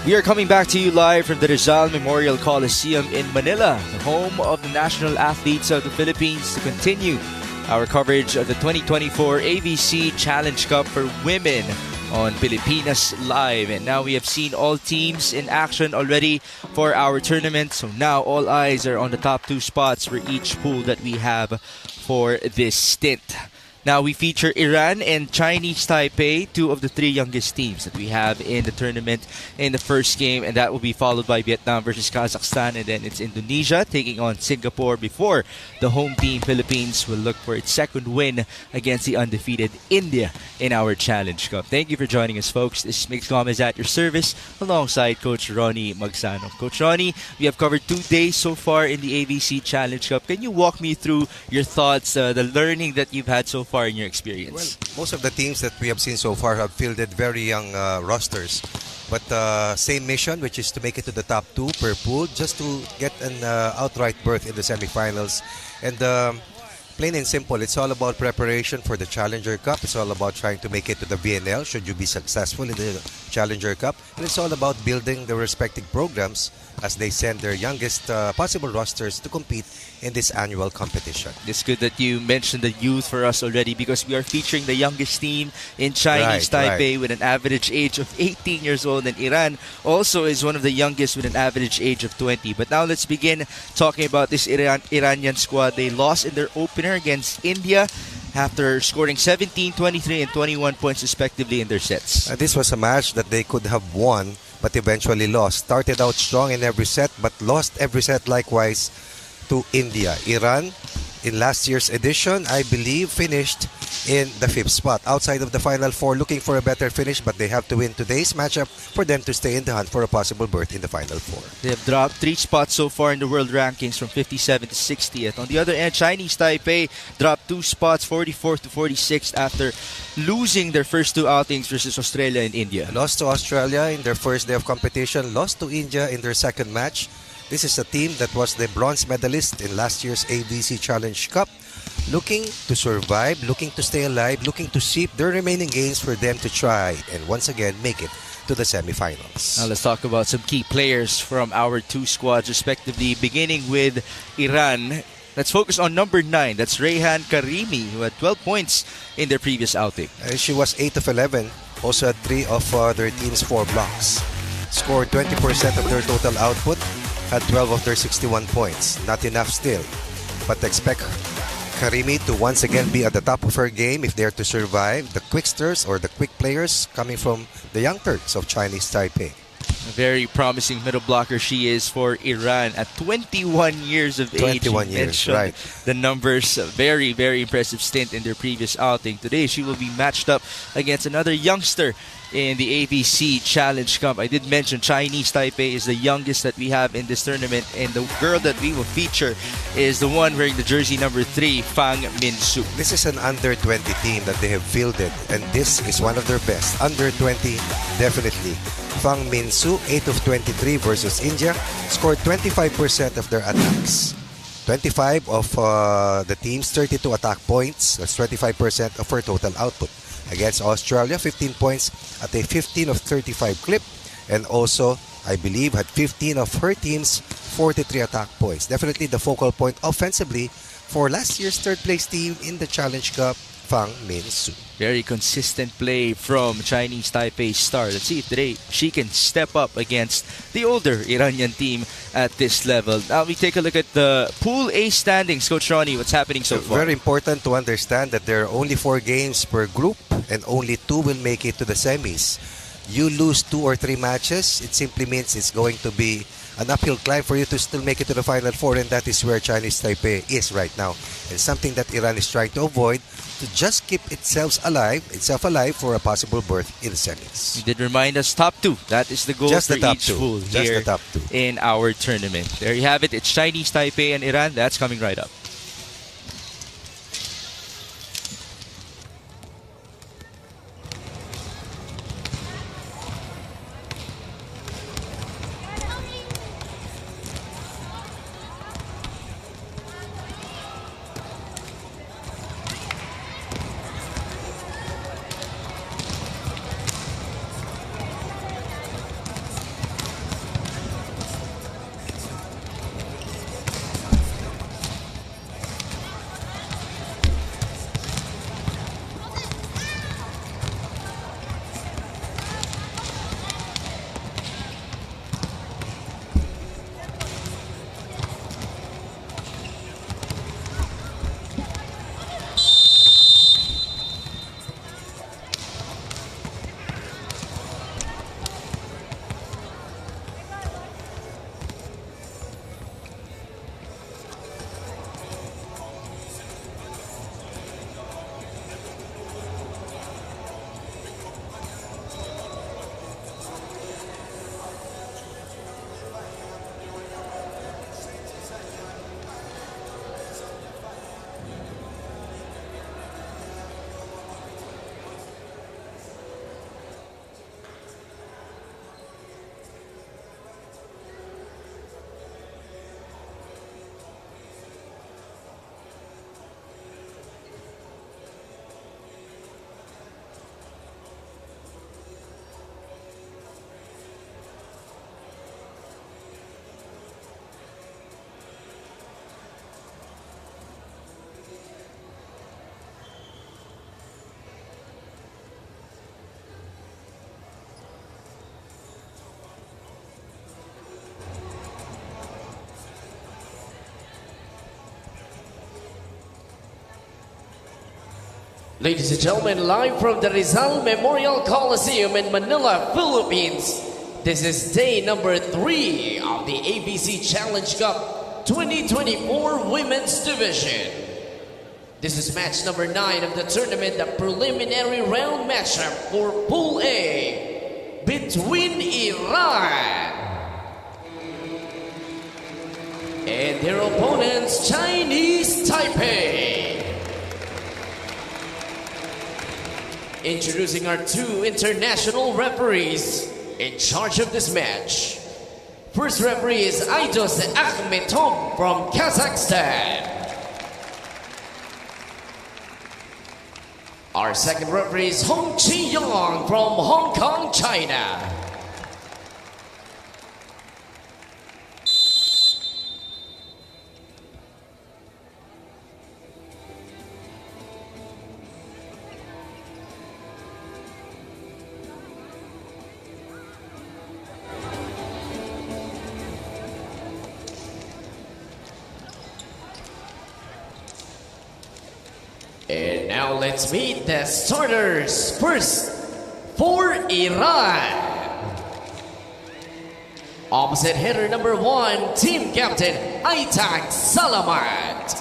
We are coming back to you live from the Rizal Memorial Coliseum in Manila, the home of the national athletes of the Philippines, to continue our coverage of the 2024 AVC Challenge Cup for Women on Pilipinas Live. And now we have seen all teams in action already for our tournament. So now all eyes are on the top two spots for each pool that we have for this stint. Now we feature Iran and Chinese Taipei, two of the three youngest teams that we have in the tournament in the first game, and that will be followed by Vietnam versus Kazakhstan, and then it's Indonesia taking on Singapore before the home team Philippines will look for its second win against the undefeated India in our Challenge Cup. Thank you for joining us, folks. This is Mix Gomez at your service alongside Coach Ronnie Magsano. Coach Ronnie, we have covered 2 days so far in the AVC Challenge Cup. Can you walk me through your thoughts, the learning that you've had so far in your experience? Well, most of the teams that we have seen so far have fielded very young rosters. But same mission, which is to make it to the top two per pool, just to get an outright berth in the semifinals. And plain and simple, it's all about preparation for the Challenger Cup. It's all about trying to make it to the VNL should you be successful in the Challenger Cup. And it's all about building the respective programs as they send their youngest possible rosters to compete in this annual competition. It's good that you mentioned the youth for us already, because we are featuring the youngest team in Chinese Taipei with an average age of 18 years old, and Iran also is one of the youngest with an average age of 20. But now let's begin talking about this Iranian squad. They lost in their opener against India after scoring 17, 23, and 21 points respectively in their sets. This was a match that they could have won but eventually lost. Started out strong in every set but lost every set likewise to India. Iran, in last year's edition, I believe, finished in the 5th spot. Outside of the Final Four, looking for a better finish, but they have to win today's matchup for them to stay in the hunt for a possible berth in the Final Four. They have dropped 3 spots so far in the world rankings, from 57 to 60th. On the other end, Chinese Taipei dropped 2 spots, 44th to 46th, after losing their first 2 outings versus Australia and India. Lost to Australia in their first day of competition, lost to India in their second match. This is a team that was the bronze medalist in last year's AVC Challenge Cup, looking to survive, looking to stay alive, looking to sweep their remaining games for them to try and once again make it to the semifinals. Now let's talk about some key players from our 2 squads respectively, beginning with Iran. Let's focus on number 9. That's Rayhan Karimi, who had 12 points in their previous outing. She was 8 of 11, also had 3 of their team's 4 blocks. Scored 20% of their total output, had 12 of their 61 points. Not enough still, but expect Karimi to once again be at the top of her game if they are to survive the quicksters or the quick players coming from the Young Turks of Chinese Taipei. A very promising middle blocker she is for Iran at 21 years of age. 21 years, right. The numbers, very, very impressive stint in their previous outing. Today she will be matched up against another youngster in the AVC Challenge Cup. I did mention Chinese Taipei is the youngest that we have in this tournament, and the girl that we will feature is the one wearing the jersey number 3, Fang Minsu. This is an under-20 team that they have fielded, and this is one of their best. Under-20, definitely. Fang Minsu, 8 of 23 versus India, scored 25% of their attacks. 25 of the team's 32 attack points. That's 25% of her total output. Against Australia, 15 points at a 15 of 35 clip, and also, I believe, had 15 of her team's 43 attack points. Definitely the focal point offensively for last year's third-place team in the Challenge Cup, Fang Minsu. Very consistent play from Chinese Taipei star. Let's see if today she can step up against the older Iranian team at this level. Now we take a look at the Pool A standings. Coach Ronnie, what's happening so far? Very important to understand that there are only 4 games per group and only 2 will make it to the semis. You lose 2 or 3 matches, it simply means it's going to be an uphill climb for you to still make it to the Final Four, and that is where Chinese Taipei is right now. And something that Iran is trying to avoid, to just keep itself alive for a possible berth in the semis. You did remind us, top 2. That is the goal just for the top each 2. pool Just here the top 2 in our tournament. There you have it. It's Chinese Taipei and Iran. That's coming right up. Ladies and gentlemen, live from the Rizal Memorial Coliseum in Manila, Philippines. This is day number 3 of the AVC Challenge Cup 2024 Women's Division. This is match number 9 of the tournament, the preliminary round matchup for Pool A between Iran and their opponents, Chinese Taipei. Introducing our 2 international referees in charge of this match. First referee is Aidos Akhmetov from Kazakhstan. Our second referee is Hong Chi-yong from Hong Kong, China. And now let's meet the starters. First, for Iran. Opposite hitter number 1, team captain Aitak Salamat.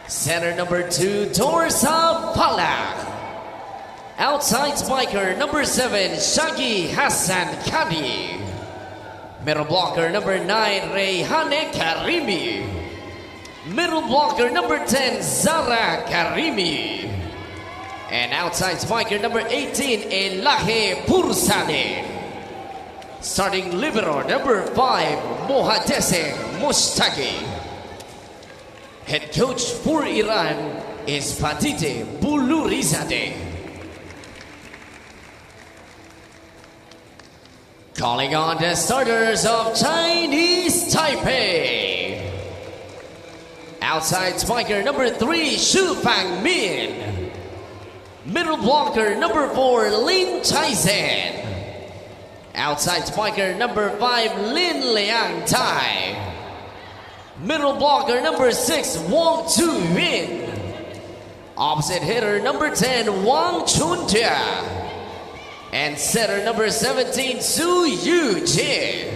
Center number 2, Dorsa Palak. Outside spiker number 7, Shagi Hassan Kadi. Middle blocker number 9, Reyhane Karimi. Middle blocker number 10, Zara Karimi. And outside spiker number 18, Elahe Pursane. Starting libero number 5, Mohadese Mustaki. Head coach for Iran is Patite Bulurizade. Calling on the starters of Chinese Taipei. Outside spiker number 3, Shu Fang Min. Middle blocker number 4, Lin Chaisen. Outside spiker number 5, Lin Liang Tai. Middle blocker number 6, Wang Tu Yun. Opposite hitter number 10, Wang Chun Tia. And setter number 17, Su Yu Jie.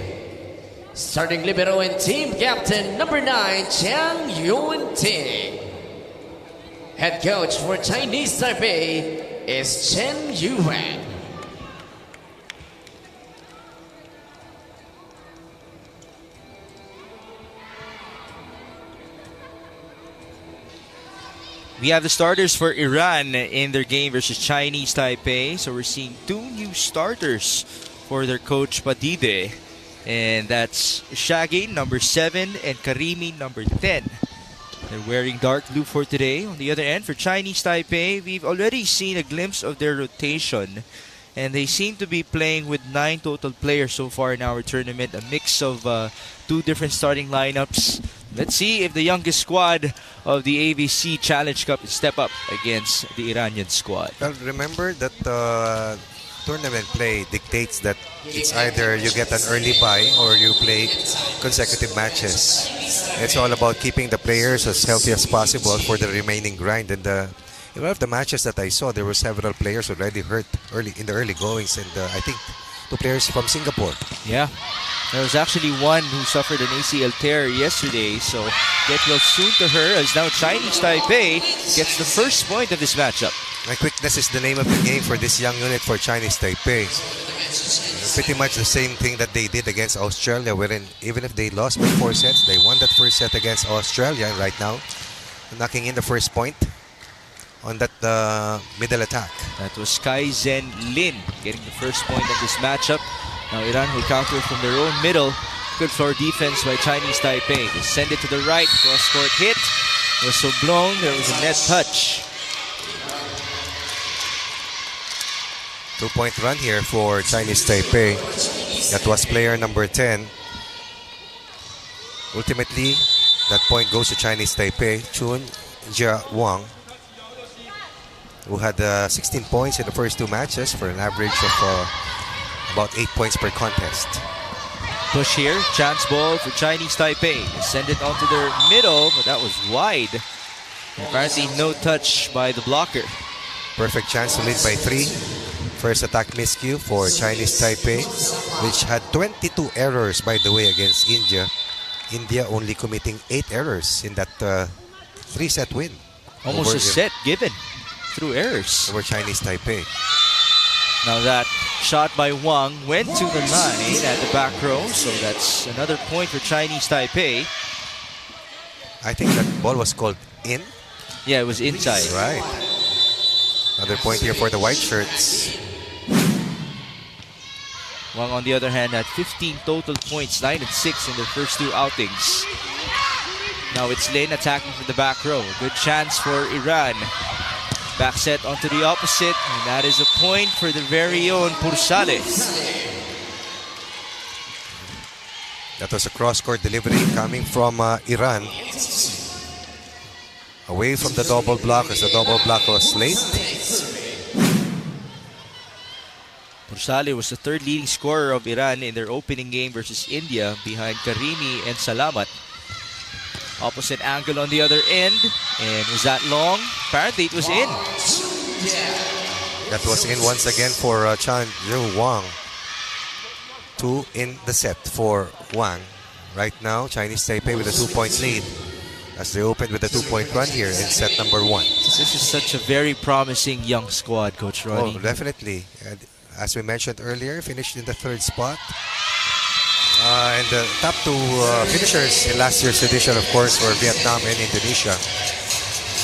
Starting libero and team captain number 9, Chang Yun Ting. Head coach for Chinese Taipei is Chen Yuan. We have the starters for Iran in their game versus Chinese Taipei. So we're seeing 2 new starters for their coach Padide. And that's Shagi, number 7, and Karimi, number 10. They're wearing dark blue for today. On the other end, for Chinese Taipei, we've already seen a glimpse of their rotation. And they seem to be playing with 9 total players so far in our tournament. A mix of 2 different starting lineups. Let's see if the youngest squad of the AVC Challenge Cup will step up against the Iranian squad. Well, remember that tournament play dictates that it's either you get an early bye or you play consecutive matches. It's all about keeping the players as healthy as possible for the remaining grind. And in one of the matches that I saw, there were several players already hurt in the early goings, and I think 2 players from Singapore. Yeah, there was actually one who suffered an ACL tear yesterday, so get well soon to her as now Chinese Taipei gets the first point of this matchup. My quickness is the name of the game for this young unit for Chinese Taipei. Pretty much the same thing that they did against Australia, wherein even if they lost by 4 sets, they won that first set against Australia. And right now, knocking in the first point on that middle attack. That was Kai Zhen Lin getting the first point of this matchup. Now Iran will counter from their own middle. Good floor defense by Chinese Taipei. They send it to the right, cross-court hit. Whistle blown, there was a net touch. 2-point run here for Chinese Taipei. That was player number 10. Ultimately, that point goes to Chinese Taipei. Chun Jia Wang, who had 16 points in the first 2 matches for an average of about 8 points per contest. Push here, chance ball for Chinese Taipei. They send it onto their middle, but that was wide. Apparently no touch by the blocker. Perfect chance to lead by 3. First attack miscue for Chinese Taipei, which had 22 errors, by the way, against India. India only committing 8 errors in that 3-set win. Almost a set given through errors. Over Chinese Taipei. Now that shot by Wang went to the line at the back row, so that's another point for Chinese Taipei. I think that ball was called in. Yeah, it was inside. Right. Another point here for the white shirts. Wang, on the other hand, had 15 total points, 9 and 6 in their first 2 outings. Now it's Lin attacking from the back row. Good chance for Iran. Back set onto the opposite, and that is a point for the very own Pursales. That was a cross-court delivery coming from Iran. Away from the double block as the double block was late. Pursales was the 3rd leading scorer of Iran in their opening game versus India, behind Karimi and Salamat. Opposite angle on the other end, and was that long? Apparently it was in. That was in once again for Chan Ju Wang. 2 in the set for Wang. Right now, Chinese Taipei with a 2-point lead as they opened with a 2-point run here in set number 1. This is such a very promising young squad, Coach Ronnie. Oh, definitely. As we mentioned earlier, finished in the 3rd spot. And the top 2 finishers in last year's edition, of course, were Vietnam and Indonesia.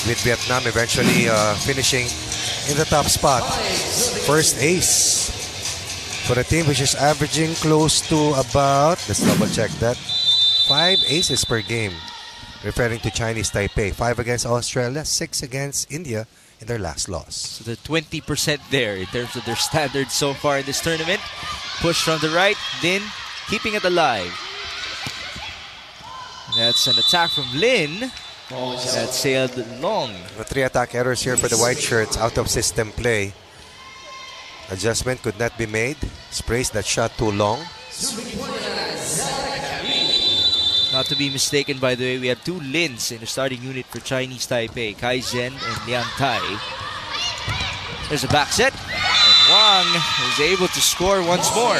With Vietnam eventually finishing in the top spot. First ace for a team which is averaging close to about, let's double check that, 5 aces per game. Referring to Chinese Taipei. 5 against Australia, 6 against India in their last loss. So the 20% there in terms of their standards so far in this tournament. Push from the right, Lin keeping it alive. That's an attack from Lin that sailed long. The 3 attack errors here for the white shirts, out of system play. Adjustment could not be made. Sprays that shot too long. Not to be mistaken, by the way, we have 2 Lins in the starting unit for Chinese Taipei, Kai Zhen and Liang Tai. There's a back set, and Wang is able to score once more.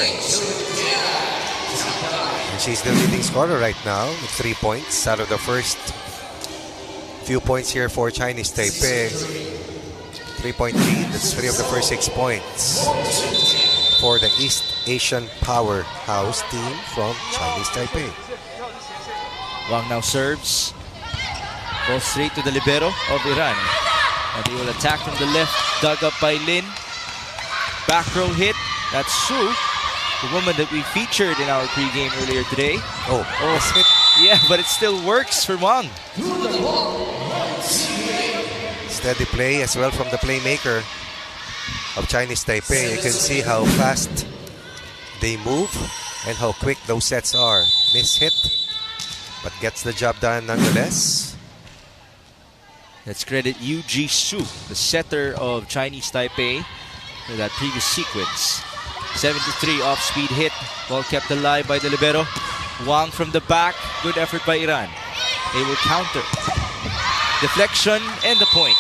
And she's the leading scorer right now with 3 points out of the first few points here for Chinese Taipei. 3-point lead, that's 3 of the first 6 points for the East Asian powerhouse team from Chinese Taipei. Wang now serves. Goes straight to the libero of Iran. And they will attack from the left, dug up by Lin. Back row hit. That's Su, the woman that we featured in our pregame earlier today. Oh, hit. Yeah, but it still works for Wang. Steady play as well from the playmaker of Chinese Taipei. You can see how fast they move and how quick those sets are. Miss hit, but gets the job done nonetheless. Let's credit Yu Ji Su, the setter of Chinese Taipei, for that previous sequence. 7-3 off-speed hit. Ball kept alive by the libero. Wang from the back. Good effort by Iran. They will counter. Deflection and the point.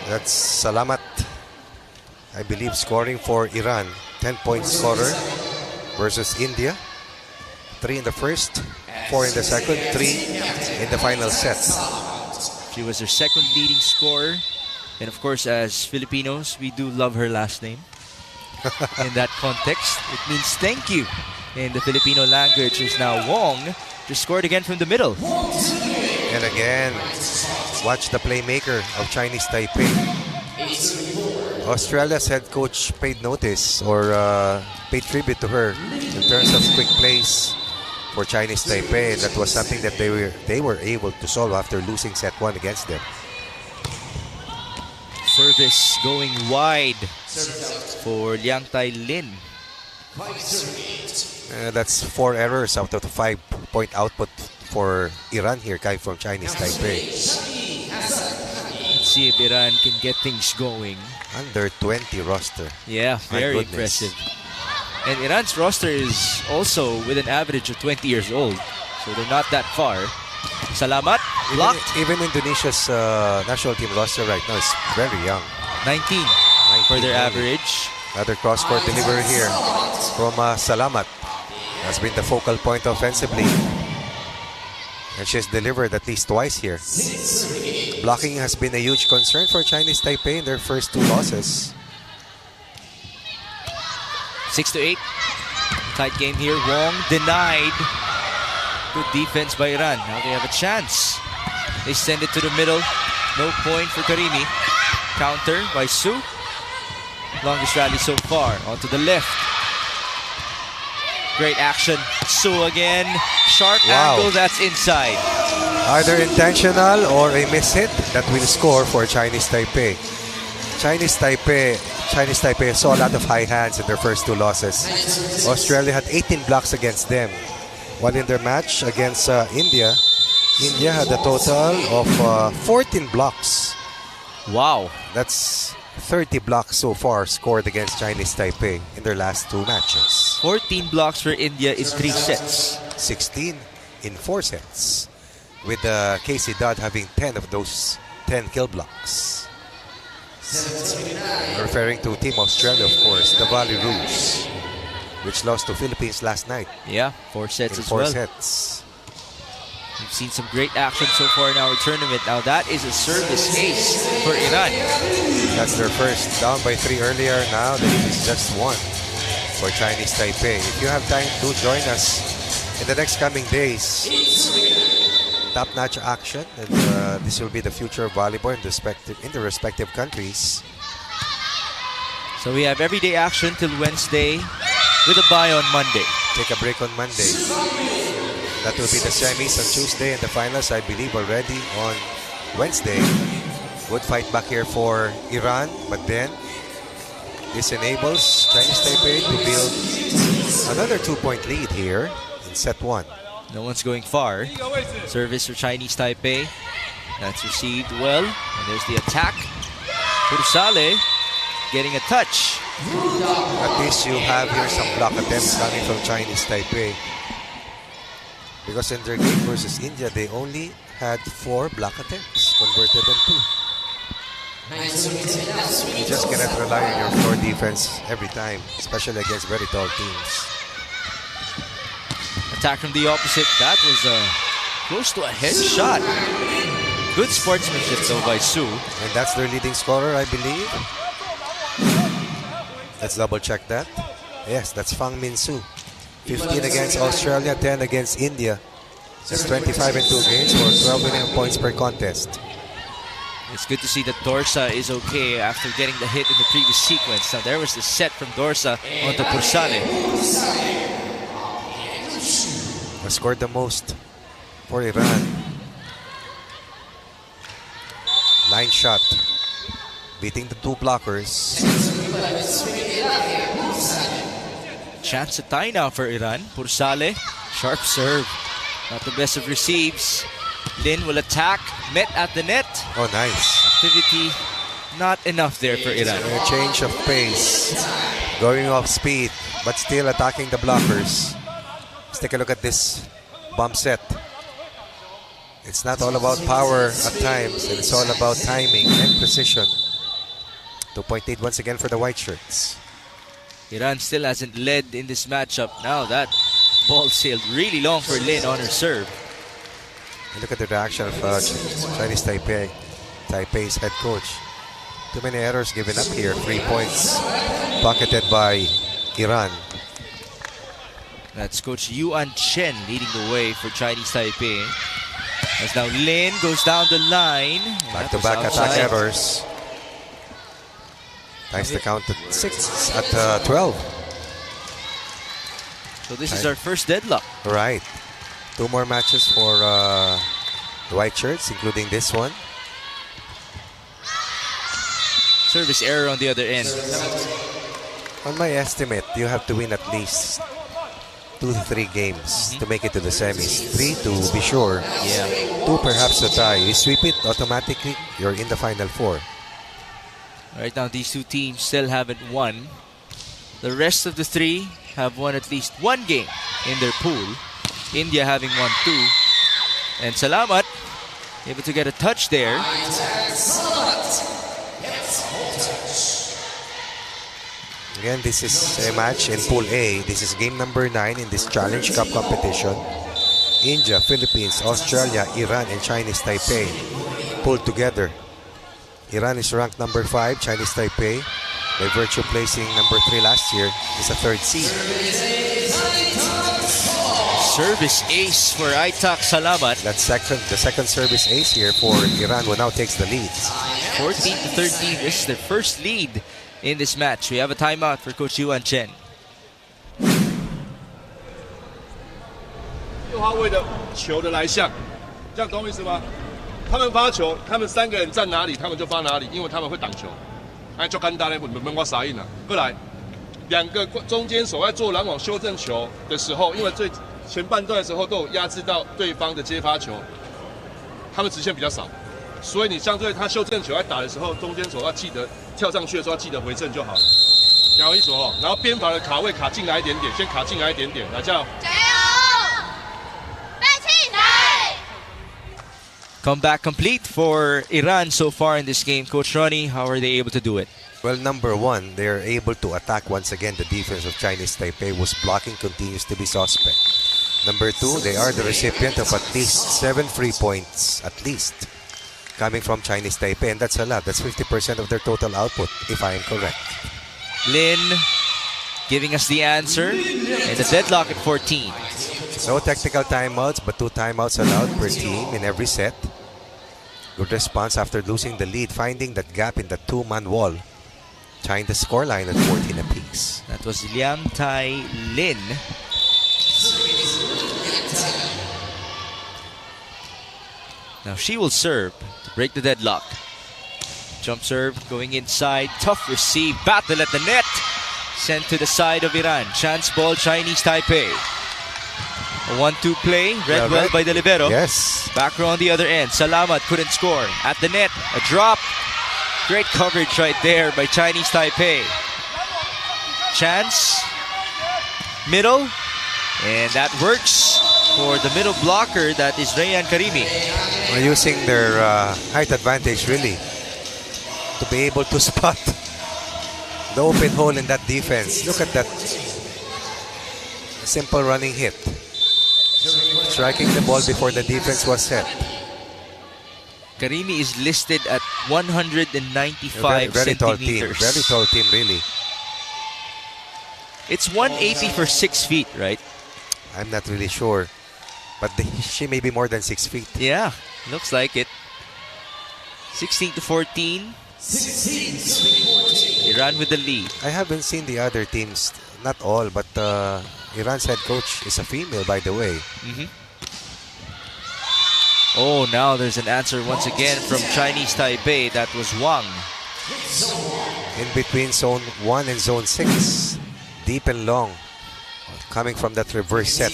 That's Salamat, I believe, scoring for Iran. 10-point scorer versus India. 3 in the first, 4 in the second, 3 in the final set. She was their second leading scorer. And of course, as Filipinos, we do love her last name. In that context, it means thank you in the Filipino language. Is now Wong, just scored again from the middle. And again, watch the playmaker of Chinese Taipei. Australia's head coach paid notice or paid tribute to her in terms of quick plays for Chinese Taipei. And that was something that they were able to solve after losing set 1 against them. Service going wide for Liang Tai Lin. That's 4 errors out of the 5-point output for Iran here, coming from Chinese Taipei. Let's see if Iran can get things going. Under 20 roster. Yeah, very impressive. And Iran's roster is also with an average of 20 years old, so they're not that far. Salamat. Blocked. Even Indonesia's national team roster right now is very young. 19 for their only. average. Another cross-court delivery here from Salamat. Has been the focal point offensively. And she's delivered at least twice here. Blocking has been a huge concern for Chinese Taipei in their first 2 losses. 6-8. Tight game here. Wong denied. Good defense by Iran. Now they have a chance. They send it to the middle. No point for Karimi. Counter by Su. Longest rally so far. Onto the left. Great action. Su again. Sharp angle. That's inside. Either intentional or a miss hit that will score for Chinese Taipei. Chinese Taipei saw a lot of high hands in their first 2 losses. Australia had 18 blocks against them. While in their match against India had a total of 14 blocks. Wow. That's 30 blocks so far scored against Chinese Taipei in their last 2 matches. 14 blocks for India in 3 sets. 16 in 4 sets. With Casey Dodd having 10 of those 10 kill blocks. Referring to Team Australia, of course, the Valley Rouge, which lost to Philippines last night. Yeah, 4 sets in as 4 well. sets. We've seen some great action so far in our tournament. Now that is a service ace for Iran. That's their first. Down by 3 earlier. Now the lead is just 1 for Chinese Taipei. If you have time to join us in the next coming days, top-notch action. And this will be the future of volleyball in the respective countries. So we have everyday action till Wednesday with a bye on Monday. Take a break on Monday. That will be the semis on Tuesday and the finals, I believe, already on Wednesday. Good fight back here for Iran, but then this enables Chinese Taipei to build another 2-point lead here in set 1. No one's going far. Service for Chinese Taipei. That's received well. And there's the attack. Pursale getting a touch. At least you have here some block attempts coming from Chinese Taipei. Because in their game versus India, they only had 4 block attempts, converted them 2. You just cannot rely on your floor defense every time, especially against very tall teams. Attack from the opposite. That was close to a headshot. Good sportsmanship though by Su. And that's their leading scorer, I believe. Let's double check that. Yes, that's Fang Min Su. 15 against Australia, 10 against India. That's 25 in 2 games for 12 winning points per contest. It's good to see that Dorsa is okay after getting the hit in the previous sequence. Now there was the set from Dorsa onto Pursale. Scored the most for Iran. Line shot. Beating the 2 blockers. Chance to tie now for Iran. Pursale, sharp serve. Not the best of receives. Lin will attack. Met at the net. Oh, nice. Activity not enough there for Iran. A change of pace. Going off speed, but still attacking the blockers. Let's take a look at this bump set. It's not all about power at times. It's all about timing and precision. 2-point lead once again for the white shirts. Iran still hasn't led in this matchup. Now that ball sailed really long for Lin on her serve. And look at the reaction of Chinese Taipei's head coach. Too many errors given up here. 3 points pocketed by Iran. That's Coach Yuan Chen leading the way for Chinese Taipei. As now Lin goes down the line. Back-to-back attack errors. Times the count at 6 at 12. So this is our first deadlock. Right. 2 more matches for the white shirts, including this one. Service error on the other end. On my estimate, you have to win at least 2 to 3 games to make it to the semis. 3 to be sure. Yeah. 2 perhaps to tie. You sweep it automatically, you're in the final 4. Right now, these 2 teams still haven't won. The rest of the 3 have won at least 1 game in their pool. India having won 2. And Salamat able to get a touch there. Again, this is a match in Pool A. This is game number 9 in this Challenge Cup competition. India, Philippines, Australia, Iran, and Chinese Taipei pulled together. Iran is ranked number 5. Chinese Taipei, by virtue of placing number 3 last year, is a 3rd seed. Service ace for Aitak Salamat. That's the second service ace here for Iran, who now takes the lead. 14-13. This is their first lead in this match. We have a timeout for Coach Yuan Chen. 右号位的球的来向，这样懂我意思吗？他们发球，他们3个人站哪里，他们就发哪里，因为他们会挡球。哎，就简单的，我傻印了。过来，2个中间手在做拦网修正球的时候，因为最前半段的时候都有压制到对方的接发球，他们直线比较少，所以你相对他修正球在打的时候，中间手要记得跳上去的时候要记得回正就好了。然后一手哦，然后边防的卡位卡进来一点点，先卡进来一点点，来加油！加油！ Comeback complete for Iran so far in this game. Coach Ronnie, how are they able to do it? Well, number 1, they're able to attack once again the defense of Chinese Taipei, whose blocking continues to be suspect. Number 2, they are the recipient of at least 7 free points, at least, coming from Chinese Taipei, and that's a lot. That's 50% of their total output, if I am correct. Lin giving us the answer, and the deadlock at 14. No technical timeouts, but 2 timeouts allowed per team in every set. Good response after losing the lead, finding that gap in the 2-man wall, tying the scoreline at 14 apiece. That was Liang Tai Lin. Now she will serve to break the deadlock. Jump serve going inside. Tough receive. Battle at the net. Sent to the side of Iran. Chance ball, Chinese Taipei. A 1-2 play. Read well by the libero. Yes. Back row on the other end. Salamat couldn't score. At the net. A drop. Great coverage right there by Chinese Taipei. Chance. Middle. And that works for the middle blocker. That is Rayan Karimi. Using their height advantage, really, to be able to spot the open hole in that defense. Look at that simple running hit. Striking the ball before the defense was set. Karimi is listed at 195 very tall team. centimeters. Very tall team, really. It's 180 for 6 feet, right? I'm not really sure, but she may be more than 6 feet. Yeah, looks like it. 16-14. Iran with the lead. I haven't seen the other teams, not all, but Iran's head coach is a female, by the way. Oh, now there's an answer once again from Chinese Taipei. That was Wang. In between zone 1 and zone 6. Deep and long. Coming from that reverse set.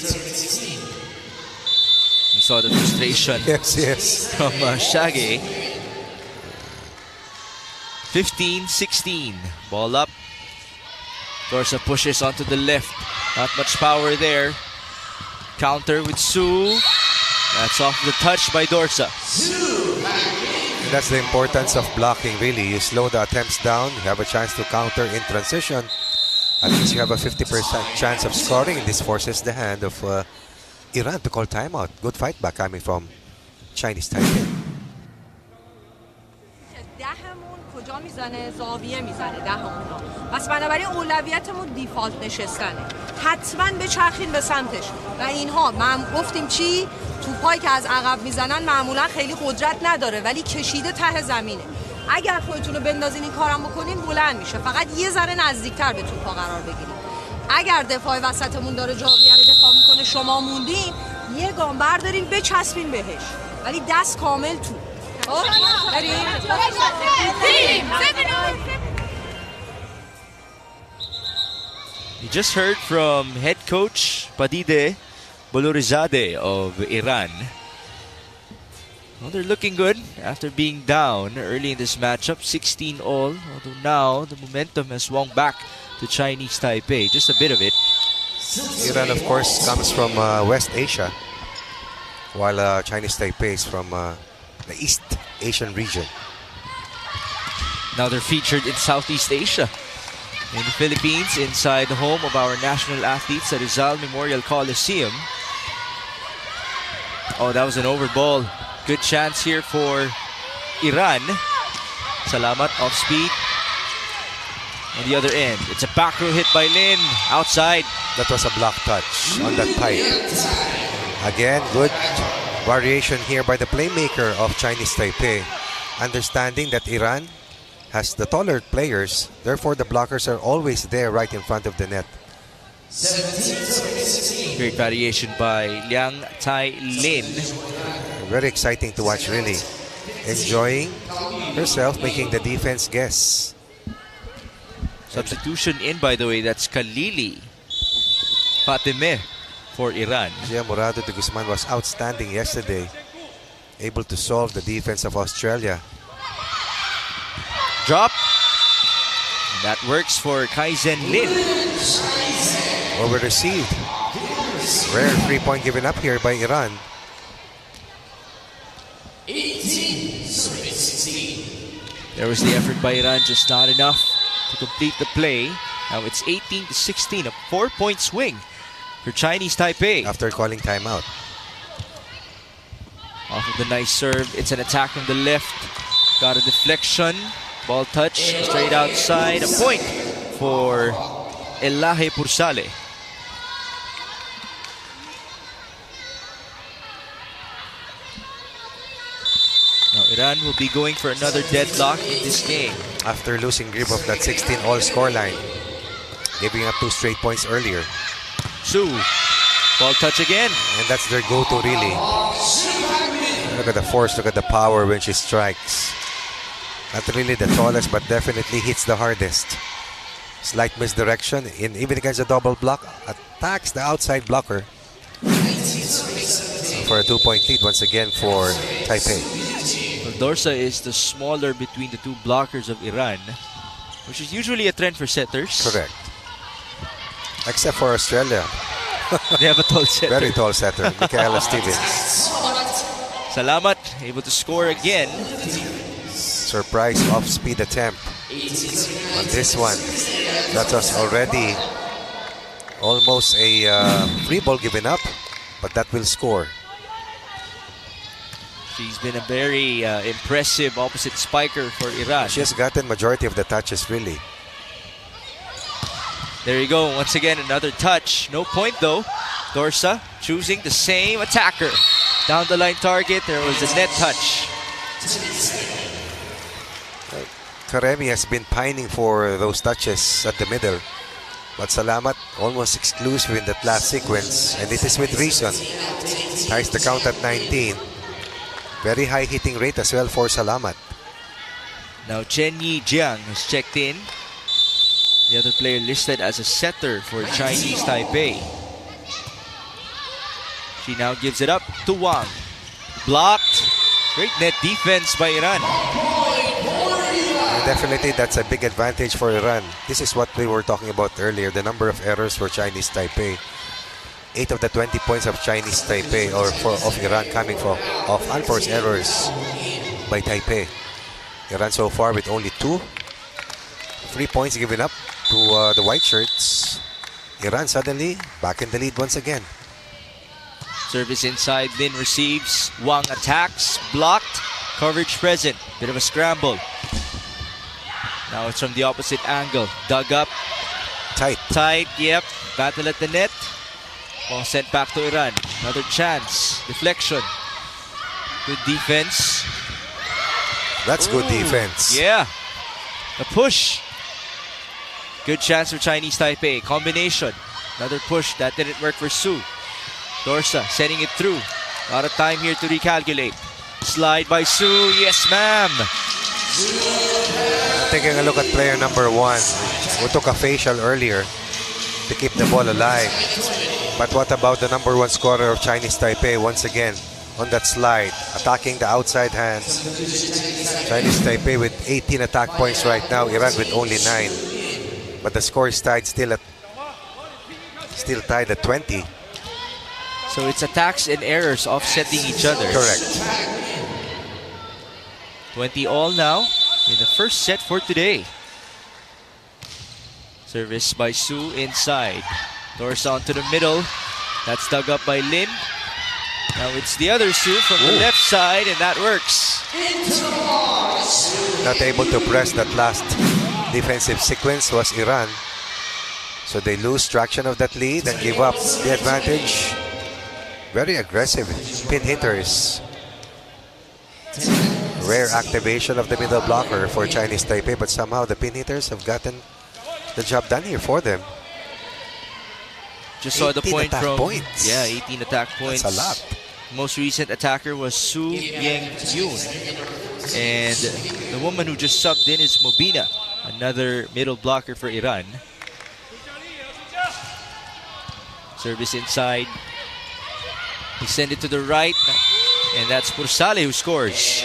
You saw the frustration Yes. from Shaggy. 15-16. Ball up. Dorsa pushes onto the left. Not much power there. Counter with Su. That's off the touch by Dorsa. And that's the importance of blocking, really. You slow the attempts down. You have a chance to counter in transition. At least you have a 50% chance of scoring. And this forces the hand of Iran to call timeout. Good fight back coming from Chinese Taipei. کجا میزنه زاویه میزنه دهمونا پس بنابراین اولویتمون دیفالت نشستنه حتما بچرخین به سمتش و اینها گفتیم چی توپایی که از عقب میزنن معمولا خیلی قدرت نداره ولی کشیده ته زمینه اگر خودتون رو بندازین این کارم بکنین بلند میشه فقط یه ذره نزدیکتر به توپا قرار بگیرید اگر دفاع وسطمون داره جاویه رو دفاع میکنه شما موندین یه گام بردارین بچسبین بهش ولی دست کامل تو You just heard from head coach Padide Bolorizade of Iran. Well, they're looking good after being down early in this matchup, 16 all. Although now the momentum has swung back to Chinese Taipei, just a bit of it. Iran, of course, comes from West Asia. while Chinese Taipei is from the East Asian region. Now they're featured in Southeast Asia. In the Philippines, inside the home of our national athletes at Rizal Memorial Coliseum. Oh, that was an over ball. Good chance here for Iran. Salamat off speed. On the other end, it's a back row hit by Lin. Outside. That was a block touch on that pipe. Again, good variation here by the playmaker of Chinese Taipei. Understanding that Iran has the taller players, therefore the blockers are always there right in front of the net. Great variation by Liang Tai Lin. Very exciting to watch, really. Enjoying herself, making the defense guess. Substitution in, by the way, that's Khalili Fatime for Iran. Gia Morado de Guzman was outstanding yesterday, able to solve the defense of Australia. Drop. That works for Kaizen Lin. Over received. Rare 3-point given up here by Iran. 18-16. There was the effort by Iran, just not enough to complete the play. Now it's 18-16, a 4-point swing for Chinese Taipei. After calling timeout. Off of the nice serve, it's an attack from the left. Got a deflection. Ball touch straight outside. A point for Elahe Pursale. Now Iran will be going for another deadlock in this game. After losing grip of that 16-all scoreline, giving up 2 straight points earlier. Su, ball touch again. And that's their go-to, really. Look at the force, look at the power when she strikes. Not really the tallest, but definitely hits the hardest. Slight misdirection, even against a double block, attacks the outside blocker. For a 2-point lead once again for Taipei. Well, Dorsa is the smaller between the two blockers of Iran, which is usually a trend for setters. Correct. Except for Australia. They have a tall setter. Very tall setter, Michaela Stevens. Salamat, able to score again. Surprise off-speed attempt on this one. That was already almost a free ball given up, but that will score. She's been a very impressive opposite spiker for Iran. She has gotten majority of the touches, really. There you go. Once again, another touch. No point, though. Dorsa choosing the same attacker. Down the line target, there was a net touch. Karemi has been pining for those touches at the middle. But Salamat almost exclusive in that last sequence. And it is with reason. Ties the count at 19. Very high hitting rate as well for Salamat. Now Chen Yi Jiang has checked in. The other player listed as a setter for Chinese Taipei. She now gives it up to Wang. Blocked. Great net defense by Iran. Definitely, that's a big advantage for Iran. This is what we were talking about earlier, the number of errors for Chinese Taipei. 8 of the 20 points of Chinese Taipei, or of Iran, coming from unforced errors by Taipei. Iran so far with only 2 free points given up to the white shirts. Iran suddenly back in the lead once again. Service inside, Lin receives. Wang attacks, blocked. Coverage present. Bit of a scramble. Now it's from the opposite angle. Dug up. Tight, yep. Battle at the net. Ball sent back to Iran. Another chance. Deflection. Good defense. That's good defense. Yeah. A push. Good chance for Chinese Taipei. Combination. Another push. That didn't work for Su. Dorsa sending it through. A lot of time here to recalculate. Slide by Su. Yes, ma'am. Taking a look at player number 1, who took a facial earlier to keep the ball alive. But what about the number 1 scorer of Chinese Taipei once again on that slide, attacking the outside hands? Chinese Taipei with 18 attack points right now, Iran with only 9. But the score is tied still tied at 20. So it's attacks and errors offsetting each other. Correct. 20 all now in the first set for today. Service by Su inside. Dorsa onto the middle. That's dug up by Lin. Now it's the other Su from the left side, and that works. Not able to press that last defensive sequence was Iran. So they lose traction of that lead and give up the advantage. Very aggressive pin hitters. Rare activation of the middle blocker for Chinese Taipei, but somehow the pin hitters have gotten the job done here for them. Just saw the point from points. Yeah, 18 attack points. That's a lot. Most recent attacker was Su Yeng Yoon, and the woman who just subbed in is Mobina, another middle blocker for Iran. Service inside. He sent it to the right, and that's Pursale who scores.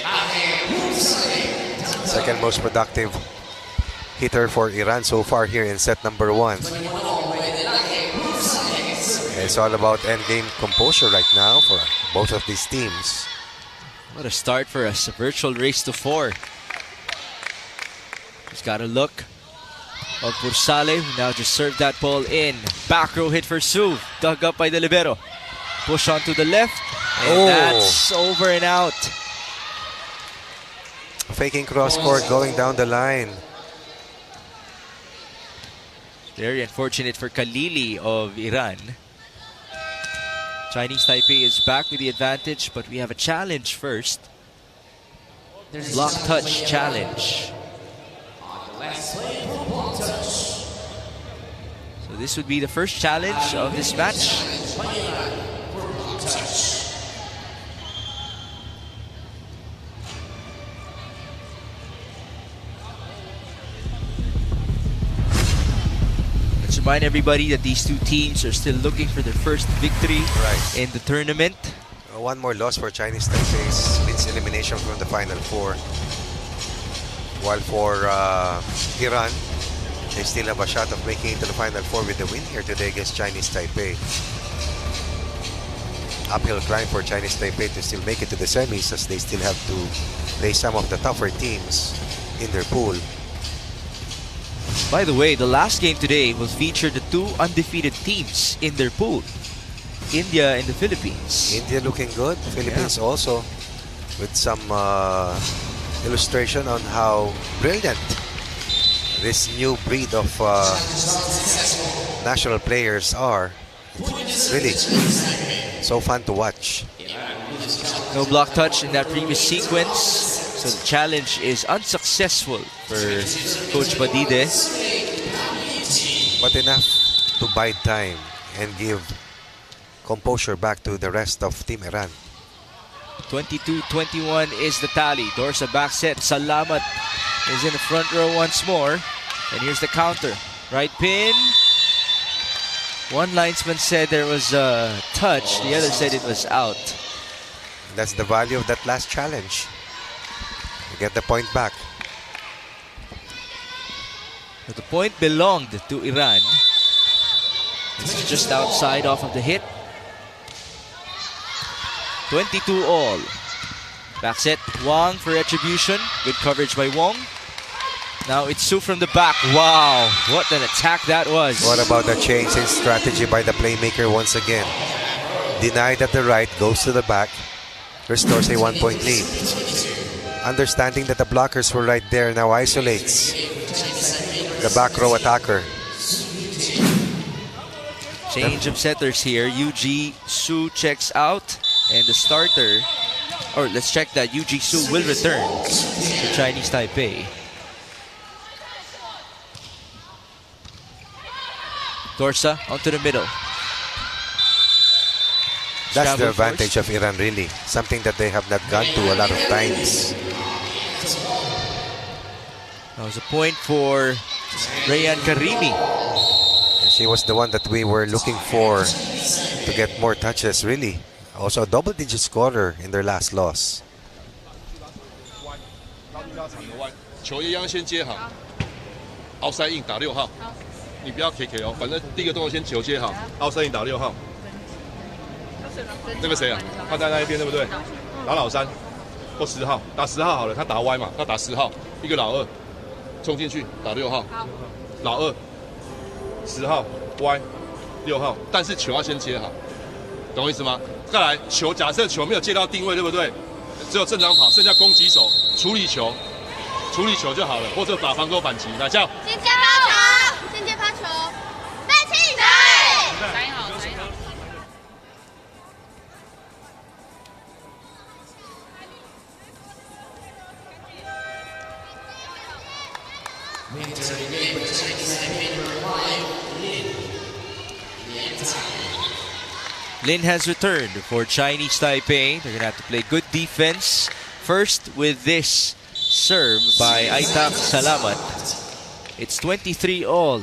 Second most productive hitter for Iran so far here in set number 1. It's all about endgame composure right now for both of these teams. What a start for us, a virtual race to 4. He's got a look of Pursale, who now just served that ball in. Back row hit for Su, dug up by the libero. Push on to the left, and that's over and out. Faking cross court going down the line. Very unfortunate for Khalili of Iran. Chinese Taipei is back with the advantage, but we have a challenge first. Block touch challenge. So this would be the first challenge of this match. Let's remind everybody that these two teams are still looking for their first victory in the tournament. One more loss for Chinese Taipei means elimination from the Final Four. While for Iran, they still have a shot of making it to the Final Four with the win here today against Chinese Taipei. Uphill climb for Chinese Taipei to still make it to the semis, as they still have to play some of the tougher teams in their pool. By the way, the last game today will feature the two undefeated teams in their pool, India and the Philippines. India looking good, Philippines also, with some illustration on how brilliant this new breed of national players are. Really so fun to watch. No block touch in that previous sequence, so the challenge is unsuccessful for Coach Badide. But enough to bide time and give composure back to the rest of Team Iran. 22-21 is the tally. Dorsa back set. Salamat is in the front row once more. And here's the counter. Right pin. One linesman said there was a touch. The other said it was out. That's the value of that last challenge. You get the point back. But the point belonged to Iran. It's just outside off of the hit. 22 all. Back set. Wang for retribution. Good coverage by Wong. Now it's Su from the back. Wow, what an attack that was. What about the change in strategy by the playmaker once again? Denied at the right, goes to the back, restores a 1-point lead. Understanding that the blockers were right there, now isolates the back row attacker. Change of setters here. Yuji Su checks out, and the starter, or let's check that, Yuji Su will return to Chinese Taipei. Dorsa onto the middle. That's the advantage of Iran, really. Something that they have not gone to a lot of times. That was a point for Rayan Karimi. She was the one that we were looking for to get more touches, really. Also a double-digit scorer in their last loss. 球一样先接好 ，outside in 打6号，你不要 KK 哦，反正第一个动作先球接好，outside in 打6号。那个谁啊？他在那一边对不对？打老三或10号，打10号好了，他打歪嘛，他打10号，一个老二冲进去打6号，老二10号歪6号，但是球要先接好，懂我意思吗？再来球，假设球没有接到定位，对不对？只有正常跑，剩下攻击手处理球就好了，或者把防守反击。来，这样。先接发球，先接发球，带气对，反应好，反应好。Lin has returned for Chinese Taipei. They're going to have to play good defense. First with this serve by Aitam Salamat. It's 23 all.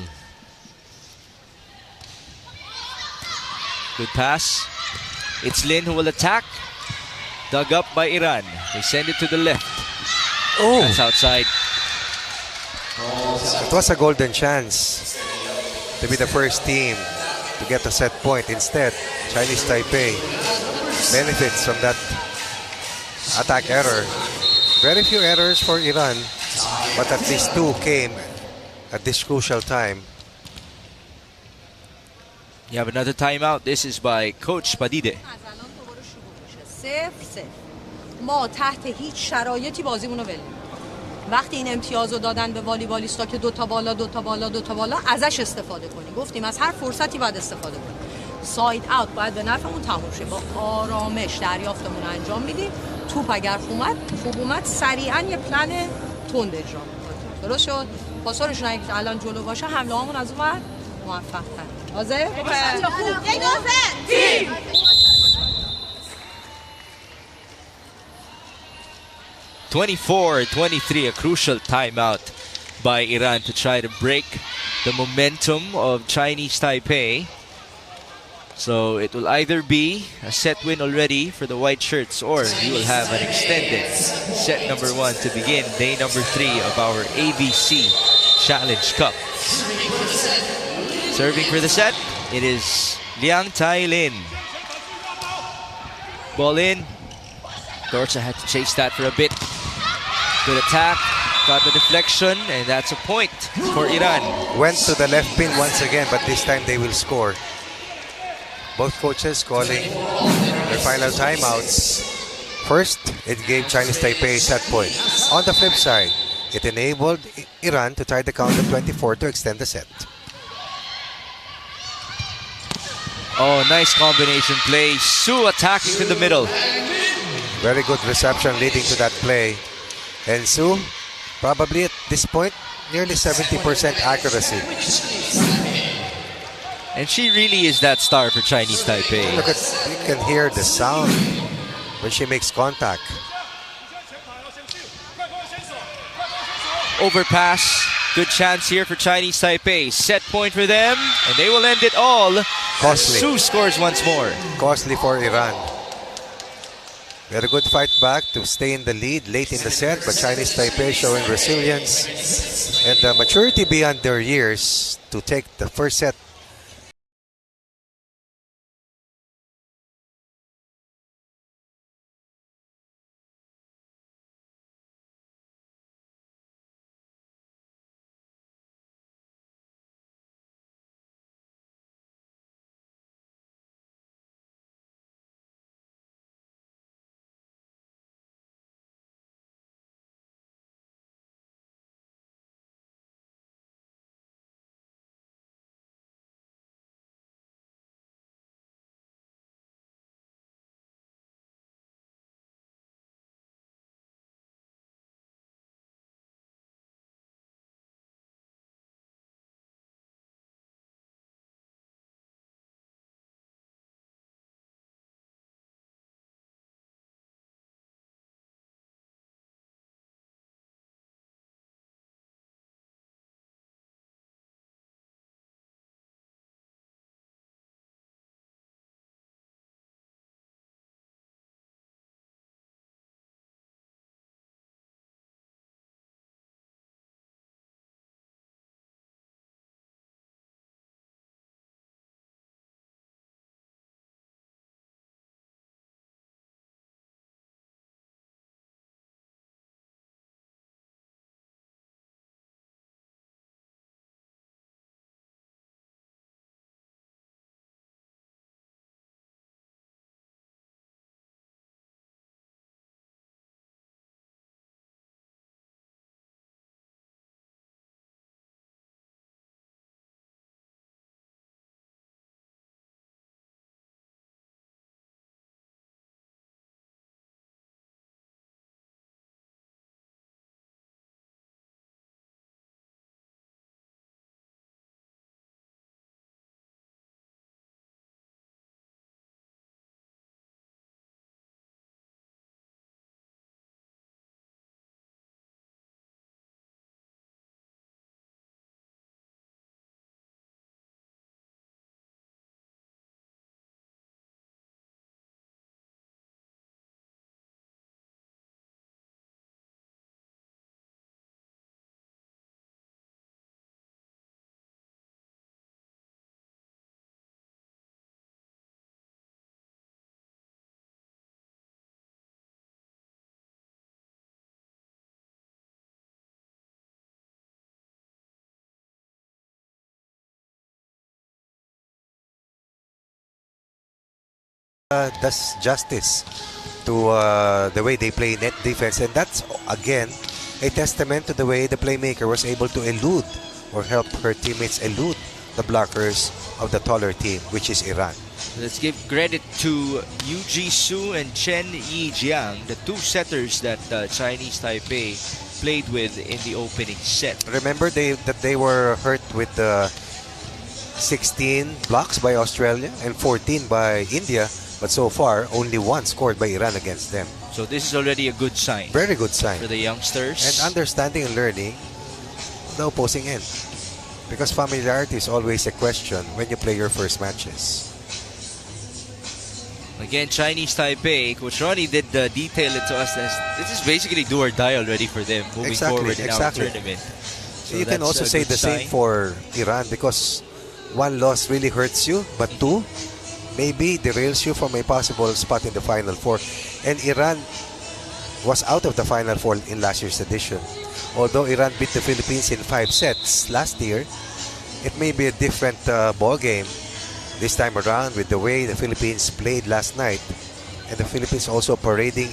Good pass. It's Lin who will attack. Dug up by Iran. They send it to the left. Oh, That's outside. it was a golden chance to be the first team to get a set point. Instead, Chinese Taipei benefits from that attack error. Very few errors for Iran, but at least 2 came at this crucial time. You have another timeout. This is by Coach Padide. ما تحت هیچ شرایطی بازیمون رو ولیم. وقتی این امتیاز رو دادن به والیبالیستا که 2 تا بالا 2 تا بالا 2 تا بالا ازش استفاده کنیم. گفتیم از هر فرصتی باید استفاده کنیم. ساید اوت باید به نفعمون تموم شه. با آرامش دریافتمون انجام میدیم. توپ اگر خوب اومد سریعا یه پلن تند اجرا می‌کنیم. درست شد؟ پاسورشون اگه الان جلو باشه حمله هامون از اون ور موفق‌تر. حاضر؟ تیم 24-23, a crucial timeout by Iran to try to break the momentum of Chinese Taipei. So it will either be a set win already for the white shirts, or you will have an extended set number 1 to begin day number 3 of our AVC Challenge Cup. Serving for the set, it is Liang Tai Lin. Ball in. Dorsa had to chase that for a bit. Good attack, got the deflection, and that's a point for Iran. Went to the left pin once again, but this time they will score. Both coaches calling their final timeouts. First, it gave Chinese Taipei a set point. On the flip side, it enabled Iran to tie the count at 24 to extend the set. Oh, nice combination play. Su attacking to the middle. Very good reception leading to that play. And Su, probably at this point, nearly 70% accuracy. And she really is that star for Chinese Taipei. Look at, you can hear the sound when she makes contact. Overpass. Good chance here for Chinese Taipei. Set point for them, and they will end it all. Costly. Su scores once more. Costly for Iran. Very good fight back to stay in the lead late in the set, but Chinese Taipei showing resilience and maturity beyond their years to take the first set does justice to the way they play net defense, and that's again a testament to the way the playmaker was able to elude or help her teammates elude the blockers of the taller team, which is Iran. Let's give credit to Yu Ji Su and Chen Yi Jiang, the two setters that Chinese Taipei played with in the opening set. Remember that they were hurt with 16 blocks by Australia and 14 by India, but so far only one scored by Iran against them. So this is already a good sign. Very good sign. For the youngsters. And understanding and learning the opposing end. Because familiarity is always a question when you play your first matches. Again, Chinese Taipei, Coach Ronnie did detail it to us as this is basically do or die already for them moving forward in our tournament. So you can also say the same for Iran, because one loss really hurts you, but two maybe derails you from a possible spot in the Final Four. And Iran was out of the Final Four in last year's edition. Although Iran beat the Philippines in 5 sets last year, it may be a different ball game this time around with the way the Philippines played last night, and the Philippines also parading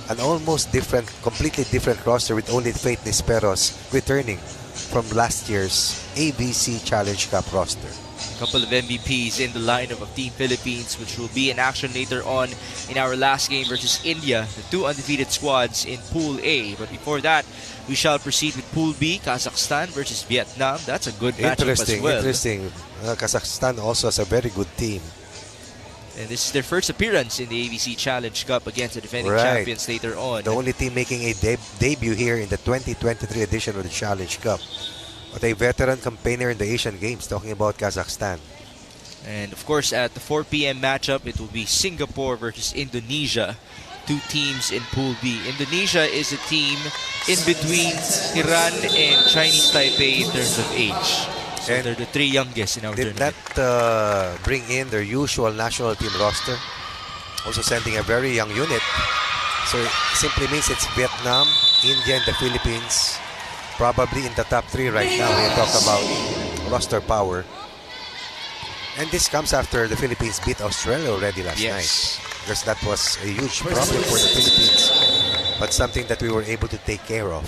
an almost different, completely different roster with only Faith Nisperos returning from last year's AVC Challenge Cup roster. A couple of MVPs in the lineup of Team Philippines, which will be in action later on in our last game versus India, the two undefeated squads in Pool A. But before that, we shall proceed with Pool B, Kazakhstan versus Vietnam. That's a good matchup as well. Interesting. Kazakhstan also has a very good team. And this is their first appearance in the AVC Challenge Cup against the defending champions later on. The only team making a debut here in the 2023 edition of the Challenge Cup. But a veteran campaigner in the Asian Games, talking about Kazakhstan. And of course, at the 4 p.m. matchup, it will be Singapore versus Indonesia. Two teams in Pool B. Indonesia is a team in between Iran and Chinese Taipei in terms of age. So and they're the three youngest in our did tournament. not bring in their usual national team roster. Also sending a very young unit. So it simply means it's Vietnam, India, and the Philippines. Probably in the top 3 right now when you talk about roster power. And this comes after the Philippines beat Australia already last night. Because that was a huge problem for the Philippines. But something that we were able to take care of.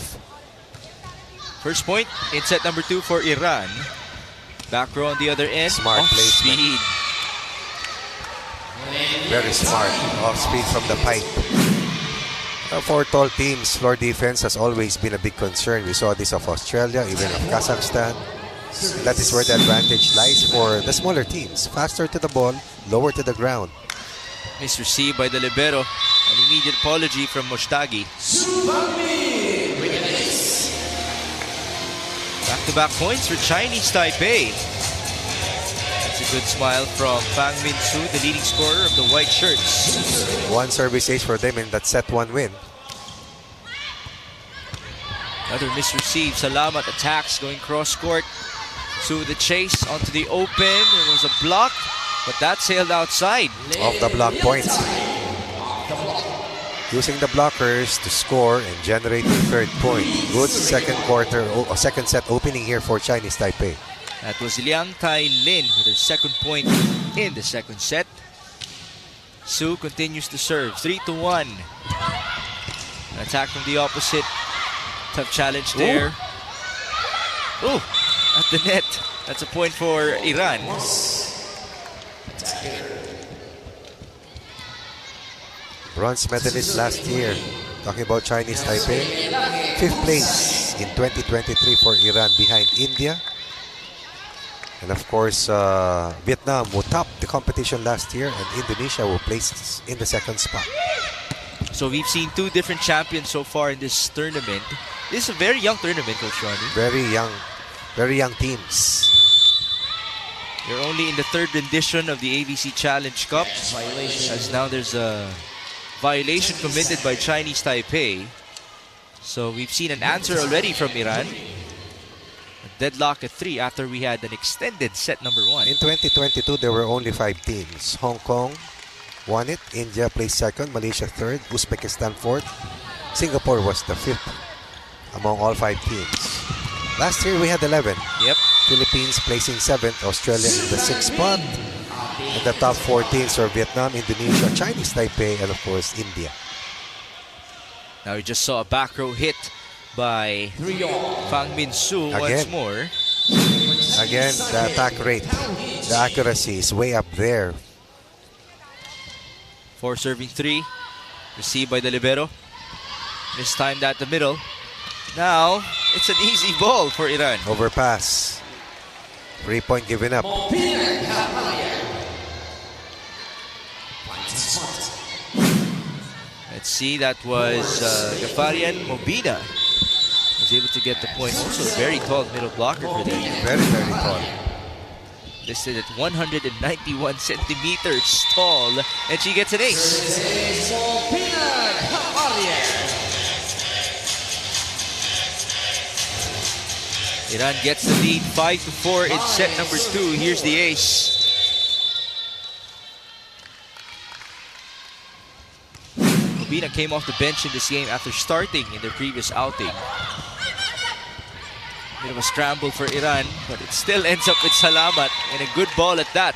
First point in set number 2 for Iran. Back row on the other end. Smart placement. Speed. Very smart. Off speed from the pipe. For tall teams, floor defense has always been a big concern. We saw this of Australia, even of Kazakhstan. That is where the advantage lies for the smaller teams. Faster to the ball, lower to the ground. Misreceived by the libero. An immediate apology from Mushtagi. Back-to-back points for Chinese Taipei. That's a good smile from Fang Min Su, the leading scorer of the white shirts. One service ace for them in that set 1 win. Another misreceived. Salamat attacks going cross-court. Su the chase onto the open. There was a block, but that sailed outside. Off the block points. Using the blockers to score and generate the third point. Good second set opening here for Chinese Taipei. That was Liang Tai Lin with her second point in the second set. Su continues to serve. 3-1. An attack from the opposite. Tough challenge there. Ooh, at the net. That's a point for Iran. Bronze medalist last year. Talking about Chinese Taipei. 5th place in 2023 for Iran behind India. And of course, Vietnam who topped the competition last year, and Indonesia will place in the 2nd spot. So we've seen 2 different champions so far in this tournament. This is a very young tournament, Coach Ronnie. Very young teams. They're only in the 3rd rendition of the AVC Challenge Cup, as now there's a violation committed by Chinese Taipei. So we've seen an answer already from Iran. A deadlock at 3 after we had an extended set number 1. In 2022, there were only 5 teams. Hong Kong won it. India placed 2nd. Malaysia 3rd. Uzbekistan 4th. Singapore was the 5th among all 5 teams. Last year, we had 11. Yep. Philippines placing 7th. Australia in the 6th spot. And And the top 4 teams are Vietnam, Indonesia, Chinese Taipei, and of course India. Now we just saw a back row hit by Fang Min Soo once Again. more. Again, the attack rate, the accuracy is way up there. 4 serving 3. Received by the libero. Mistimed at the middle. Now, it's an easy ball for Iran. Overpass. 3-point given up. Let's see, that was Gafarian Mobina. Was able to get the point. Also a very tall middle blocker for them. Very, very tall. Listed at 191 centimeters tall. And she gets an ace. Iran gets the lead 5-4 in set number 2. Here's the ace. Mobina came off the bench in this game after starting in their previous outing. Bit of a scramble for Iran, but it still ends up with Salamat and a good ball at that.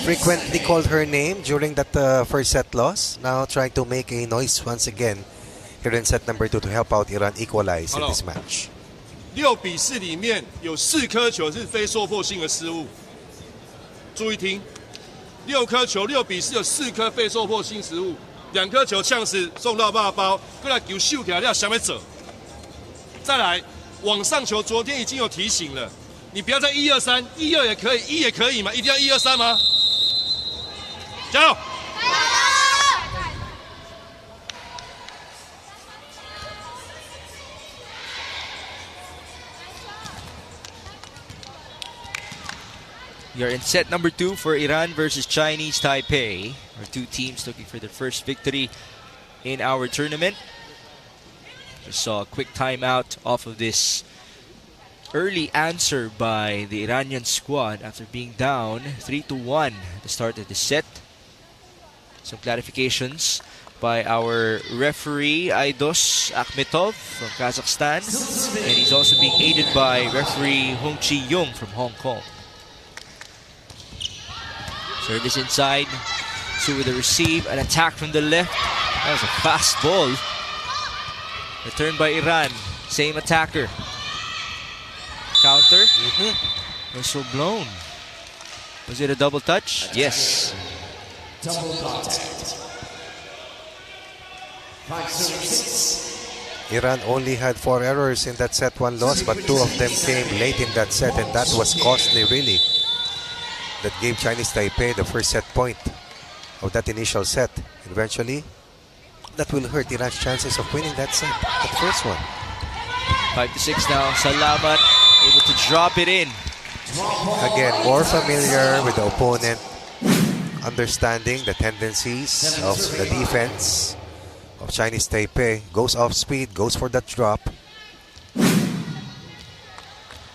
Frequently called her name during that first set loss. Now trying to make a noise once again here in set number 2 to help out Iran equalize in this match. 6-4里面有4颗球是非受迫性的失误，注意听，6颗球6-4有4颗非受迫性失误，2颗球呛死送到肉包，过来球秀起来，你要想要走。再来，往上球昨天已经有提醒了，你不要再1-2-3，1-2也可以，1也可以嘛，一定要1-2-3吗？加油！ We are in set number 2 for Iran versus Chinese Taipei. Our 2 teams looking for their first victory in our tournament. Just saw a quick timeout off of this early answer by the Iranian squad after being down 3-1 at the start of the set. Some clarifications by our referee Aidos Akhmetov from Kazakhstan, and he's also being aided by referee Hong Chi-Yung from Hong Kong. Service inside. Su with the receive. An attack from the left. That was a fast ball. Returned by Iran. Same attacker. Counter. Whistle blown. Was it a double touch? Yes. Double contact. 5-6. Iran only had 4 errors in that set 1 loss, but 2 of them came late in that set, and that was costly really. That gave Chinese Taipei the first set point of that initial set. Eventually, that will hurt Iran's chances of winning that set, that first one. 5-6 now. Salamat able to drop it in. Again, more familiar with the opponent, understanding the tendencies of the defense of Chinese Taipei. Goes off speed, goes for that drop.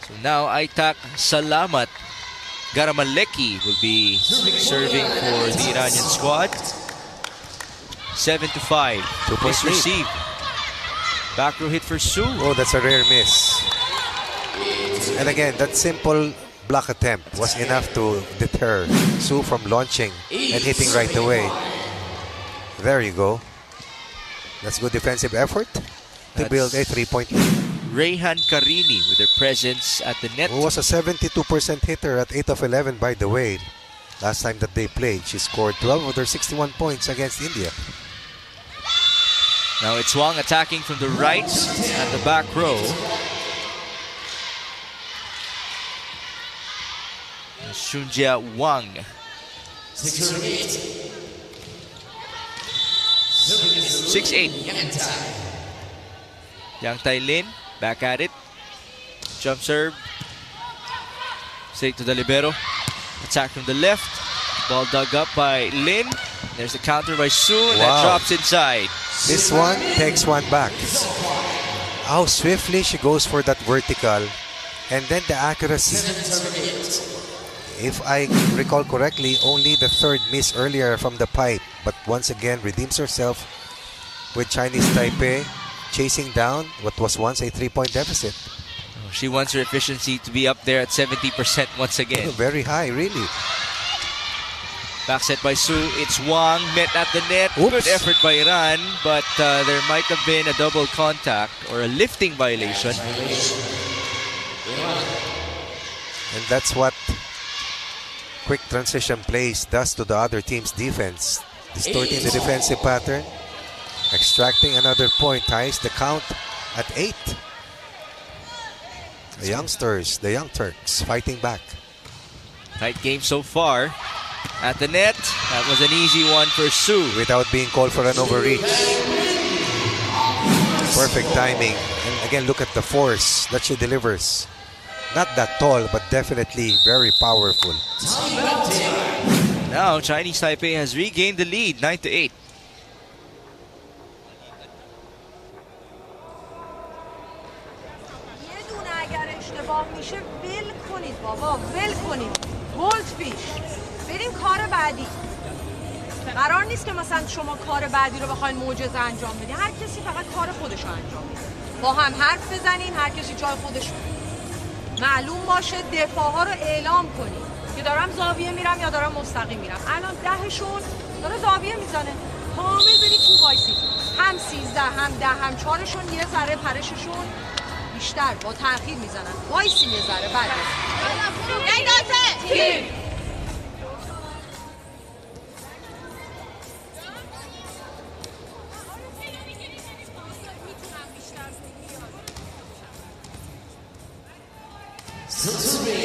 So now Aitak Salamat Garamaleki will be serving for the Iranian squad. 7-5. 2-point lead. Receive. Back row hit for Su. Oh, that's a rare miss. And again, that simple block attempt was enough to deter Su from launching and hitting right away. There you go. That's good defensive effort to build a 3-point lead. Rayhan Karini with their presence at the net. Who was a 72% hitter at 8 of 11, by the way. Last time that they played, she scored 12 of their 61 points against India. Now it's Wang attacking from the right at the back row. Shunjia Wang. 6-8. Yang Tai Lin back at it. Jump serve. Straight to the libero. Attack from the left. Ball dug up by Lin. There's the counter by Su. That drops inside. This one takes one back. How swiftly she goes for that vertical. And then the accuracy. If I recall correctly, only the third miss earlier from the pipe. But once again, redeems herself with Chinese Taipei chasing down what was once a 3-point deficit. She wants her efficiency to be up there at 70% once again. Very high, really. Back set by Su. It's Wang met at the net. Oops. Good effort by Iran, but there might have been a double contact or a lifting violation. And that's what quick transition plays does to the other team's defense. Distorting the defensive pattern. Extracting another point. Ties the count at 8. The youngsters, the young Turks, fighting back. Tight game so far. At the net, that was an easy one for Su. Without being called for an overreach. Perfect timing. And again, look at the force that she delivers. Not that tall, but definitely very powerful. Now, Chinese Taipei has regained the lead, 9-8. میشه ول کنید بابا ول کنید ولت پیش بریم کار بعدی قرار نیست که مثلا شما کار بعدی رو بخواید معجزه انجام بدید هر کسی فقط کار خودش رو انجام بده با هم حرف بزنین هر کسی جای خودش معلوم باشه دفاع ها رو اعلام کنید که دارم زاویه میرم یا دارم مستقیم میرم الان 10شون داره زاویه میزنه کامل برید تو وایسید هم 13 هم 10 هم 4شون یه ذره پرششون بیشتر با تأخیر میزنن وایسی یه ذره بعد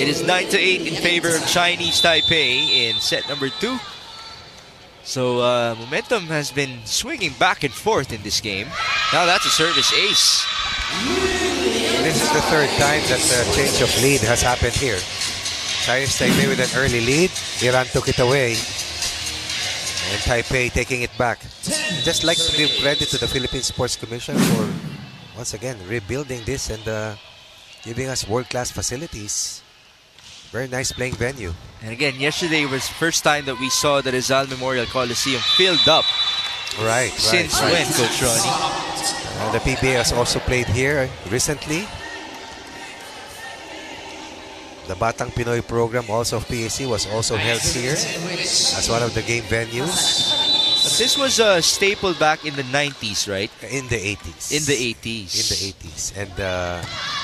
It is 9-8 in favor of Chinese Taipei in set number 2. So momentum has been swinging back and forth in this game. Now that's a service ace. This is the third time that the change of lead has happened here. Chinese Taipei with an early lead. Iran took it away. And Taipei taking it back. Just like to give credit to the Philippine Sports Commission for, once again, rebuilding this and giving us world-class facilities. Very nice playing venue. And again, yesterday was the first time that we saw the Rizal Memorial Coliseum filled up. Right. Since when, Coach Ronnie? The PBA has also played here recently. The Batang Pinoy program also of PAC was also held here as one of the game venues. But this was a staple back in the 90s, right? In the 80s. In the 80s. In the 80s. And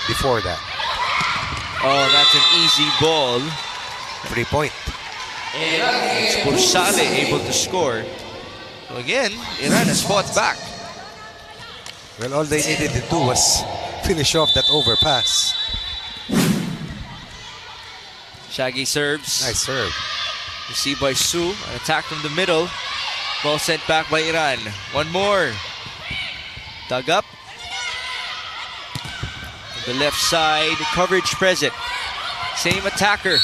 before that. Oh, that's an easy ball. 3-point. It's Pursale able to score. So again, Iran has fought back. Well, all they needed to do was finish off that overpass. Shaggy serves. Nice serve. Received by Su. An attack from the middle. Ball sent back by Iran. One more. Dug up. On the left side. Coverage present. Same attacker.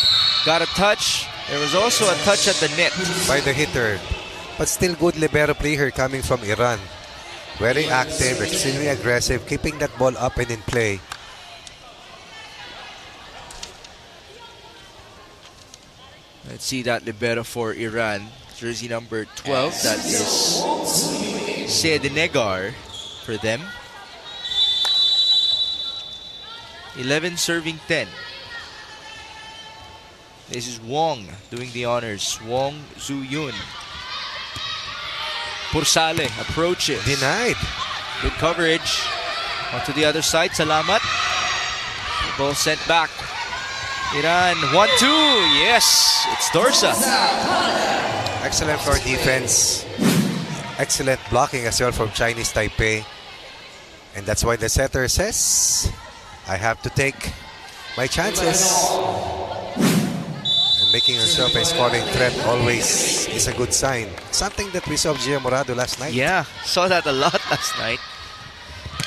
Got a touch. There was also a touch at the net. By the hitter. But still good libero play here coming from Iran. Very active, extremely aggressive, keeping that ball up and in play. Let's see that libero for Iran. Jersey number 12. That is Sedenegar for them. 11 serving 10. This is Wong doing the honors. Wong Zuyun. Pursale approaches. Denied. Good coverage. Onto the other side. Salamat. Ball sent back. Iran 1-2. Yes, it's Dorsa. Excellent floor defense. Excellent blocking as well from Chinese Taipei. And that's why the setter says, I have to take my chances. Making yourself a scoring threat always is a good sign. Something that we saw of Gia Morado last night. Yeah, saw that a lot last night.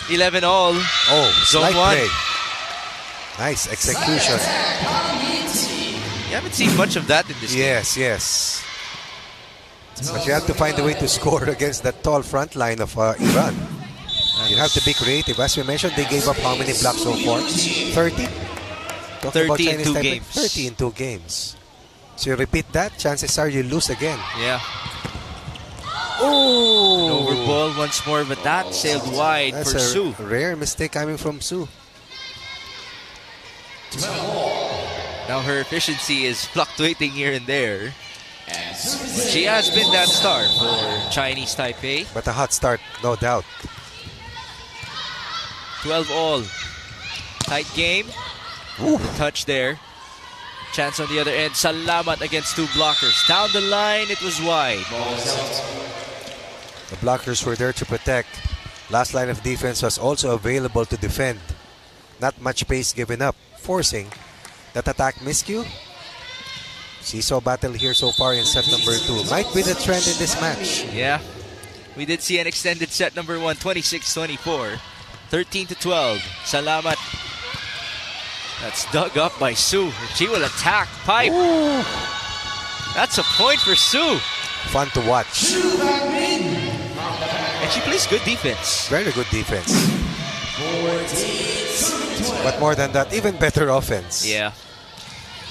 11 all. Oh, Zone 1. play. Nice execution. You haven't seen much of that in this game. Yes. But you have to find a way to score against that tall front line of Iran. You have to be creative. As we mentioned, they gave up how many blocks so far? 30? 30 in 2 games. 30 in 2 games. So you repeat that, chances are you lose again. Yeah. Oh! An over ball once more, but that sailed wide That's for Su. a rare mistake coming from Su. Now her efficiency is fluctuating here and there. She has been that star for Chinese Taipei. But a hot start, no doubt. 12 all. Tight game. The touch there. Chance on the other end. Salamat against two blockers. Down the line, it was wide. The blockers were there to protect. Last line of defense was also available to defend. Not much pace given up, forcing that attack miscue. Seesaw battle here so far in set number 2. Might be the trend in this match. Yeah. We did see an extended set number 1, 26-24. 13-12. Salamat. That's dug up by Su. She will attack. Pipe. Ooh. That's a point for Su. Fun to watch. And she plays good defense. Very good defense. But more than that, even better offense. Yeah.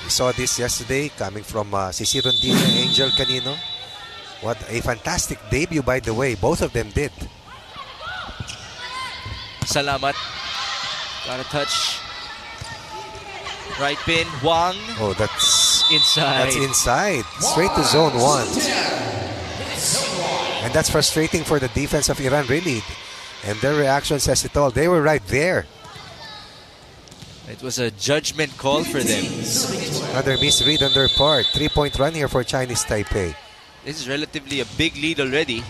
We saw this yesterday coming from Cici Rondina, Angel Canino. What a fantastic debut, by the way. Both of them did. Salamat. Got a touch. Right pin. Wang. Oh, that's inside. That's inside. Straight to zone 1. And that's frustrating for the defense of Iran, really. And their reaction says it all. They were right there. It was a judgment call for them. Another misread on their part. 3-point run here for Chinese Taipei. This is relatively a big lead already.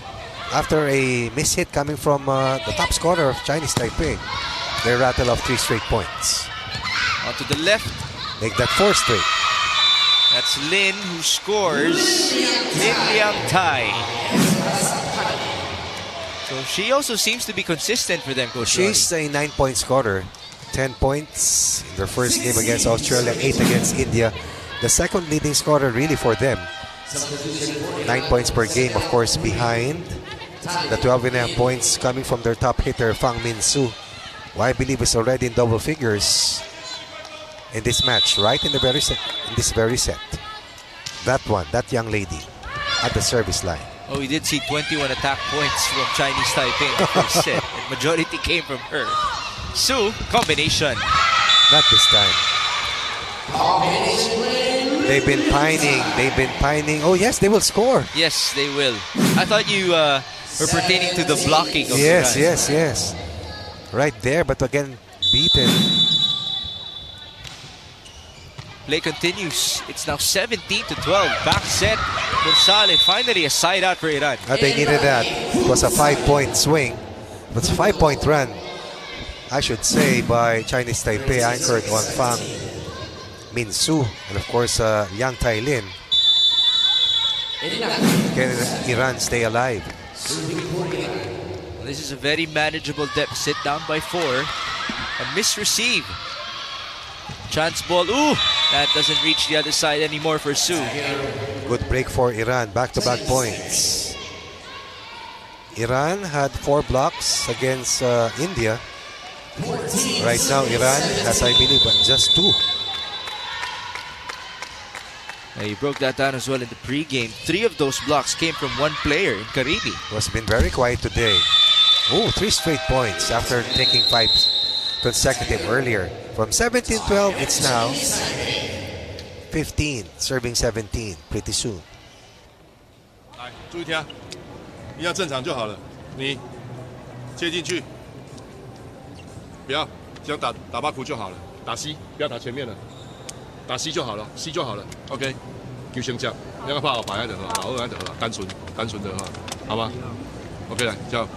After a mishit coming from the top scorer of Chinese Taipei, they rattle off 3 straight points. On to the left. Make that 4 straight. That's Lin who scores. Lin Liang Tai. So she also seems to be consistent for them, Coach. She's a 9-point scorer. 10 points in their first game against Australia, 8 against India. The second leading scorer really for them. 9 points per game, of course, behind the 12.5 points coming from their top hitter, Fang Min Su, who I believe is already in double figures in this match, right in the very set, in this very set. That one, that young lady at the service line. Oh, we did see 21 attack points from Chinese Taipei in the first set. And majority came from her. Su, combination. Not this time. They've been pining. They've been pining. Oh, yes, they will score. Yes, they will. I thought you were pertaining to the blocking of Yes, the yes, yes. Right there, but again, beaten. Play continues. It's now 17-12. Back set. Gonzalez finally a side out for Iran. They needed that. It was a 5-point swing. It was a 5-point run, I should say, by Chinese Taipei, anchored on Fang Min Su and of course Yang Tai Lin. Can Iran stay alive? This is a very manageable deficit, down by 4. A misreceive. Chance ball. Ooh! That doesn't reach the other side anymore for Su. Good break for Iran. Back-to-back points. Iran had 4 blocks against India. Right now, Iran has, I believe, just 2. You broke that down as well in the pregame. 3 of those blocks came from one player in Karibi. Was been very quiet today. Oh, 3 straight points after taking 5 consecutive earlier. From 17-12, it's now 15, serving 17 pretty soon. 来，注意听，一样正常就好了。你接进去，不要这样打巴库就好了，打 C， 不要打前面了，打 C 就好了 ，C 就好了。OK， 球先接，两个拍好摆就好，老二就好，单纯的哈，好吗 ？OK 来，加油！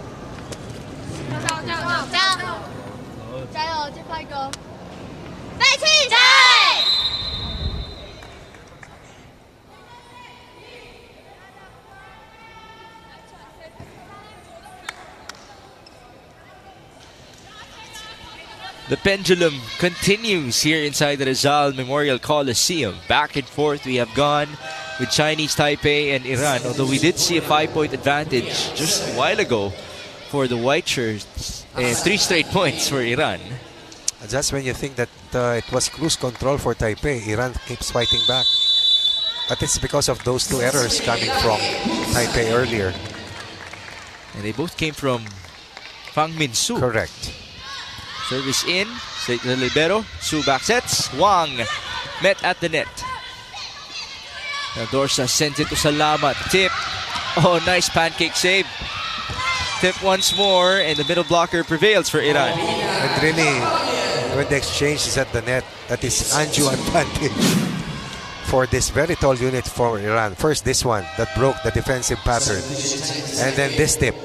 加油，最快一个！飞起来！ The pendulum continues here inside the Rizal Memorial Coliseum. Back and forth we have gone with Chinese Taipei and Iran. Although we did see a 5-point advantage just a while ago for the white shirts. 3 straight points for Iran. Just when you think that it was cruise control for Taipei, Iran keeps fighting back. But it's because of those 2 errors coming from Taipei earlier. And they both came from Fang Min Su. Correct. Service in, Straight to the libero. Su back sets. Wang met at the net. Now Dorsa sends it to Salamat. Tip. Oh, nice pancake save. Tip once more, and the middle blocker prevails for Iran. And really, when the exchange is at the net, that is undue advantage for this very tall unit for Iran. First this one that broke the defensive pattern, and then this tip.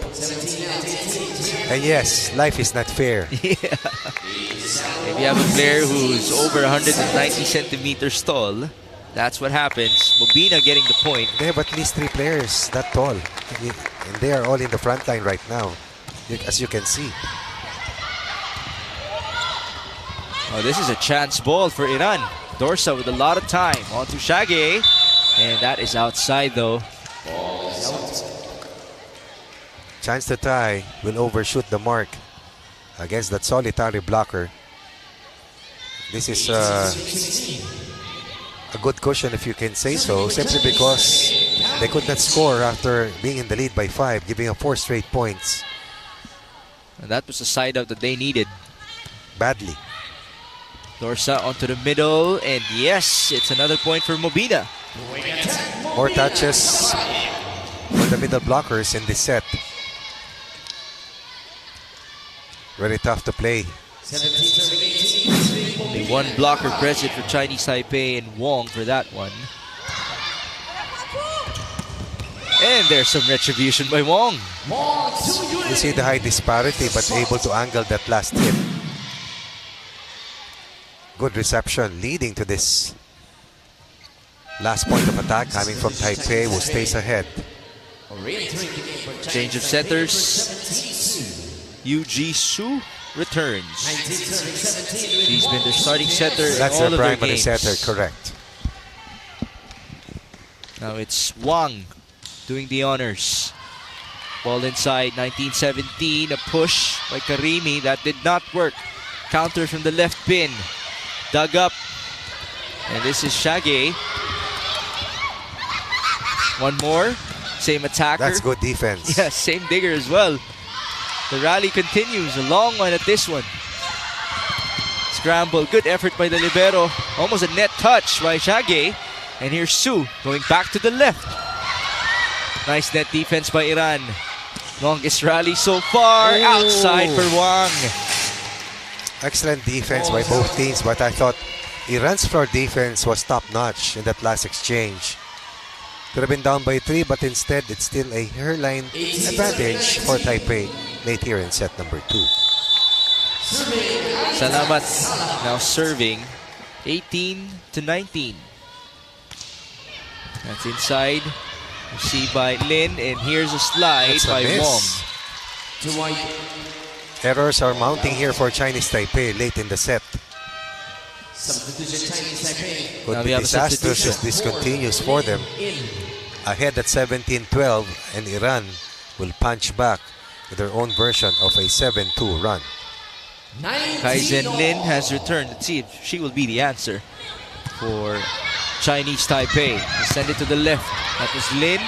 And yes, life is not fair. Yeah. If you have a player who's over 190 centimeters tall, that's what happens. Mobina getting the point. They have at least 3 players that tall, and they are all in the front line right now, as you can see. Oh, this is a chance ball for Iran. Dorsa with a lot of time. On to Shage. And that is outside though. Chance to tie, will overshoot the mark against that solitary blocker. This is a good cushion, if you can say so, simply because they could not score after being in the lead by 5, giving up 4 straight points. And that was the side out that they needed. Badly. Dorsa onto the middle, and yes, it's another point for Mobina. More touches for the middle blockers in this set. Very tough to play. Only one blocker present for Chinese Taipei, and Wong for that one. And there's some retribution by Wong. You see the high disparity, but able to angle that last hit. Good reception leading to this last point of attack coming from Taipei, who stays ahead. Change of setters. Yu Ji-Su returns. He's been their starting setter in That's all their of their primary games. setter, correct. Now it's Wang doing the honors. Ball inside, 1917. A push by Karimi. That did not work. Counter from the left pin. Dug up. And this is Shage. One more. Same attacker. That's good defense. Yeah, same digger as well. The rally continues. A long one at this one. Scramble. Good effort by the libero. Almost a net touch by Shage. And here's Su going back to the left. Nice net defense by Iran. Longest rally so far. Outside for Wang. Excellent defense by both teams, but I thought Iran's floor defense was top-notch in that last exchange. Could have been down by 3, but instead it's still a hairline advantage for Taipei late here in set number 2. Salamat now serving 18-19. That's inside. Received by Lin, and here's a slide That's a by miss. Wong. Errors are mounting here for Chinese Taipei late in the set. Could Now be we have a disastrous if substitution. this continues for them. Ahead at 17-12, and Iran will punch back with their own version of a 7-2 run. Kaizen Lin has returned. Let's see if she will be the answer for Chinese Taipei. They send it to the left. That was Lin.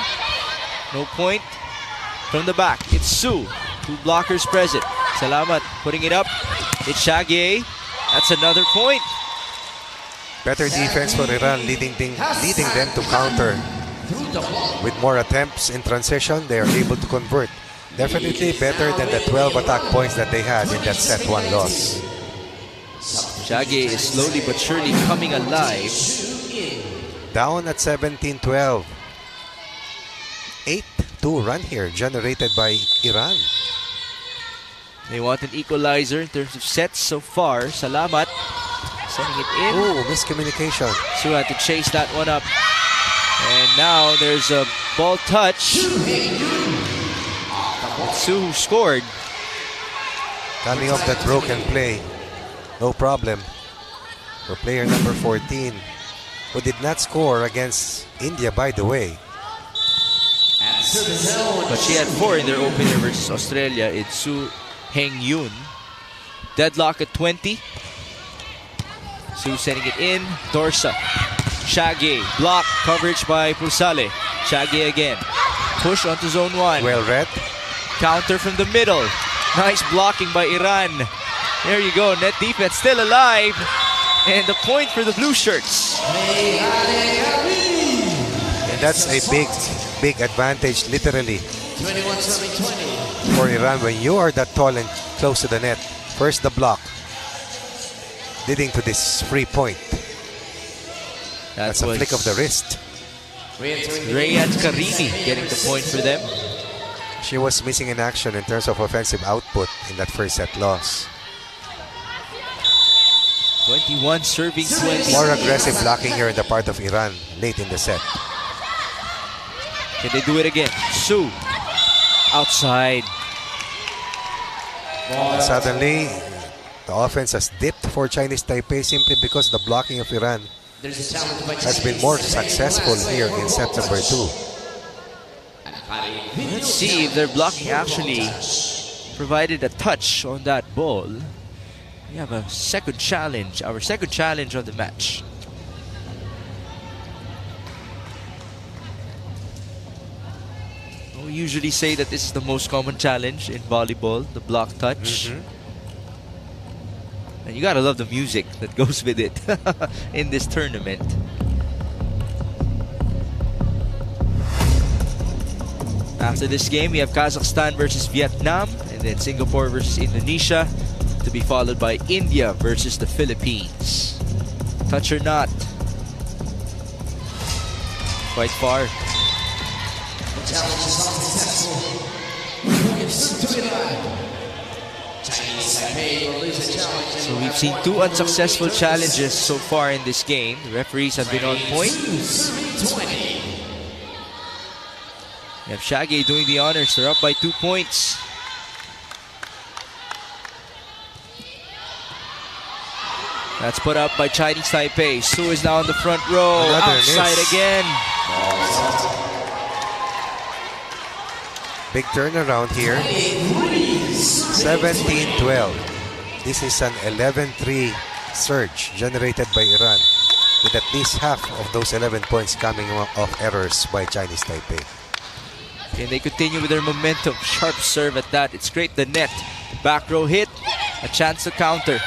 No point. From the back, it's Su. 2 blockers present. Salamat putting it up. It's Shage. That's another point. Better defense for Iran, leading them to counter. With more attempts in transition, they are able to convert. Definitely better than the 12 attack points that they had in that set 1 loss. Shage is slowly but surely coming alive. Down at 17-12. 8-2 run here generated by Iran. They want an equalizer in terms of sets so far. Salamat sending it in. Oh, miscommunication. Su had to chase that one up. And now there's a ball touch. It's Su who scored. Coming off that broken play. No problem for player number 14, who did not score against India, by the way. But she had 4 in their opener versus Australia. It's Su Heng Yun. Deadlock at 20. Su sending it in. Dorsa. Shage. Block. Coverage by Pursale. Shage again. Push onto zone 1. Well read. Counter from the middle. Nice blocking by Iran. There you go. Net defense still alive. And the point for the blue shirts. And that's a big advantage, literally, 21 serving 20. for Iran when you are that tall and close to the net. First the block, leading to this free point. That's a flick of the wrist. Rayan Karimi getting the point for them. She was missing in action in terms of offensive output in that first set loss. 21 serving 20. More aggressive blocking here in the part of Iran late in the set. Can they do it again? Su. Outside. Suddenly, the offense has dipped for Chinese Taipei simply because the blocking of Iran There's a challenge by has been more successful here in set number 2. Let's see if their blocking actually provided a touch on that ball. We have a second challenge, our second challenge of the match. We usually say that this is the most common challenge in volleyball, the block touch. And you gotta love the music that goes with it in this tournament. After this game, we have Kazakhstan versus Vietnam, and then Singapore versus Indonesia, to be followed by India versus the Philippines. Touch or not? Quite far. The challenge is unsuccessful. Chinese Taipei will lose the challenge. So we've seen 2 unsuccessful challenges so far in this game. The referees have been on point. We have Shaggy doing the honors. They're up by 2 points. That's put up by Chinese Taipei. Su is now in the front row. Another Outside miss. again. Big turnaround here. 17-12. This is an 11-3 surge generated by Iran, with at least half of those 11 points coming off errors by Chinese Taipei. Can they continue with their momentum? Sharp serve at that. It's great. The net. Back row hit. A chance to counter.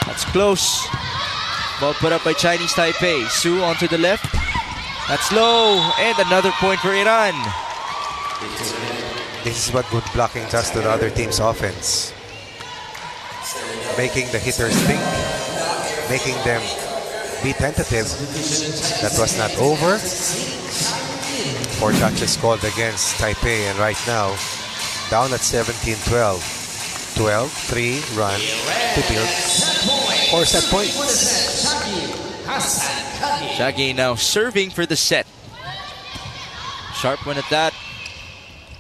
That's close. Ball put up by Chinese Taipei. Su onto the left. That's low. And another point for Iran. This is what good blocking does to the other team's offense. Making the hitters think, making them be tentative. That was not over. 4 touches called against Taipei, and right now, down at 17-12. 12-3 run to build 4 set points. Shaggy now serving for the set. Sharp one at that.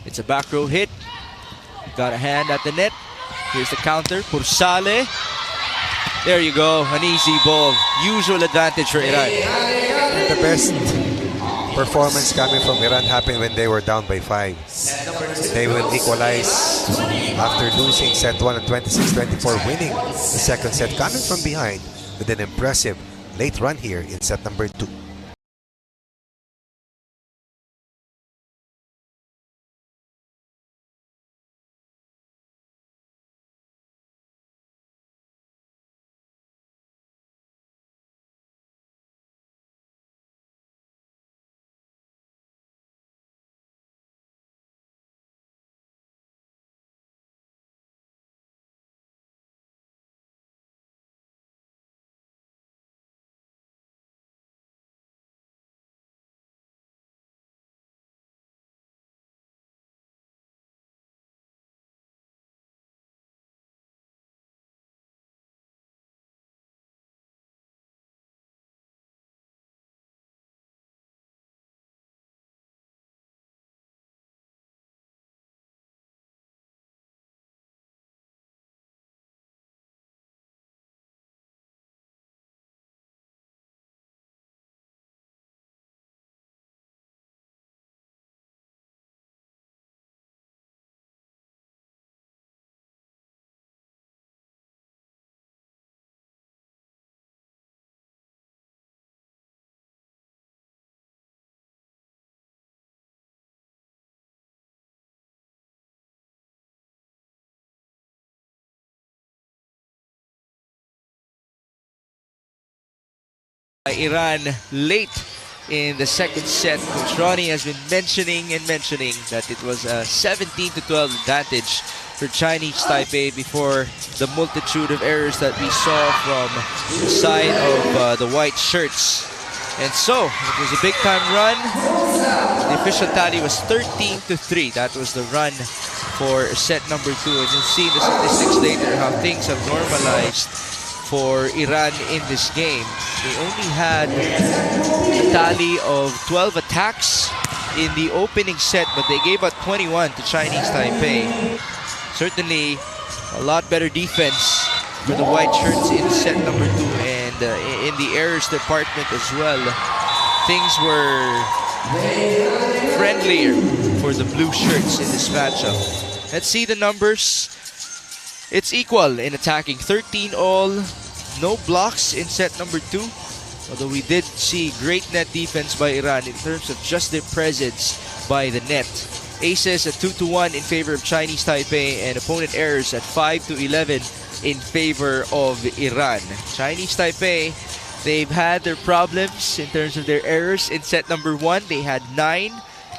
It's a back row hit. Got a hand at the net. Here's the counter. Pursale. There you go. An easy ball. Usual advantage for Iran. The best performance coming from Iran happened when they were down by 5. They will equalize after losing set 1 at 26-24, winning the second set, coming from behind with an impressive late run here in set number 2. Iran late in the second set. Coach Ronnie has been mentioning that it was a 17-12 advantage for Chinese Taipei before the multitude of errors that we saw from the side of the white shirts. And so, it was a big-time run. The official tally was 13-3. That was the run for set number 2. And you'll see in the statistics later how things have normalized for Iran in this game. They only had a tally of 12 attacks in the opening set, but they gave up 21 to Chinese Taipei. Certainly a lot better defense for the white shirts in set number 2, and in the errors department as well. Things were friendlier for the blue shirts in this matchup. Let's see the numbers. It's equal in attacking, 13 all, no blocks in set number 2. Although we did see great net defense by Iran in terms of just their presence by the net. Aces at 2-1 in favor of Chinese Taipei, and opponent errors at 5-11 in favor of Iran. Chinese Taipei, they've had their problems in terms of their errors. In set number 1, they had 9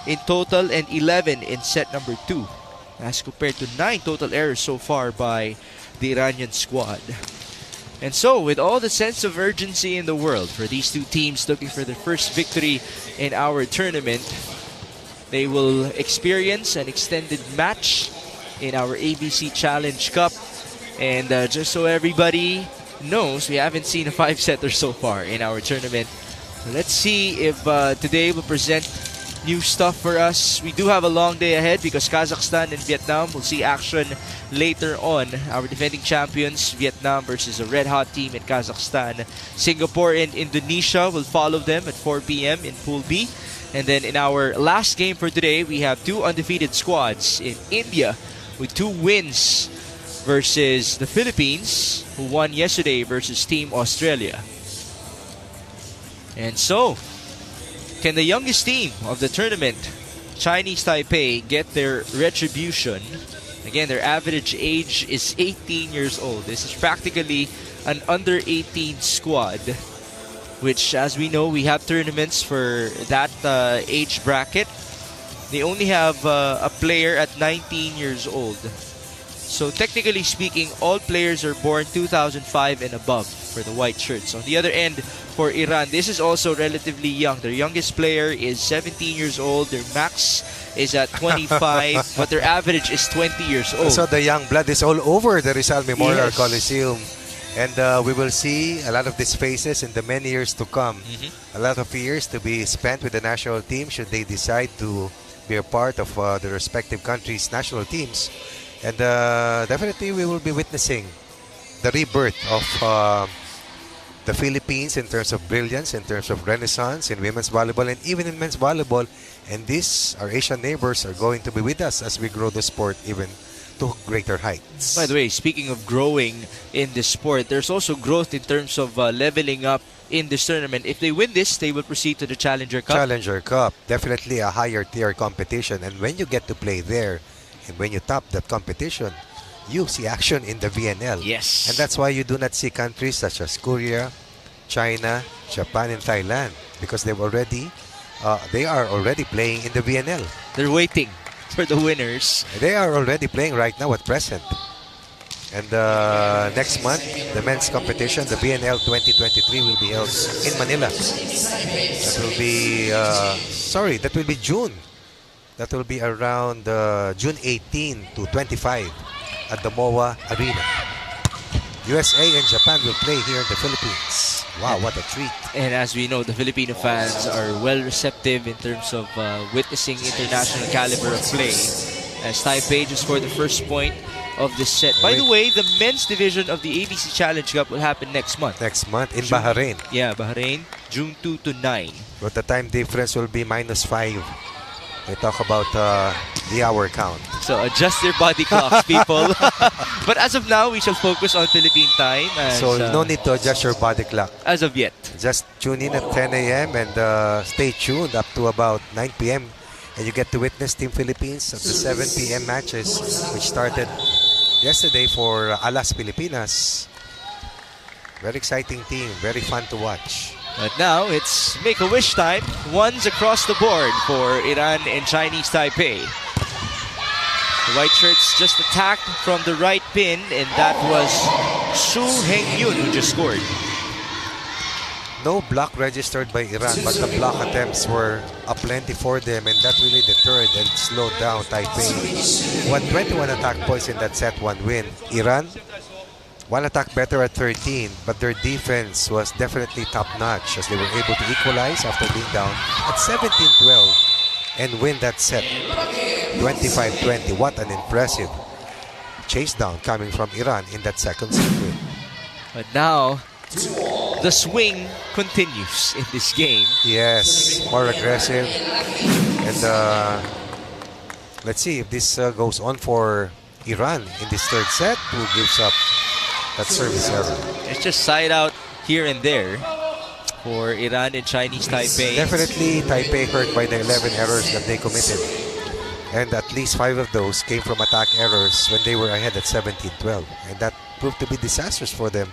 in total and 11 in set number 2, as compared to 9 total errors so far by the Iranian squad. And so, with all the sense of urgency in the world for these two teams looking for their first victory in our tournament, they will experience an extended match in our AVC Challenge Cup. And just so everybody knows, we haven't seen a 5-setter so far in our tournament. Let's see if today will present new stuff for us. We do have a long day ahead because Kazakhstan and Vietnam will see action later on. Our defending champions, Vietnam versus a red-hot team in Kazakhstan. Singapore and Indonesia will follow them at 4 p.m. in Pool B. And then in our last game for today, we have 2 undefeated squads in India with 2 wins versus the Philippines, who won yesterday versus Team Australia. And so, can the youngest team of the tournament, Chinese Taipei, get their retribution? Again, their average age is 18 years old. This is practically an under-18 squad, which, as we know, we have tournaments for that age bracket. They only have a player at 19 years old. So technically speaking, all players are born 2005 and above for the white shirts. On the other end, for Iran, this is also relatively young. Their youngest player is 17 years old. Their max is at 25, but their average is 20 years old. So the young blood is all over the Rizal Memorial Yes. Coliseum. And we will see a lot of these faces in the many years to come. A lot of years to be spent with the national team should they decide to be a part of the respective countries' national teams. And definitely we will be witnessing the rebirth of the Philippines in terms of brilliance, in terms of renaissance in women's volleyball and even in men's volleyball. And these, our Asian neighbors, are going to be with us as we grow the sport even to greater heights. By the way, speaking of growing in this sport, there's also growth in terms of leveling up in this tournament. If they win this, they will proceed to the Challenger Cup. Challenger Cup, definitely a higher tier competition. And when you get to play there, and when you top that competition, you see action in the VNL. Yes. And that's why you do not see countries such as Korea, China, Japan, and Thailand, because they are already playing in the VNL. They're waiting for the winners. They are already playing right now at present. And next month, the men's competition, the VNL 2023, will be held in Manila. That will be, that will be June. That will be around June 18 to 25 at the MOA Arena. USA and Japan will play here in the Philippines. Wow, what a treat. And as we know, the Filipino fans are well receptive in terms of witnessing international caliber of play. As Taipei just scored the first point of this set. By the way, the men's division of the AVC Challenge Cup will happen next month. Next month in Bahrain. Yeah, Bahrain, June 2 to 9. But the time difference will be -5. They talk about the hour count. So adjust your body clocks, people. But as of now, we shall focus on Philippine time. So no need to adjust your body clock. As of yet. Just tune in at 10 a.m. and stay tuned up to about 9 p.m. And you get to witness Team Philippines at the 7 p.m. matches, which started yesterday for Alas Pilipinas. Very exciting team, very fun to watch. But now it's make-a-wish time. Ones across the board for Iran and Chinese Taipei. The white shirts just attacked from the right pin, and that was Su Heng-yun who just scored. No block registered by Iran, but the block attempts were aplenty for them, and that really deterred and slowed down Taipei. Won 21 attack points in that set, 1 win. Iran, 1 attack better at 13, but their defense was definitely top-notch as they were able to equalize after being down at 17-12 and win that set 25-20. What an impressive chase down coming from Iran in that second set win. But now, the swing continues in this game. Yes, more aggressive. And let's see if this goes on for Iran in this third set. Who gives up that service error? It's just side out here and there for Iran and Chinese Taipei. Definitely Taipei hurt by the 11 errors that they committed. And at least 5 of those came from attack errors when they were ahead at 17-12. And that proved to be disastrous for them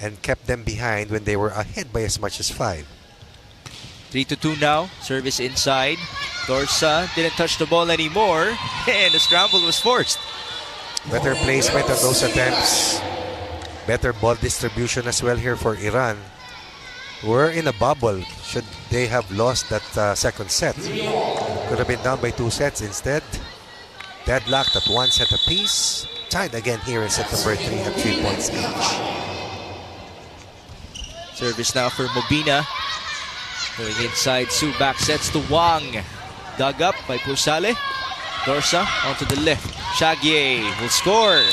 and kept them behind when they were ahead by as much as 5. 3-2 now. Service inside. Dorsa didn't touch the ball anymore, and the scramble was forced. Better placement on those attempts. Better ball distribution as well here for Iran. We're in a bubble should they have lost that second set. Could have been down by 2 sets instead. Deadlocked at 1 set apiece. Tied again here in set number 3 at 3 points each. Service now for Mobina. Going inside, Su back sets to Wang. Dug up by Pusale. Dorsa onto the left. Shagye will score.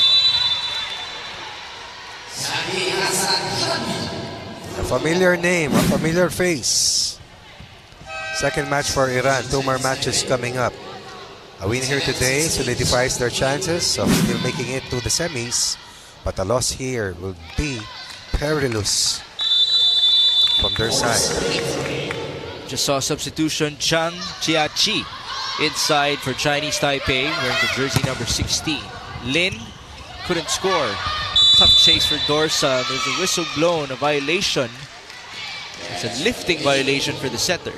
A familiar name, a familiar face. Second match for Iran. 2 more matches coming up. A win here today solidifies their chances of still making it to the semis. But a loss here will be perilous from their side. Just saw substitution Chang Chia-chi inside for Chinese Taipei wearing the jersey number 16. Lin couldn't score. Tough chase for Dorsa. There's a whistle blown, a violation. It's a lifting violation for the setter.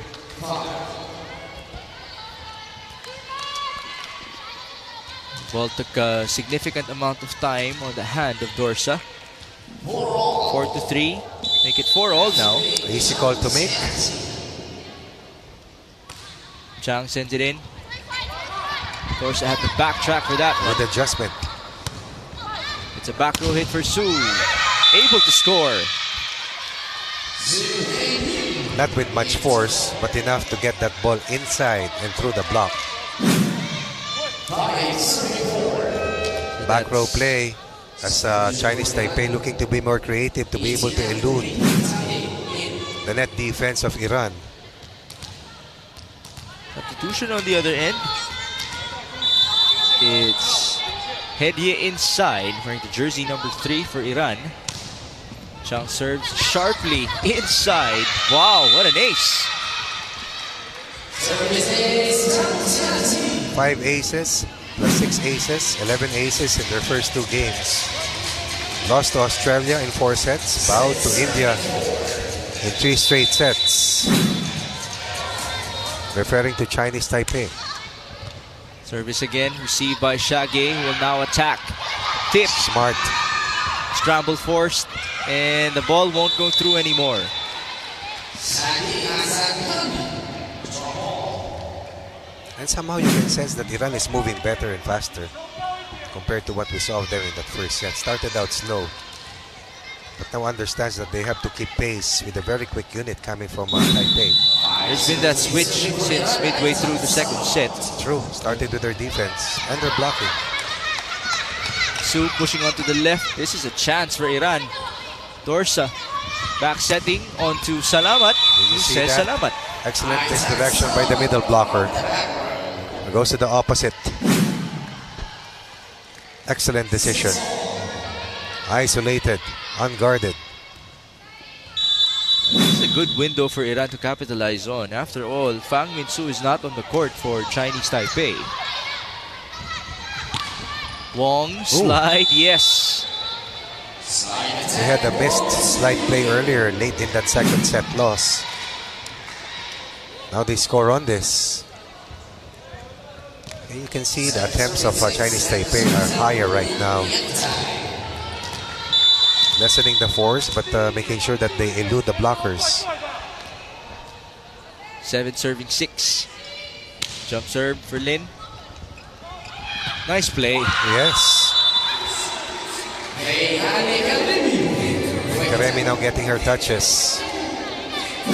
Ball took a significant amount of time on the hand of Dorsa. 4-3. Make it 4-all now. Easy call to make. Chang sends it in. Dorsa had to backtrack for that one. Good adjustment. It's a back row hit for Su. Able to score. Not with much force, but enough to get that ball inside and through the block. Back row play as Chinese Taipei looking to be more creative to be able to elude the net defense of Iran. Substitution on the other end. It's Hedye inside wearing the jersey number 3 for Iran. Chang serves sharply inside. Wow, what an ace. 5 aces plus 6 aces, 11 aces in their first 2 games. Lost to Australia in 4 sets, bowed to India in 3 straight sets. Referring to Chinese Taipei. Service again, received by Shagye, who will now attack. Tip. Smart. Scramble forced, and the ball won't go through anymore. And somehow you can sense that Iran is moving better and faster compared to what we saw of them in that first set. Started out slow, but now understands that they have to keep pace with a very quick unit coming from Taipei. There's been that switch since midway through the second set. True, started with their defense and their blocking. Su pushing onto the left. This is a chance for Iran. Dorsa back setting onto Salamat. Did you see Says that? Salamat. Excellent misdirection by the middle blocker. Goes to the opposite. Excellent decision. Isolated, unguarded. This is a good window for Iran to capitalize on. After all, Fang Minsu is not on the court for Chinese Taipei. Wong slide, yes. They had a missed slide play earlier, late in that second set loss. Now they score on this. And you can see the attempts of Chinese Taipei are higher right now. Lessening the force, but making sure that they elude the blockers. 7 serving 6. Jump serve for Lin. Nice play. Yes. Karemi now getting her touches.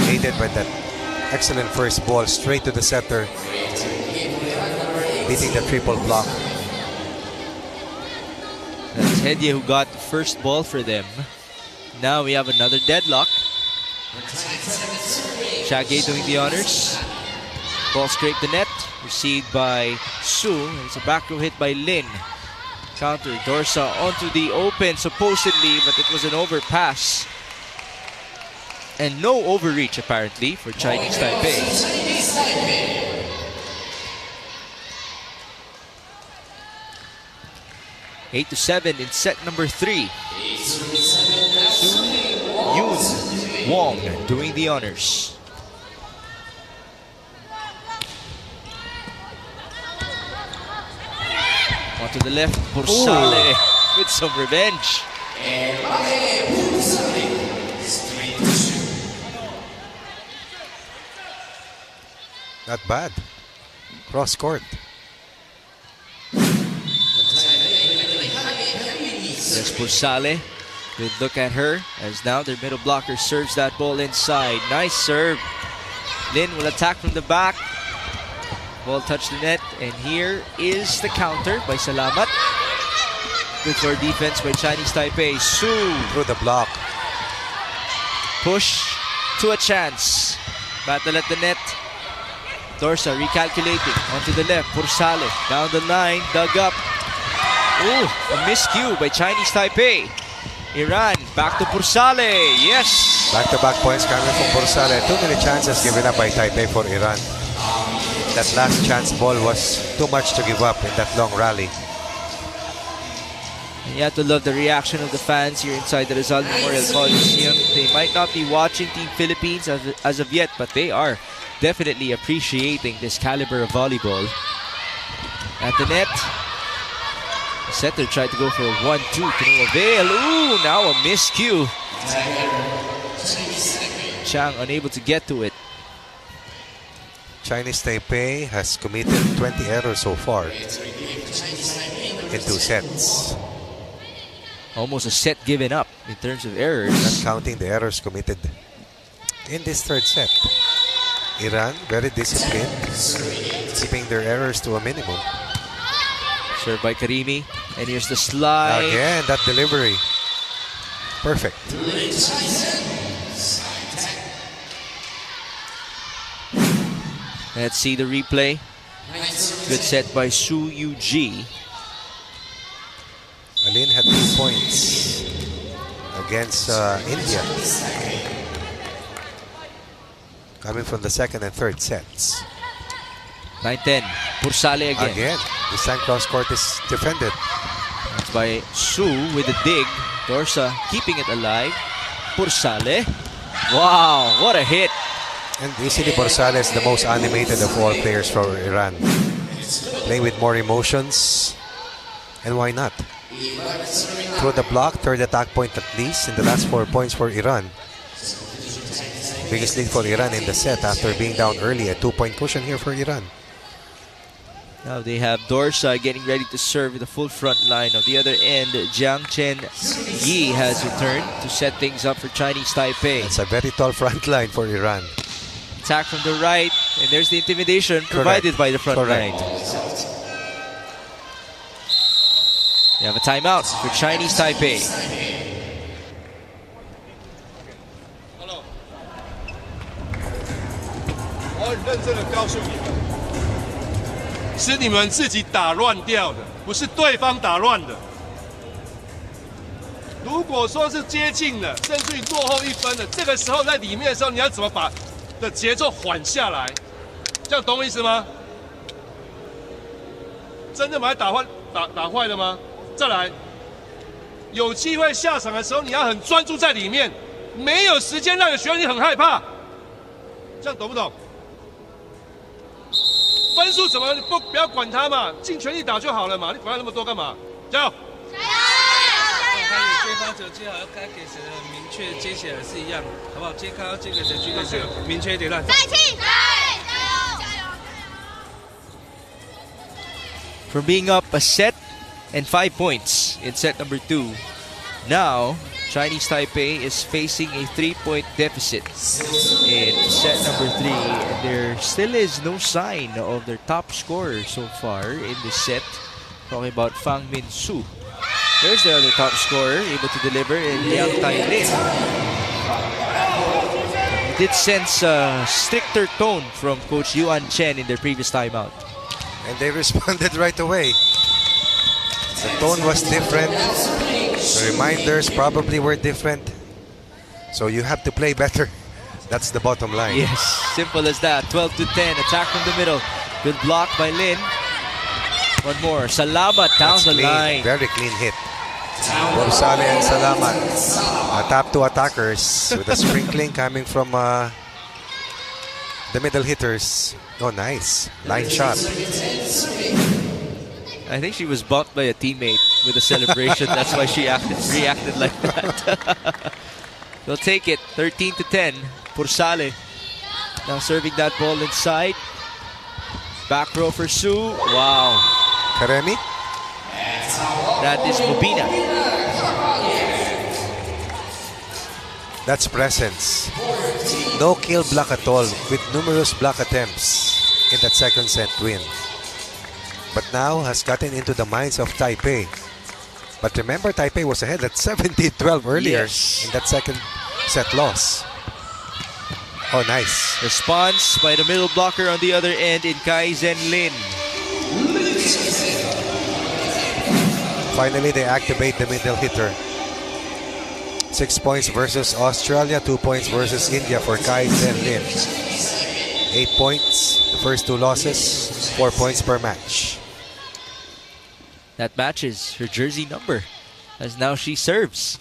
Aided by that excellent first ball straight to the center. Beating the triple block. That's Hedye who got the first ball for them. Now we have another deadlock. Shagay doing the honors. Ball scraped the net. Received by Su. It's a back row hit by Lin. Counter Dorsa onto the open supposedly, but it was an overpass. And no overreach apparently for Chinese Taipei. 8-7 in set number 3. Su Yun Wong doing the honors. To the left, Pursale with some revenge. Not bad. Cross court. There's Pursale. Good look at her as now their middle blocker serves that ball inside. Nice serve. Lin will attack from the back. Ball touched the net, and here is the counter by Salamat. Good for defense by Chinese Taipei. Su through the block. Push to a chance. Battle at the net. Dorsa recalculating onto the left. Pursale down the line, dug up. Ooh, a miscue by Chinese Taipei. Iran back to Pursale. Yes. Back-to-back points coming from Pursale. Too many chances given up by Taipei for Iran. That last chance ball was too much to give up in that long rally. And you have to love the reaction of the fans here inside the Rizal Memorial Coliseum. They might not be watching Team Philippines as of yet, but they are definitely appreciating this caliber of volleyball. At the net, the setter tried to go for a 1-2 to no avail. Ooh, now a miscue. Chang unable to get to it. Chinese Taipei has committed 20 errors so far in 2 sets. Almost a set given up in terms of errors. Not counting the errors committed in this 3rd set. Iran, very disciplined, keeping their errors to a minimum. Served by Karimi. And here's the slide. Again, that delivery. Perfect. Let's see the replay. Good set by Su Yu-ji. Alin had 2 points against India. Coming from the 2nd and 3rd sets. 9-10. Pursale again. Again, this time cross court is defended. That's by Su with a dig. Dorsa keeping it alive. Pursale. Wow, what a hit. And easily Pursale is the most animated of all players for Iran. Playing with more emotions. And why not? Through the block, 3rd attack point at least in the last 4 points for Iran. Biggest lead for Iran in the set after being down early. A 2-point cushion here for Iran. Now they have Dorsa getting ready to serve with the full front line. On the other end, Jiang Chen Yi has returned to set things up for Chinese Taipei. It's a very tall front line for Iran. Attack from the right, and there's the intimidation provided by the front line. You have a timeout for Chinese Taipei. Hello. 我很认真的告诉你们，是你们自己打乱掉的，不是对方打乱的。如果说是接近了，甚至于落后1分了，这个时候在里面的时候，你要怎么把的节奏缓下来？这样懂我意思吗？真的把它打坏了吗？再来，有机会下场的时候，你要很专注在里面，没有时间让你学员你很害怕，这样懂不懂？分数怎么不要管他嘛，尽全力打就好了嘛，你管他那么多干嘛？加油！加油！还有对方球接好，要该给谁的很明确，接起来是一样，好不好？接开这个的这个是明确一点，让再起！加油！加油！ From being up a set and 5 points in set number 2, now Chinese Taipei is facing a 3-point deficit in set number 3. And there still is no sign of their top scorer so far in the set. Talking about Fang Min Su. There's the other top scorer able to deliver in Liang Tai Lin. Did sense a stricter tone from Coach Yuan Chen in their previous timeout. And they responded right away. The tone was different. The reminders probably were different. So you have to play better. That's the bottom line. Yes, simple as that. 12 to 10. Attack from the middle. Good block by Lin. One more. Salamat down That's the clean. line. Very clean hit. Borsale and Salamat. Top two attackers with a sprinkling coming from the middle hitters. Oh, nice. Line shot. I think she was bumped by a teammate with a celebration. That's why she reacted like that. They'll take it. 13 to 10. Pursale now serving that ball inside. Back row for Su. Wow. Karemi? That is Mobina. That's presence. No kill block at all with numerous block attempts in that second set win. But now has gotten into the minds of Taipei. But remember, Taipei was ahead at 17-12 earlier in that second set loss. Oh, nice. Response by the middle blocker on the other end in Kai Zen Lin. Finally, they activate the middle hitter. 6 points versus Australia, 2 points versus India for Kai Zen Lin. 8 points, the first 2 losses, 4 points per match. That matches her jersey number as now she serves.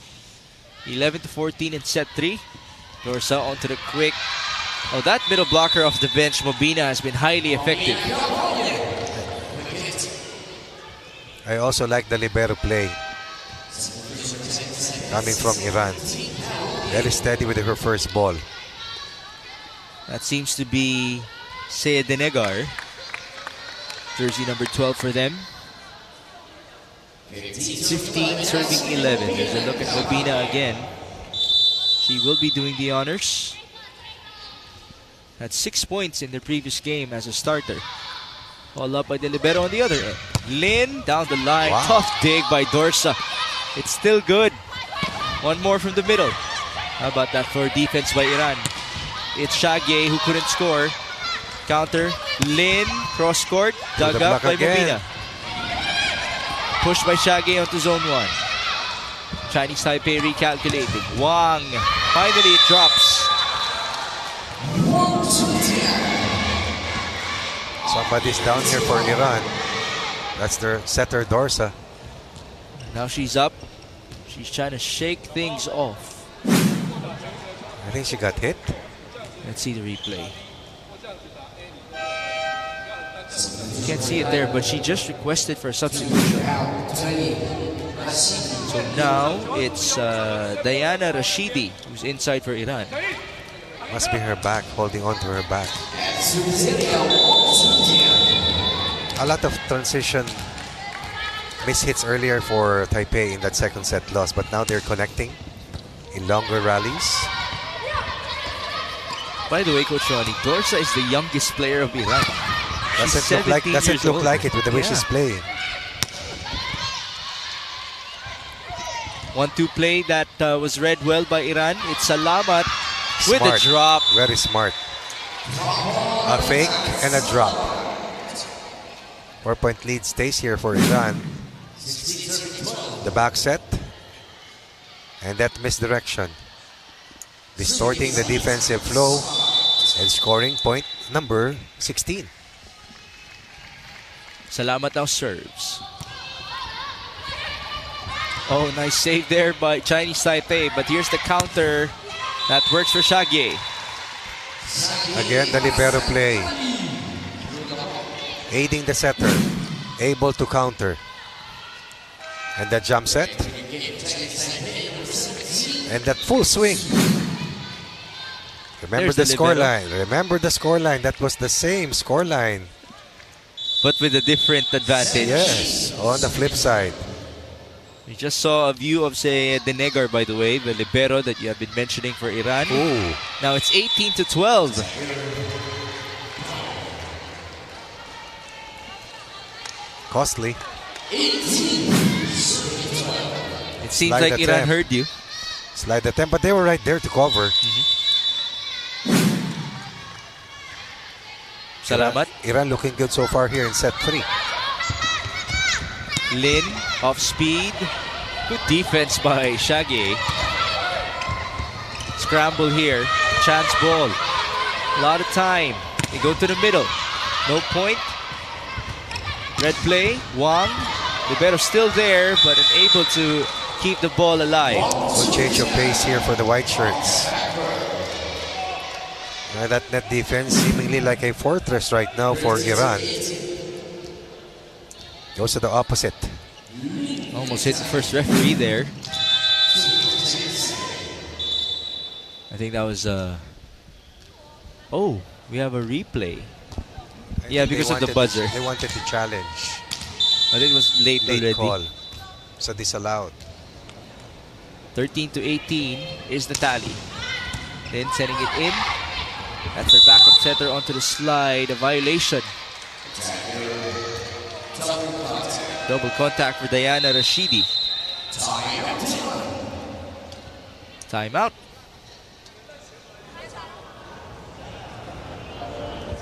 11 to 14 in set 3. Dorsa onto the quick. Oh, that middle blocker off the bench, Mobina, has been highly effective. I also like the libero play coming from Iran. Very steady with her first ball. That seems to be Seyed Denegar. Jersey number 12 for them. 15 serving 11. There's a look at Mobina again. She will be doing the honors. Had 6 points in the previous game as a starter. All up by the libero on the other end. Lin down the line. Wow. Tough dig by Dorsa. It's still good. One more from the middle. How about that for defense by Iran? It's Shagye who couldn't score. Counter. Lin cross court. Dug up by Mobina. Pushed by Shagye onto zone 1. Chinese Taipei recalculating. Wang. Finally it drops. Somebody's down here for Iran. That's their setter Dorsa. Now she's up. She's trying to shake things off. I think she got hit. Let's see the replay. Can't see it there, but she just requested for a substitution. So now it's Diana Rashidi who's inside for Iran. Must be her back, holding on to her back. A lot of transition mishits earlier for Taipei in that second set loss, but now they're connecting in longer rallies. By the way, Coach Ronnie, Dorsa is the youngest player of Iran. Doesn't look like it with the way she's playing. 1-2 play that was read well by Iran. It's Salamat with a drop. Very smart. A fake and a drop. 4-point lead stays here for Iran. The back set. And that misdirection. Distorting the defensive flow and scoring point number 16. Salamat now serves. Oh, nice save there by Chinese Taipei. But here's the counter that works for Shagye. Again, the libero play. Aiding the setter. Able to counter. And that jump set. And that full swing. Remember There's the the libero. scoreline. Remember the scoreline. That was the same scoreline. But with a different advantage. Yes, on the flip side. We just saw a view of, say, Denegar, by the way, the libero that you have been mentioning for Iran. Ooh. Now it's 18-12. Costly. It seems Slide like Iran attempt. heard you. Slide attempt, but they were right there to cover. Salamat. Iran looking good so far here in set 3. Lin, off speed. Good defense by Shagye. Scramble here. Chance ball. A lot of time. They go to the middle. No point. Red play. Wang. Libero still there, but unable to keep the ball alive. Good change of pace here for the white shirts. That net defense seemingly like a fortress right now for Iran. Goes to the opposite. Almost hit the first referee there. I think that was oh, we have a replay. Yeah, because of the buzzer. They wanted to challenge. I think it was late already. Call. So disallowed. 13-18 is the tally. Then sending it in. That's their backup setter onto the slide. A violation. Double contact for Diana Rashidi. Timeout.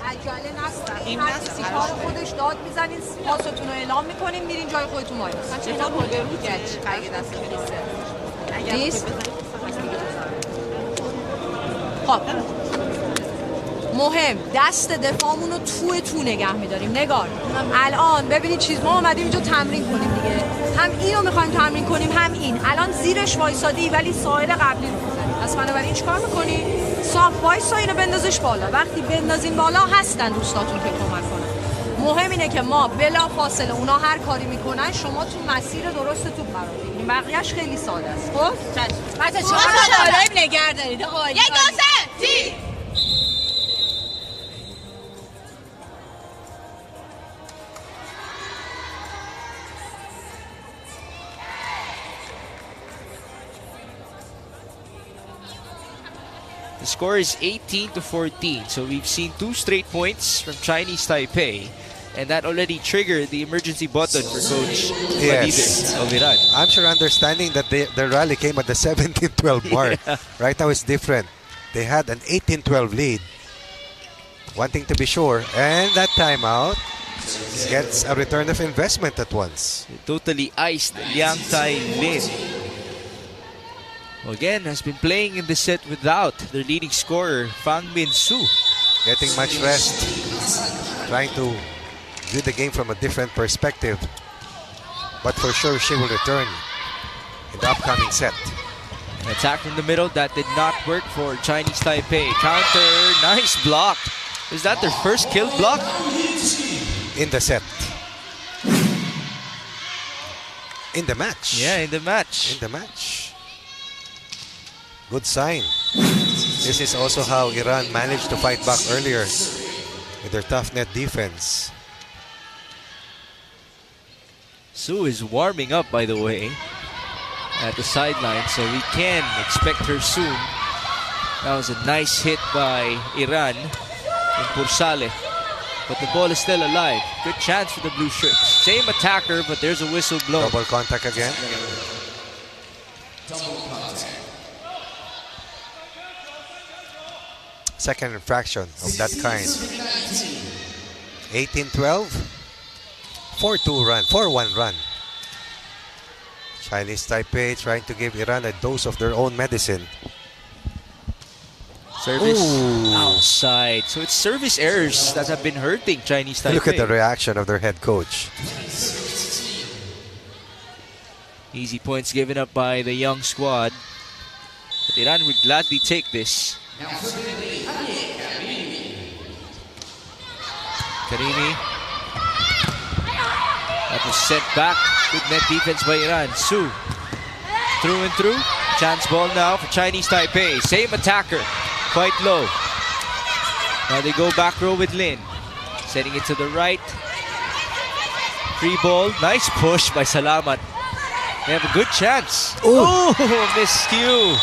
عجله نستن هر کسی کار خودش داد میزنین پاستون رو اعلام میکنین میرین جای خودتون وای مثلا چه اینا گل رو گچ اگه دست نیست خب مهم دست دفاعمون رو تو نگه میداریم. نگار الان ببینید چیز ما اومدیم اینجا تمرین کنیم دیگه، هم اینو میخوایم تمرین کنیم هم این. الان زیرش وایسادی ولی ساحل قبلی رو میزنی، پس بنابراین چیکار میکنی؟ صاف وایسا اینو بندازش بالا. وقتی بندازین بالا هستن دوستاتون که کمک کنن. مهم اینه که ما بلا فاصله اونا هر کاری میکنن شما تو مسیر درست توپ قرار بگیرید. بقیه‌اش خیلی ساده است. خب بچا چهار تا بالای نگه دارید. آقا 1 2 3 تی The score is 18-14. So we've seen 2 straight points from Chinese Taipei. And that already triggered the emergency button for Coach Yes. of Iran. I'm sure understanding that the rally came at the 17-12 mark. Yeah. Right now it's different. They had an 18-12 lead. Wanting to be sure. And that timeout gets a return of investment at once. Totally iced Liang Tai Lin. Again, has been playing in the set without their leading scorer, Fang Min Su. Getting much rest. Trying to view the game from a different perspective. But for sure, she will return in the upcoming set. An attack from the middle, that did not work for Chinese Taipei. Counter, nice block. Is that their first kill block? In the set. In the match. Yeah, in the match. In the match. Good sign. This is also how Iran managed to fight back earlier with their tough net defense. Su is warming up, by the way, at the sideline, so we can expect her soon. That was a nice hit by Iran in Pursale. But the ball is still alive. Good chance for the blue shirts. Same attacker, but there's a whistle blown. Double contact again. Second infraction of that kind. 18-12. 4-2 run. 4-1 run. Chinese Taipei trying to give Iran a dose of their own medicine. Service Ooh. outside. So it's service errors that have been hurting Chinese Taipei. Look at the reaction of their head coach. Easy points given up by the young squad. But Iran would gladly take this. Karimi. That was sent back. Good net defense by Iran. Su. Through and through. Chance ball now for Chinese Taipei. Same attacker. Quite low. Now they go back row with Lin. Setting it to the right. Free ball. Nice push by Salamat. They have a good chance. Oh, miscue.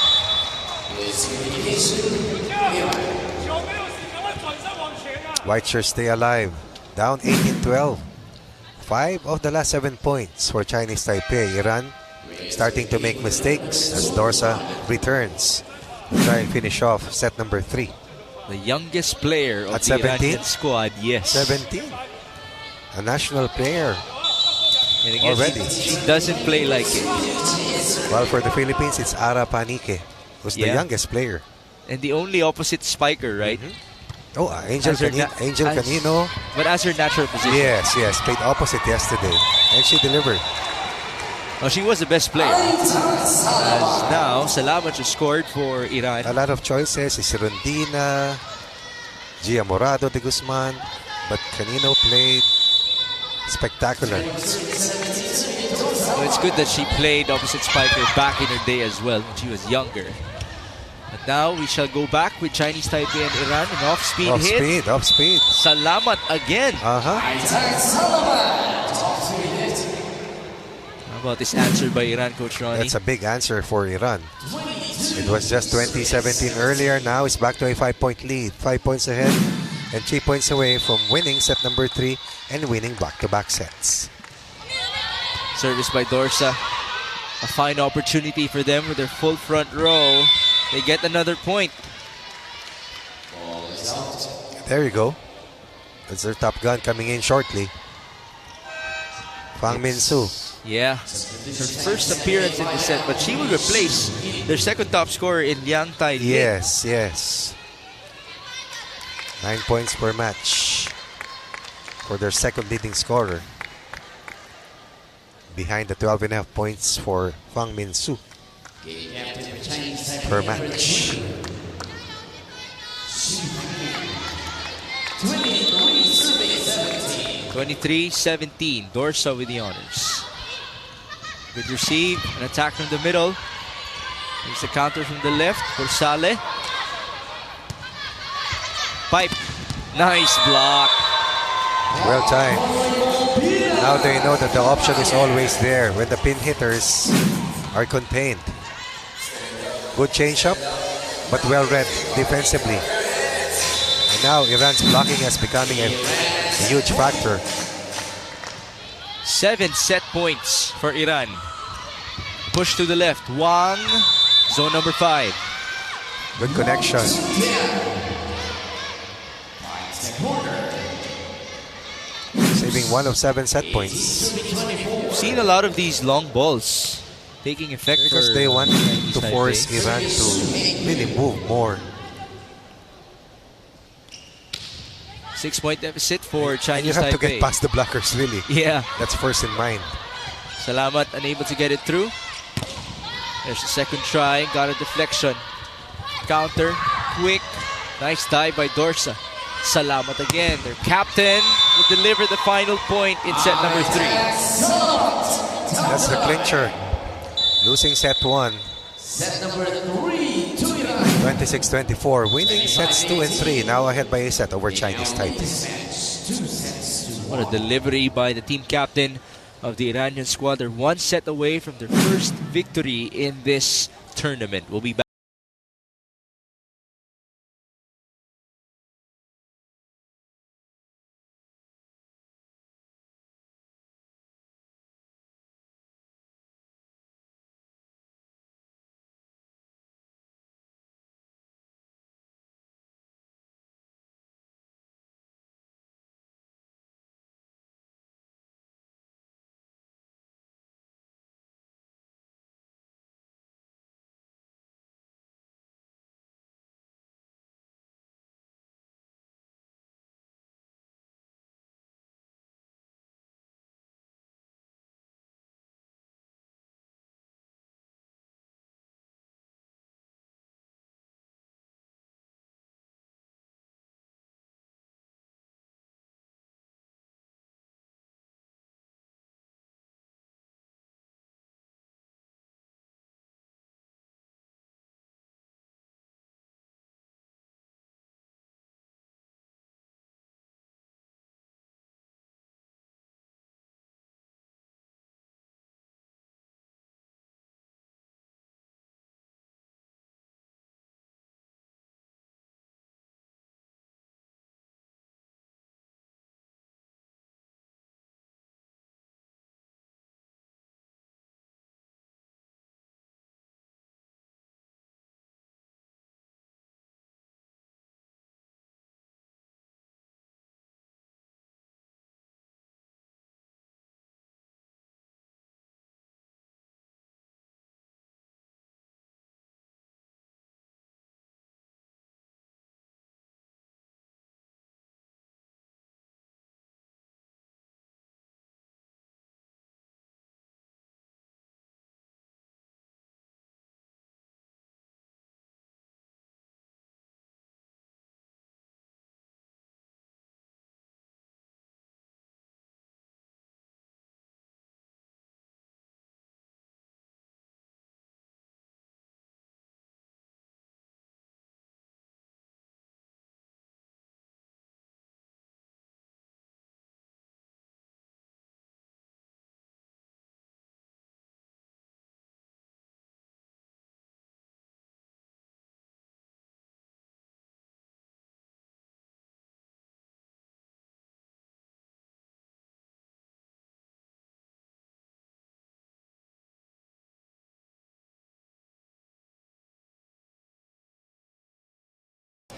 White shirts stay alive. Down 18-12. 5 of the last 7 points for Chinese Taipei. Iran starting to make mistakes as Dorsa returns to try and finish off set number 3. The youngest player of At the 17? Iranian squad, yes. 17. A national player. And again, Already. she doesn't play like it. Well, for the Philippines, it's Ara Panique, who's the Yeah. youngest player. And the only opposite spiker, right? Oh, Angel, As her Angel as- Canino. But as her natural position. Yes, played opposite yesterday. And she delivered. Well, she was the best player. As now, Salamat just scored for Iran. A lot of choices. Is Rondina, Gia Morado de Guzman. But Canino played spectacular. So it's good that she played opposite spiker back in her day as well when she was younger. But now we shall go back with Chinese Taipei and Iran. An off-speed hit. Off speed. Salamat again. Uh-huh. How about this answer by Iran, Coach Ronnie? That's a big answer for Iran. It was just 2017 earlier. Now it's back to a 5-point lead. 5 points ahead and 3 points away from winning set number 3 and winning back-to-back sets. Service by Dorsa. A fine opportunity for them with their full front row. They get another point. There you go. That's their top gun coming in shortly. Fang Min Su. Yeah, her first appearance in the set, but she will replace their second top scorer in Liang Tai Lin. Yes. 9 points per match for their second leading scorer. Behind the 12.5 points for Fang Min Su per match. 23-17, Dorsa with the honors. Good receive, an attack from the middle. Here's the counter from the left for Saleh. Pipe, nice block. Well timed. Now they know that the option is always there when the pin hitters are contained. Good change up, but well read defensively. And now Iran's blocking is becoming a huge factor. 7 set points for Iran. Push to the left, Wang, zone number 5. Good connection. Saving 1 of 7 set points. We've seen a lot of these long balls taking effect Because for they want Chinese to force Taipei. Iran to really move more. 6-point deficit for And Chinese you have to Taipei. get past the blockers, really. Yeah, That's first in mind. Salamat unable to get it through. There's the second try, got a deflection. Counter, quick, nice dive by Dorsa. Salamat again, their captain will deliver the final point in set number 3. That's the clincher. Losing set 1. Set number 3 to Iran. 26-24. Winning sets 2 and 3. Now ahead by a set over Chinese Taipei. What a delivery by the team captain of the Iranian squad. They're 1 set away from their first victory in this tournament. We'll be back.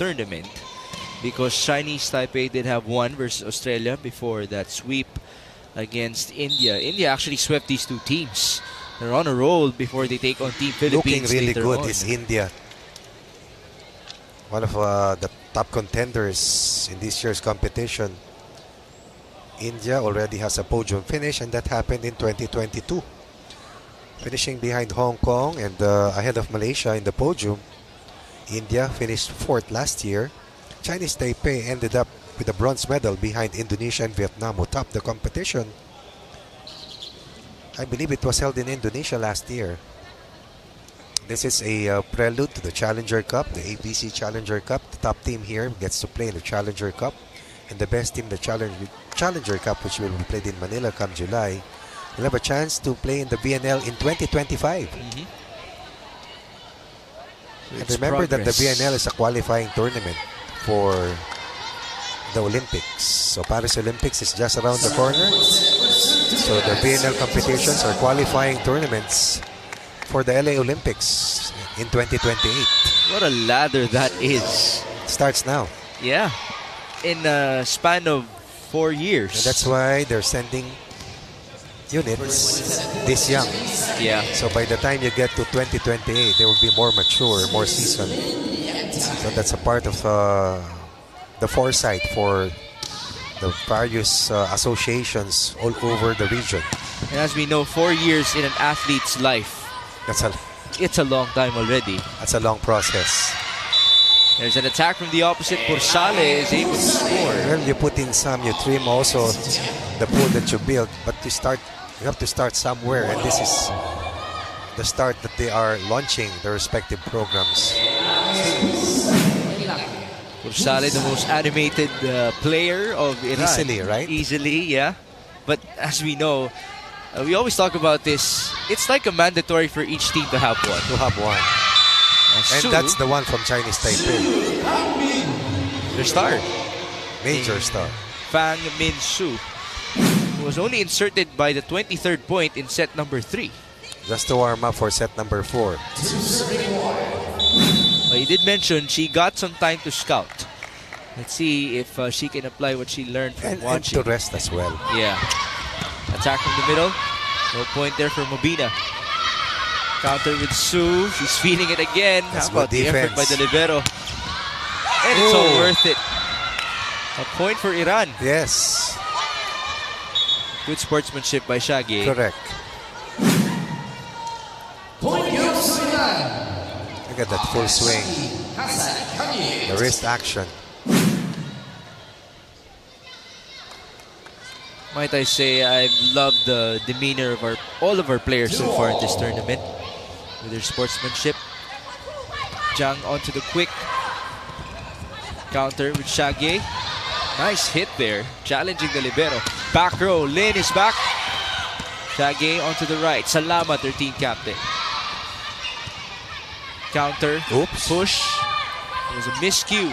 tournament because Chinese Taipei did have one versus Australia before that sweep against India. India actually swept these two teams. They're on a roll before they take on Team Philippines. Looking really later good on. is India. One of the top contenders in this year's competition. India already has a podium finish, and that happened in 2022. Finishing behind Hong Kong and ahead of Malaysia in the podium. India finished 4th last year. Chinese Taipei ended up with a bronze medal behind Indonesia and Vietnam, who topped the competition. I believe it was held in Indonesia last year. This is a prelude to the Challenger Cup, the AVC Challenger Cup. The top team here gets to play in the Challenger Cup. And the best team, the Challenger Cup, which will be played in Manila come July, will have a chance to play in the BNL in 2025. And remember that the BNL is a qualifying tournament for the Olympics. So Paris Olympics is just around the corner. So the BNL competitions are qualifying tournaments for the LA Olympics in 2028. What a ladder that is. Starts now. Yeah. In a span of 4 years. And that's why they're sending units this young. Yeah. So by the time you get to 2028, they will be more mature, more seasoned. So that's a part of the foresight for the various associations all over the region. And as we know, 4 years in an athlete's life, it's a long time already. That's a long process. There's an attack from the opposite. Porsale is able to score. Well, you put in some, you trim also the pool that you built, but you have to start somewhere, and this is the start that they are launching their respective programs. Porsale, the most animated player of Iran. Easily, right? Easily, yeah. But as we know, we always talk about this. It's like a mandatory for each team to have one. To have one. And that's the one from Chinese Taipei. Their star. Major star. Fang Min Su, who was only inserted by the 23rd point in set number 3. Just to warm up for set number 4. But he did mention she got some time to scout. Let's see if she can apply what she learned from watching. And to rest as well. Yeah. Attack from the middle. No point there for Mobina. Counter with Su. She's feeding it again. That's How about good the effort by the libero? And it's all worth it. A point for Iran. Yes. Good sportsmanship by Shaggy. Correct. Point goes to Iran. Look at that full swing. The wrist action. Might I say, I've loved the demeanor of all of our players so far in this tournament with their sportsmanship. Zhang onto the quick. Counter with Shaggy. Nice hit there, challenging the libero. Back row, Lin is back. Shaggy onto the right. Salamat, their team captain. Counter. Oops. Push. It was a miscue.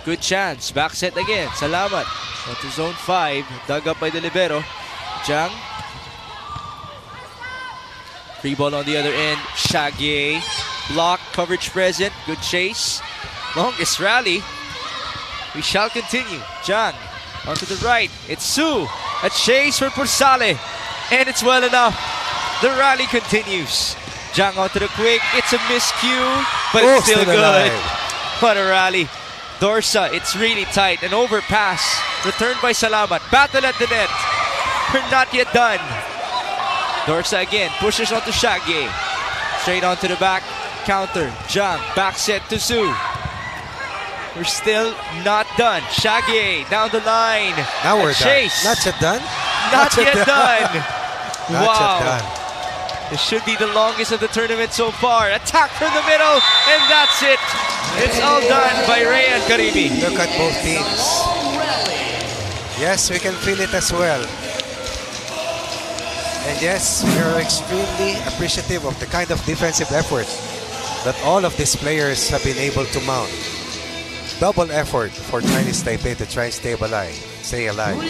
Good chance. Back set again. Salamat. Onto zone 5. Dug up by the libero. Zhang. Free ball on the other end. Shaggy. Block. Coverage present. Good chase. Longest rally. We shall continue. Zhang. Onto the right. It's Su. A chase for Porsale. And it's well enough. The rally continues. Zhang onto the quick. It's a miscue, but it's still good. Alive. What a rally. Dorsa, it's really tight. An overpass. Returned by Salamat. Battle at the net. We're not yet done. Dorsa again. Pushes onto Shaggy. Straight onto the back. Counter. Zhang. Back set to Su. We're still not done. Shaggy down the line. Now we're chase. done. Not yet done? Not yet done. Not Wow. yet done. This should be the longest of the tournament so far. Attack from the middle, and that's it. It's all done by Ray and Karimi. Look at both teams. Yes, we can feel it as well. And yes, we are extremely appreciative of the kind of defensive effort that all of these players have been able to mount. Double effort for Chinese Taipei to try and stay alive.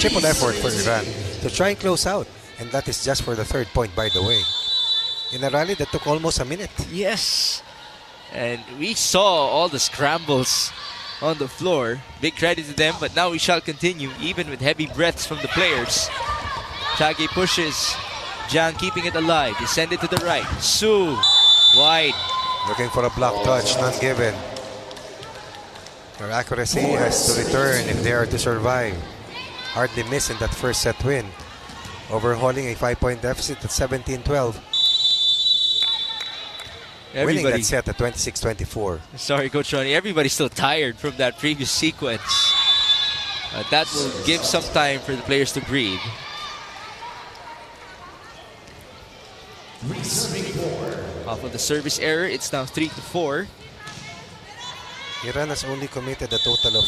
Triple effort for Iran to try and close out. And that is just for the 3rd point, by the way. In a rally that took almost a minute. Yes. And we saw all the scrambles on the floor. Big credit to them, but now we shall continue, even with heavy breaths from the players. Chage pushes. Jiang keeping it alive. They send it to the right. Su, wide. Looking for a block touch, none given. Their accuracy has to return if they are to survive. Hardly miss in that first set win. Overhauling a 5-point deficit at 17-12. Winning that set at 26-24. Sorry, Coach Ronnie. Everybody's still tired from that previous sequence. That will give some time for the players to breathe. Off of the service error, it's now 3-4. Iran has only committed a total of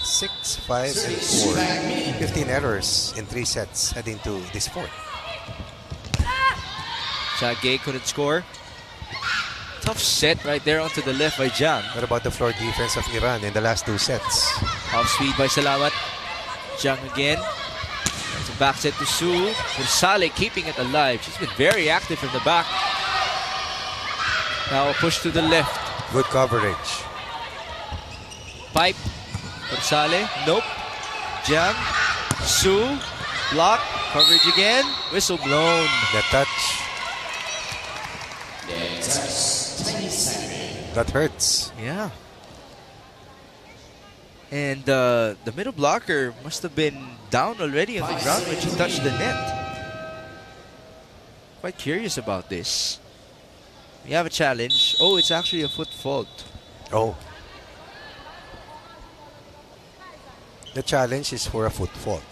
6, 5, and 4. 15 errors in 3 sets heading to this fourth. Chage couldn't score. Tough set right there onto the left by Jiang. What about the floor defense of Iran in the last 2 sets? Off speed by Salamat. Jiang again. That's a back set to Su. Rizal keeping it alive. She's been very active from the back. Now a push to the left. Good coverage. Pipe. Rizal. Nope. Jiang. Su. Block. Coverage again. Whistle blown. The touch. That hurts. Yeah. And the middle blocker must have been down already on the ground when she touched the net. Quite curious about this. We have a challenge. Oh, it's actually a foot fault. Oh. The challenge is for a foot fault.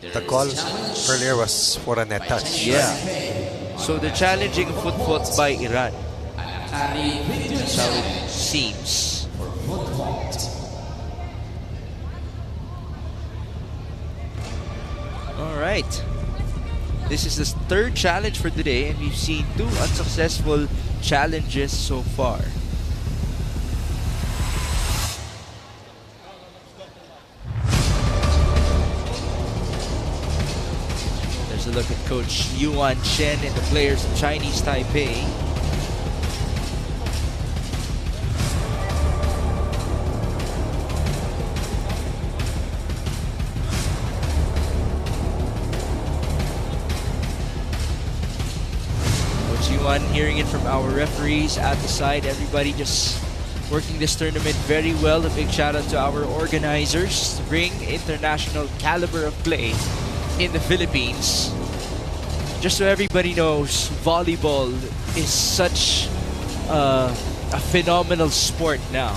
The call earlier was for a net touch. Yeah. So they're challenging foot faults by Iran. That's how it seems. Alright. This is the third challenge for today, and we've seen 2 unsuccessful challenges so far. There's a look at Coach Yuan Chen and the players of Chinese Taipei. Hearing it from our referees at the side. Everybody just working this tournament very well. A big shout out to our organizers to bring international caliber of play in the Philippines. Just so everybody knows, volleyball is such a phenomenal sport now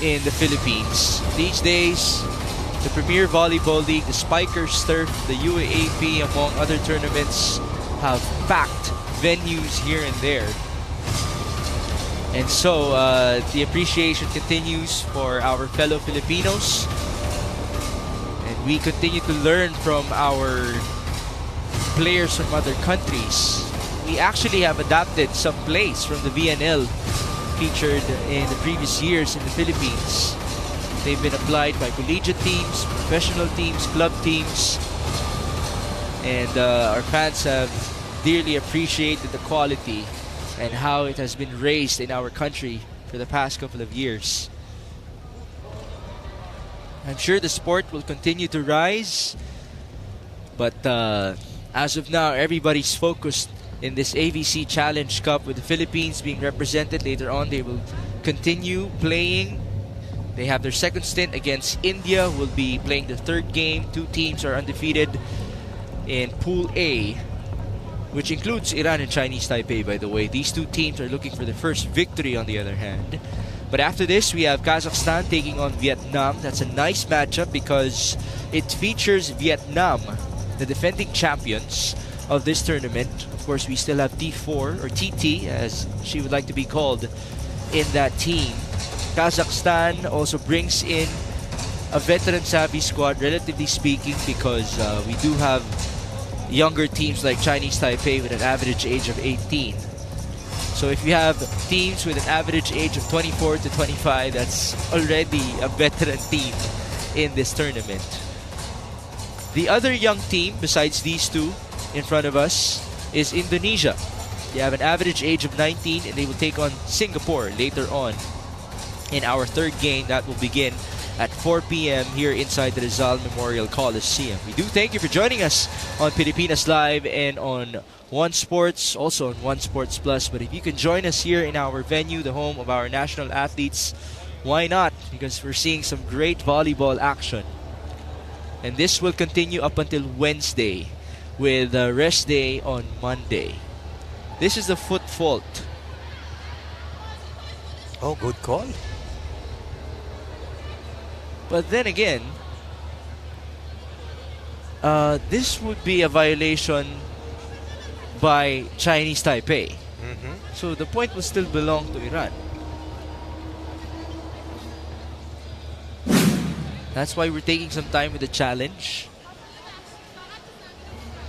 in the Philippines. These days, the Premier Volleyball League, the Spikers Turf, the UAAP, among other tournaments, have packed venues here and there. And so the appreciation continues for our fellow Filipinos, and we continue to learn from our players from other countries. We actually have adapted some plays from the VNL featured in the previous years in the Philippines. They've been applied by collegiate teams, professional teams, club teams, and our fans have dearly appreciated the quality and how it has been raised in our country for the past couple of years. I'm sure the sport will continue to rise, but as of now, everybody's focused in this AVC Challenge Cup with the Philippines being represented. Later on, they will continue playing. They have their second stint against India. Will be playing the third game. 2 teams are undefeated in Pool A, which includes Iran and Chinese Taipei, by the way. These 2 teams are looking for their first victory, on the other hand. But after this, we have Kazakhstan taking on Vietnam. That's a nice matchup because it features Vietnam, the defending champions of this tournament. Of course, we still have T4, or TT, as she would like to be called, in that team. Kazakhstan also brings in a veteran-savvy squad, relatively speaking, because we do have younger teams like Chinese Taipei with an average age of 18. So if you have teams with an average age of 24 to 25, that's already a veteran team in this tournament. The other young team besides these 2 in front of us is Indonesia. They have an average age of 19 and they will take on Singapore later on. in our third game that will begin at 4 p.m. here inside the Rizal Memorial Coliseum. We do thank you for joining us on Pilipinas Live and on One Sports, also on One Sports Plus. But if you can join us here in our venue, the home of our national athletes, why not? Because we're seeing some great volleyball action. And this will continue up until Wednesday with a rest day on Monday. This is the foot fault. Oh, good call. But then again, this would be a violation by Chinese Taipei. So the point will still belong to Iran. That's why we're taking some time with the challenge.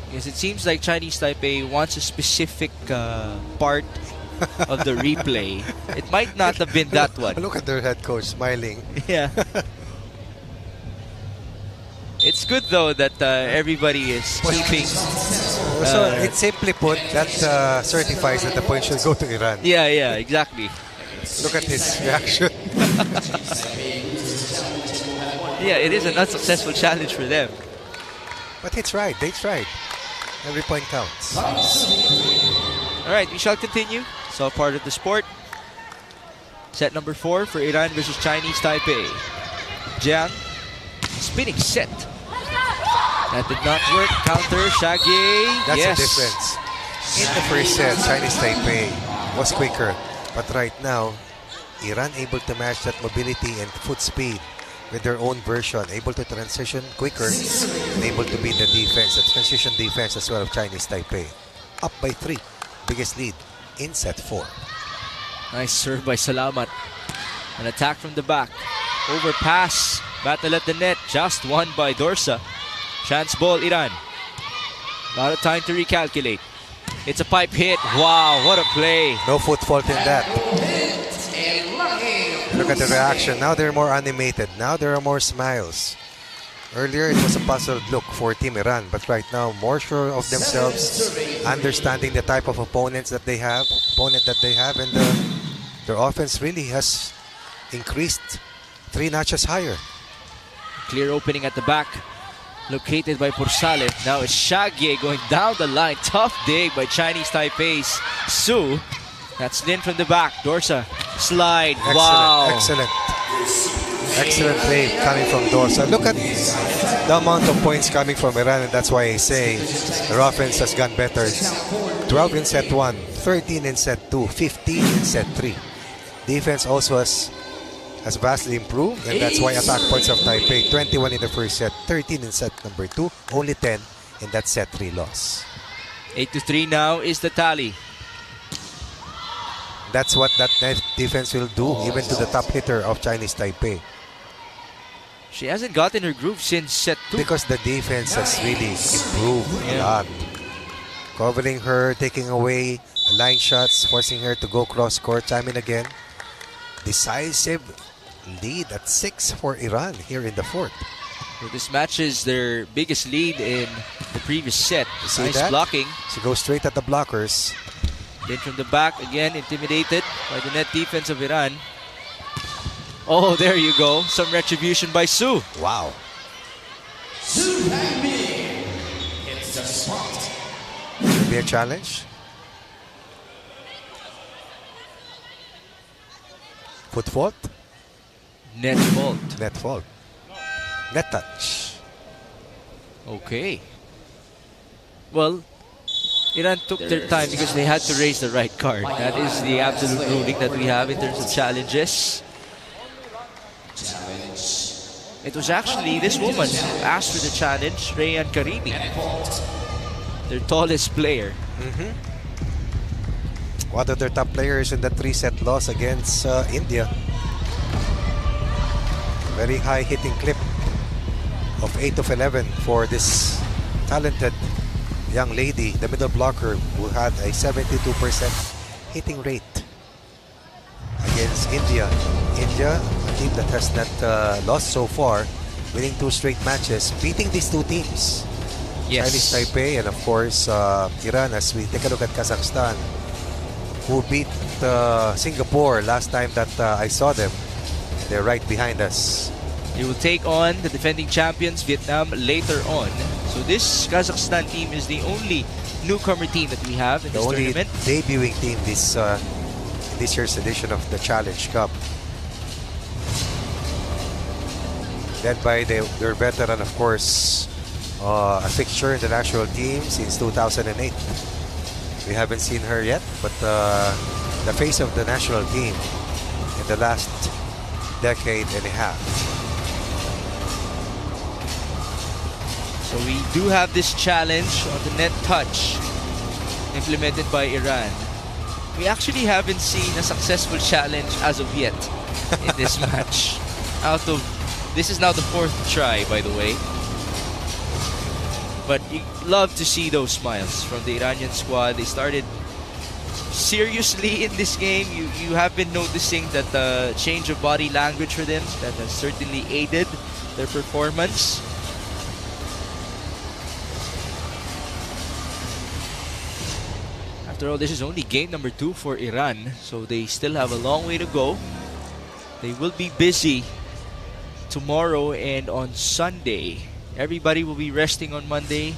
Because it seems like Chinese Taipei wants a specific part of the replay. It might not have been that one. Look at their head coach smiling. Yeah. It's good though that everybody is keeping. So it's simply put, that certifies that the point should go to Iran. Yeah, exactly. Look at his reaction. Yeah, it is an unsuccessful challenge for them. But it's right. They tried. Every point counts. All right, we shall continue. So part of the sport. Set number 4 for Iran versus Chinese Taipei. Jiang, spinning set. That did not work. Counter, Shaggy. That's yes. the difference. In the first set, Chinese Taipei was quicker. But right now, Iran able to match that mobility and foot speed with their own version, able to transition quicker and able to beat the defense, the transition defense as well of Chinese Taipei. Up by 3, biggest lead in set 4. Nice serve by Salamat. An attack from the back. Overpass. Battle at the net. Just won by Dorsa. Chance ball, Iran. A lot of time to recalculate. It's a pipe hit. Wow, what a play. No foot fault in that. Look at the reaction. Now they're more animated. Now there are more smiles. Earlier it was a puzzled look for Team Iran, but right now more sure of themselves, understanding the type of opponent that they have, and their offense really has increased 3 notches higher. Clear opening at the back. Located by Porsalem. Now it's Shagye going down the line. Tough dig by Chinese Taipei's Su. That's Lin from the back. Dorsa. Slide. Excellent, wow. Excellent play coming from Dorsa. Look at the amount of points coming from Iran, and that's why I say their offense has gone better. 12 in set 1, 13 in set 2, 15 in set 3. Defense also has vastly improved, and that's why attack points of Taipei, 21 in the first set, 13 in set number 2, only 10 in that set 3 loss. 8-3 now is the tally. That's what that defense will do, even to the top hitter of Chinese Taipei. She hasn't gotten her groove since set 2. Because the defense has really improved a lot. Covering her, taking away line shots, forcing her to go cross court time and again. Decisive lead at 6 for Iran here in the 4th. So this matches their biggest lead in the previous set. See nice that? blocking. She goes straight at the blockers. Then from the back, again intimidated by the net defense of Iran. Oh, there you go. Some retribution by Su. Wow. Will be a challenge. Foot fault? Net fault. Net fault. Net touch. Okay. Well, Iran took their time because they had to raise the right card. That is the absolute ruling that we have in terms of challenges. It was actually this woman who asked for the challenge, Rayan Karimi, their tallest player. One of their top players in the 3-set loss against India. Very high hitting clip of 8 of 11 for this talented young lady, the middle blocker, who had a 72% hitting rate against India. India, a team that has not lost so far, winning 2 straight matches, beating these 2 teams. Yes. Chinese Taipei and of course Iran, as we take a look at Kazakhstan, who beat Singapore last time that I saw them. They're right behind us. They will take on the defending champions, Vietnam, later on. So this Kazakhstan team is the only newcomer team that we have in The this only tournament. debuting team this year's edition of the Challenge Cup. Led by their veteran, of course, a fixture in the national team since 2008. We haven't seen her yet, but the face of the national team in the last decade and a half. So we do have this challenge on the net touch implemented by Iran. We actually haven't seen a successful challenge as of yet in this match. This is now the 4th try, by the way. But you love to see those smiles from the Iranian squad. They started seriously in this game. You have been noticing that the change of body language for them that has certainly aided their performance. After all, this is only game number 2 for Iran, so they still have a long way to go. They will be busy tomorrow and on Sunday. Everybody will be resting on Monday,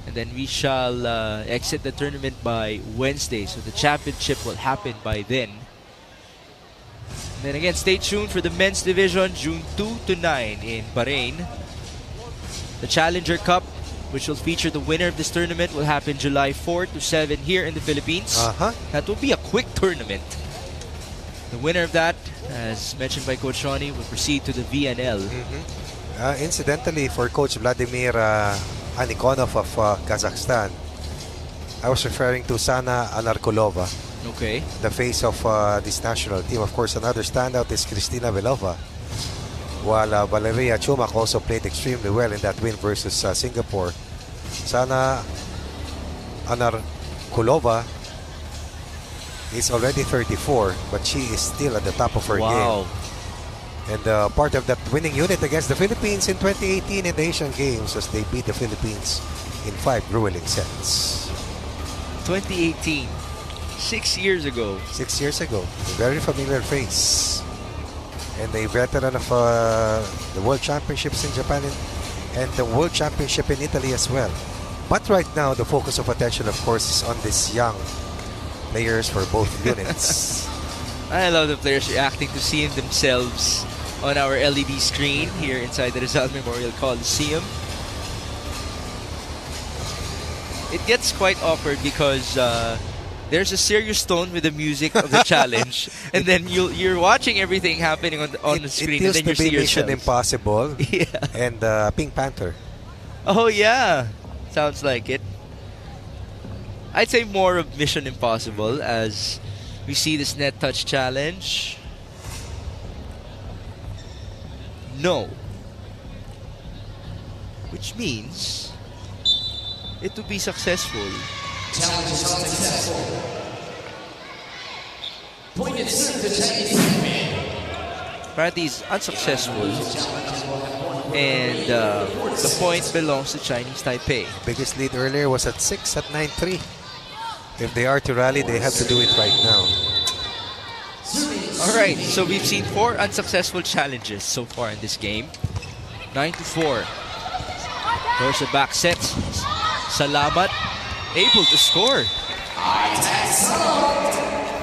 and then we shall exit the tournament by Wednesday. So the championship will happen by then. And then again, stay tuned for the men's division, June 2 to 9 in Bahrain. The Challenger Cup, which will feature the winner of this tournament, will happen July 4 to 7 here in the Philippines. That will be a quick tournament. The winner of that, as mentioned by Coach Ronnie, will proceed to the VNL. Incidentally, for Coach Vladimir Anikonov of Kazakhstan, I was referring to Sana Anarkulova, Okay. the face of this national team. Of course, another standout is Kristina Velova, while Valeria Chumak also played extremely well in that win versus Singapore. Sana Anarkulova is already 34, but she is still at the top of her game. And part of that winning unit against the Philippines in 2018 in the Asian Games as they beat the Philippines in 5 grueling sets. 2018. 6 years ago. 6 years ago. A very familiar face. And a veteran of the World Championships in Japan and the World Championship in Italy as well. But right now, the focus of attention, of course, is on these young players for both units. I love the players reacting to seeing themselves on our LED screen here inside the Rizal Memorial Coliseum. It gets quite awkward because there's a serious tone with the music of the challenge, and then you're watching everything happening on the screen, and then you see Mission yourselves. Impossible Yeah. and Pink Panther. Oh yeah, sounds like it. I'd say more of Mission Impossible as we see this net touch challenge. No. Which means it will be successful. Challenge is unsuccessful. Point it to the Chinese champion. Apparently it's unsuccessful. And the point belongs to Chinese Taipei. Biggest lead earlier was at 6 at 9-3. If they are to rally, they have to do it right now. Alright, so we've seen 4 unsuccessful challenges so far in this game. 9-4. There's a back set. Salamat able to score.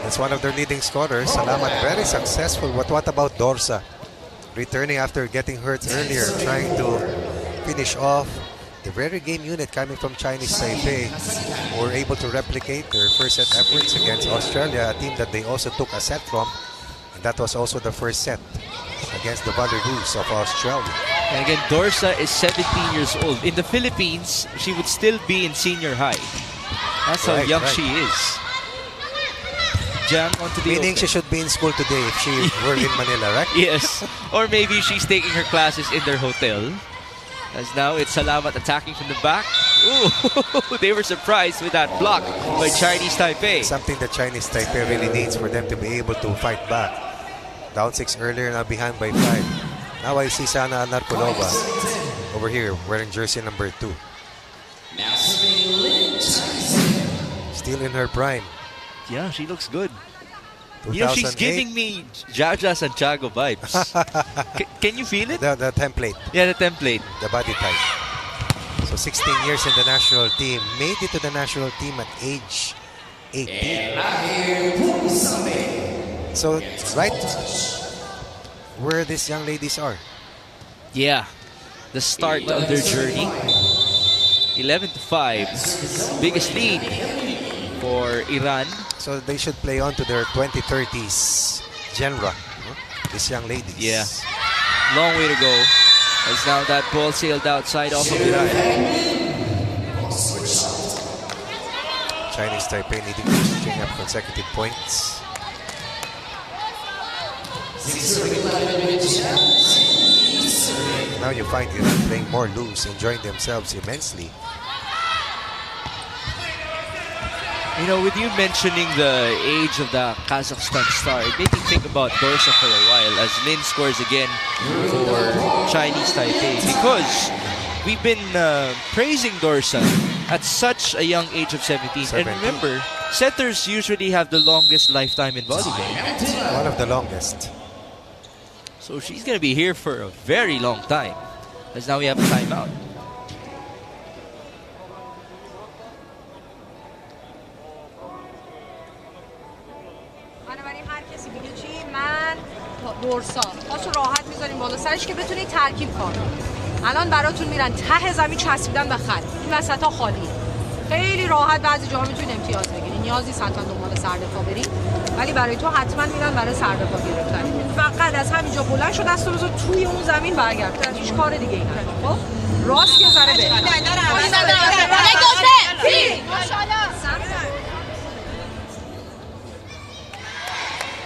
That's one of their leading scorers. Salamat very successful. What about Dorsa? Returning after getting hurt earlier, trying to finish off the very game unit coming from Chinese Taipei, were able to replicate their first set efforts against Australia, a team that they also took a set from. And that was also the first set against the Wallaroos of Australia. And again, Dorsa is 17 years old. In the Philippines, she would still be in senior high. That's how young she is. Jam onto the Meaning open. she should be in school today if she were in Manila, right? Yes. Or maybe she's taking her classes in their hotel. As now it's Salamat attacking from the back. Ooh, they were surprised with that block by Chinese Taipei. Something that Chinese Taipei really needs for them to be able to fight back. Down 6 earlier, now behind by 5. Now I see Sana Anarkulova over here wearing jersey number 2. Still in her prime. Yeah, she looks good. You know, she's 2008. giving me Jaja Santiago vibes. Can you feel it? The template, Yeah, the template. the body type. So 16 years in the national team. Made it to the national team at age 18. So, right where these young ladies are. Yeah, the start of their journey. 11-5. Biggest lead for Iran. So they should play on to their 2030s genre. These young ladies. Yeah. Long way to go. As now that ball sailed outside off of Iran. Chinese Taipei needing to string up consecutive points. Now you find Iran playing more loose, enjoying themselves immensely. You know, with you mentioning the age of the Kazakhstan star, it made me think about Dorsa for a while as Lin scores again for Chinese Taipei. Because we've been praising Dorsa at such a young age of 17. And remember, setters usually have the longest lifetime in volleyball. One of the longest. So she's going to be here for a very long time. As now we have a timeout. بنابراین هر کسی بگه چی من دورسا پاشو راحت میذاریم بالا سرش که بتونید ترکیب کنید. الان براتون میرن ته زمین چسبیدن به خط. این وسطا خالیه. خیلی راحت بعضی جاها میتونید امتیاز بگیرید. نیازی حتما دنبال سردفاع برید. ولی برای تو حتما میرن برای سردفاع گرفتن. فقط از همینجا بلند شو دست رو بزن توی اون زمین برگرد. هیچ کار دیگه ای نداره. خب راست یه ذره برید.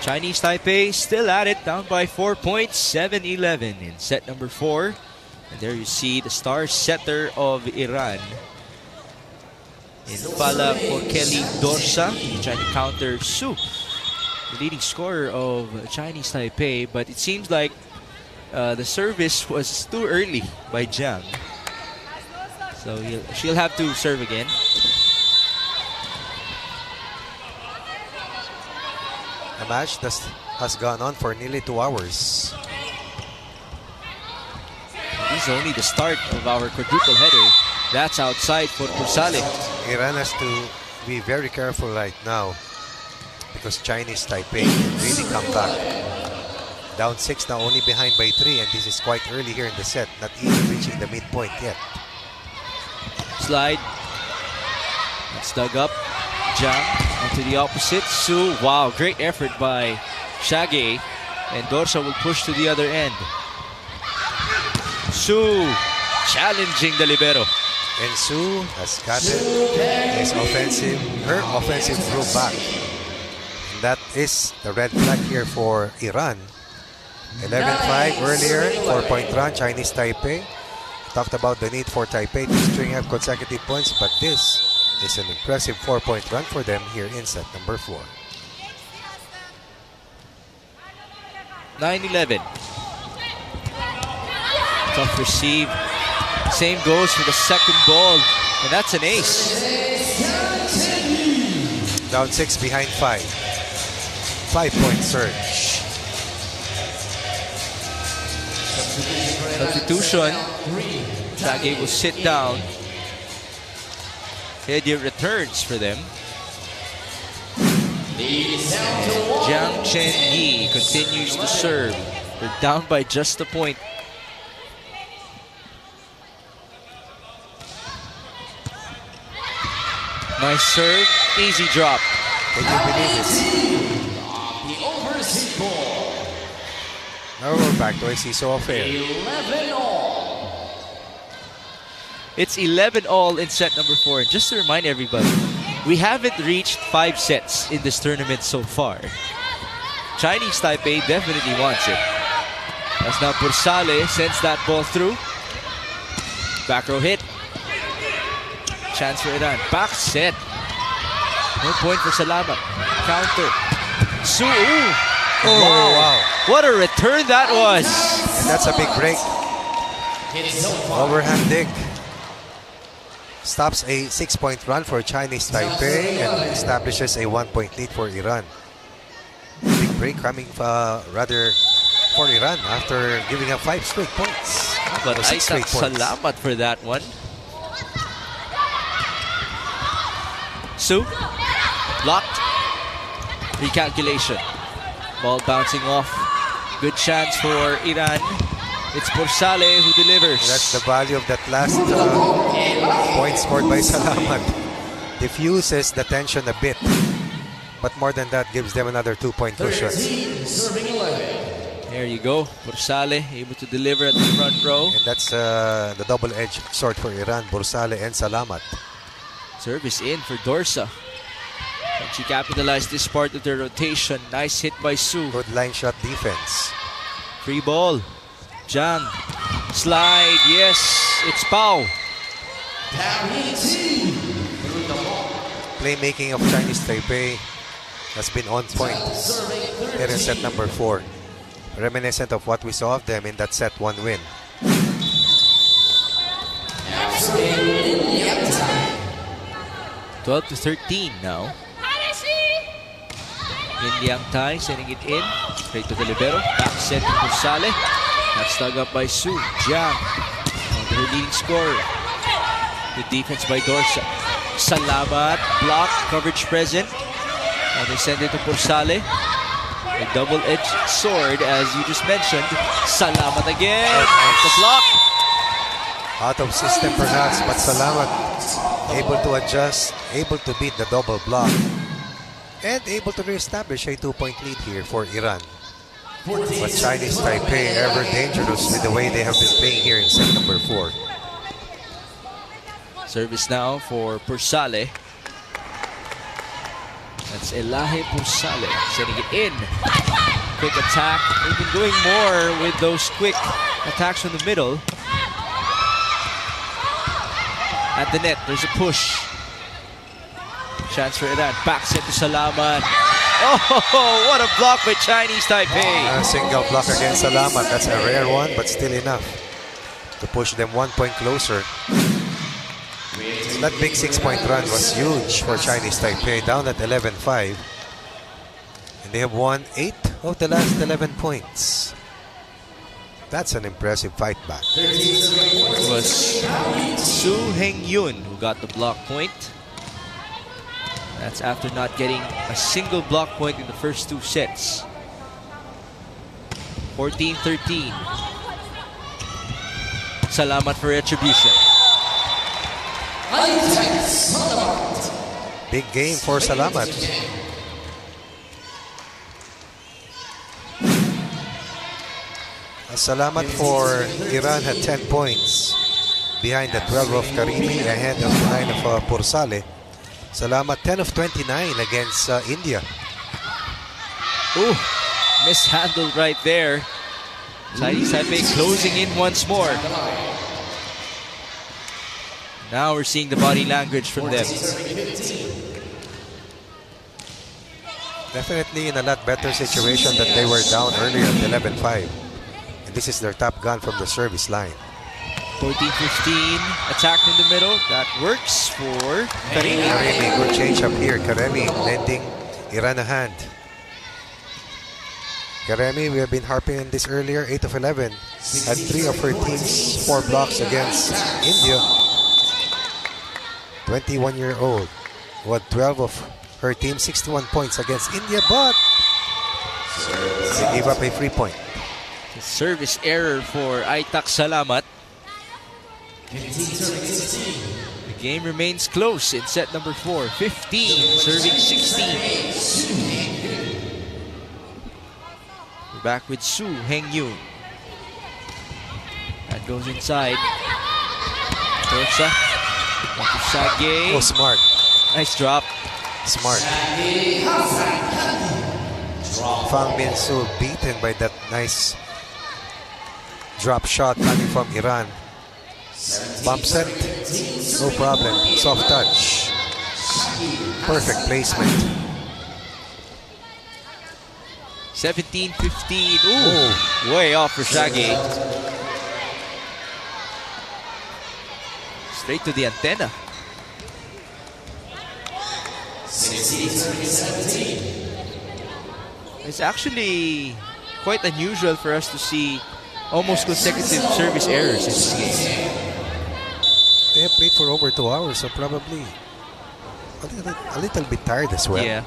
Chinese Taipei still at it, down by 4 points, 7-11 in set number 4. And there you see the star setter of Iran in Fala Korkeli Dorsa, trying to counter Su, the leading scorer of Chinese Taipei. But it seems like the service was too early by Jiang. So she'll have to serve again. The match has gone on for nearly 2 hours. This is only the start of our quadruple header. That's outside for Kursale. Iran has to be very careful right now because Chinese Taipei can really come back. Down 6 now, only behind by 3, and this is quite early here in the set, not even reaching the midpoint yet. Slide. It's dug up. Jiang onto the opposite. Su, wow, great effort by Shage. And Dorsa will push to the other end. Su challenging the libero. And Su has gotten her offensive groove back. And that is the red flag here for Iran. 11-5 earlier, 4-point run, Chinese Taipei. Talked about the need for Taipei to string up consecutive points, but this is an impressive 4-point run for them here in set number 4. 9-11. Tough receive. Same goes for the second ball. And that's an ace. Down 6 behind 5. 5-point surge. Substitution. Shage will sit down. Headier returns for them. Jiang Chen Yi continues to serve. They're down by just a point. Nice serve, easy drop. Can you believe this? Now we're back to a seesaw affair. 11-all. It's 11-all in set number 4. And just to remind everybody, we haven't reached 5 sets in this tournament so far. Chinese Taipei definitely wants it. As now Pursale sends that ball through. Back row hit. Chance for Iran. Back set. No point for Salamat. Counter. Su. Wow. What a return that was. And that's a big break. Overhand dig. Stops a 6-point run for Chinese Taipei and establishes a 1-point lead for Iran. break coming rather for Iran after giving up 5 straight points. But Or 6 straight Aitak points. salamat for that one. Su, blocked. Recalculation. Ball bouncing off. Good chance for Iran. It's Borsale who delivers. That's the value of that last point scored by Salamat. Diffuses the tension a bit. But more than that, gives them another 2-point cushion. There you go. Borsale able to deliver at the front row. And that's the double-edged sword for Iran, Borsale and Salamat. Service in for Dorsa. And she capitalized this part of the rotation. Nice hit by Su. Good line shot defense. Free ball. Jang. Slide. Yes. It's Pau. Playmaking of Chinese Taipei has been on point here in set number 4. Reminiscent of what we saw of them in that set 1 win. 12-13 now. In Liang Tai sending it in. Straight to the libero. Back set to Borsale. That's dug up by Su. Jiang. Under her leading scorer. Good defense by Dorsa. Salamat. Block. Coverage present. And they send it to Borsale. A double-edged sword, as you just mentioned. Salamat again. The block. Out of system perhaps, but Salamat able to adjust, able to beat the double block, and able to reestablish a 2-point lead here for Iran. But Chinese Taipei ever dangerous with the way they have been playing here in set number 4. Service now for Borsale. That's Elahe Borsale sending it in. Quick attack. They've been doing more with those quick attacks from the middle. At the net, there's a push. Chance for Iran. Back set to Salamat. Oh, what a block by Chinese Taipei. A single block against Salamat. That's a rare one, but still enough to push them 1 point closer. That big 6-point run was huge for Chinese Taipei, down at 11-5. And they have won 8 of the last 11 points. That's an impressive fight back. It was Su Heng-yun who got the block point. That's after not getting a single block point in the first 2 sets. 14-13. Salamat for retribution. Big game for Salamat. Salamat for Iran had 10 points behind the 12 of Karimi, ahead of the 9 of Borsale. Salamat 10 of 29 against India. Ooh, mishandled right there. Chinese Taipei closing in once more. Now we're seeing the body language from them. Definitely in a lot better situation than they were down earlier at 11-5. And this is their top gun from the service line. 14-15, attack in the middle. That works for Karimi. Karimi, good change up here. Karimi lending Iran a hand. Karimi, we have been harping on this earlier, 8 of 11. Had 3 of her team's 4 blocks against India. 21-year-old. Won 12 of her team, 61 points against India, but they gave up a free point. Service error for Aitak Salamat. The game remains close in set number 4. 15, serving 16. We're back with Su Heng-yun. That goes inside. Dorsa. Sage. Oh, smart. Nice drop. Smart. Fang Min-soo beaten by that nice drop shot coming from Iran. Bump set, no problem. Soft touch. Perfect placement. 17-15. Ooh, way off for Shaggy. Straight to the antenna. It's actually quite unusual for us to see almost consecutive service errors in this game. They have played for over 2 hours, so probably a little bit tired as well. Yeah.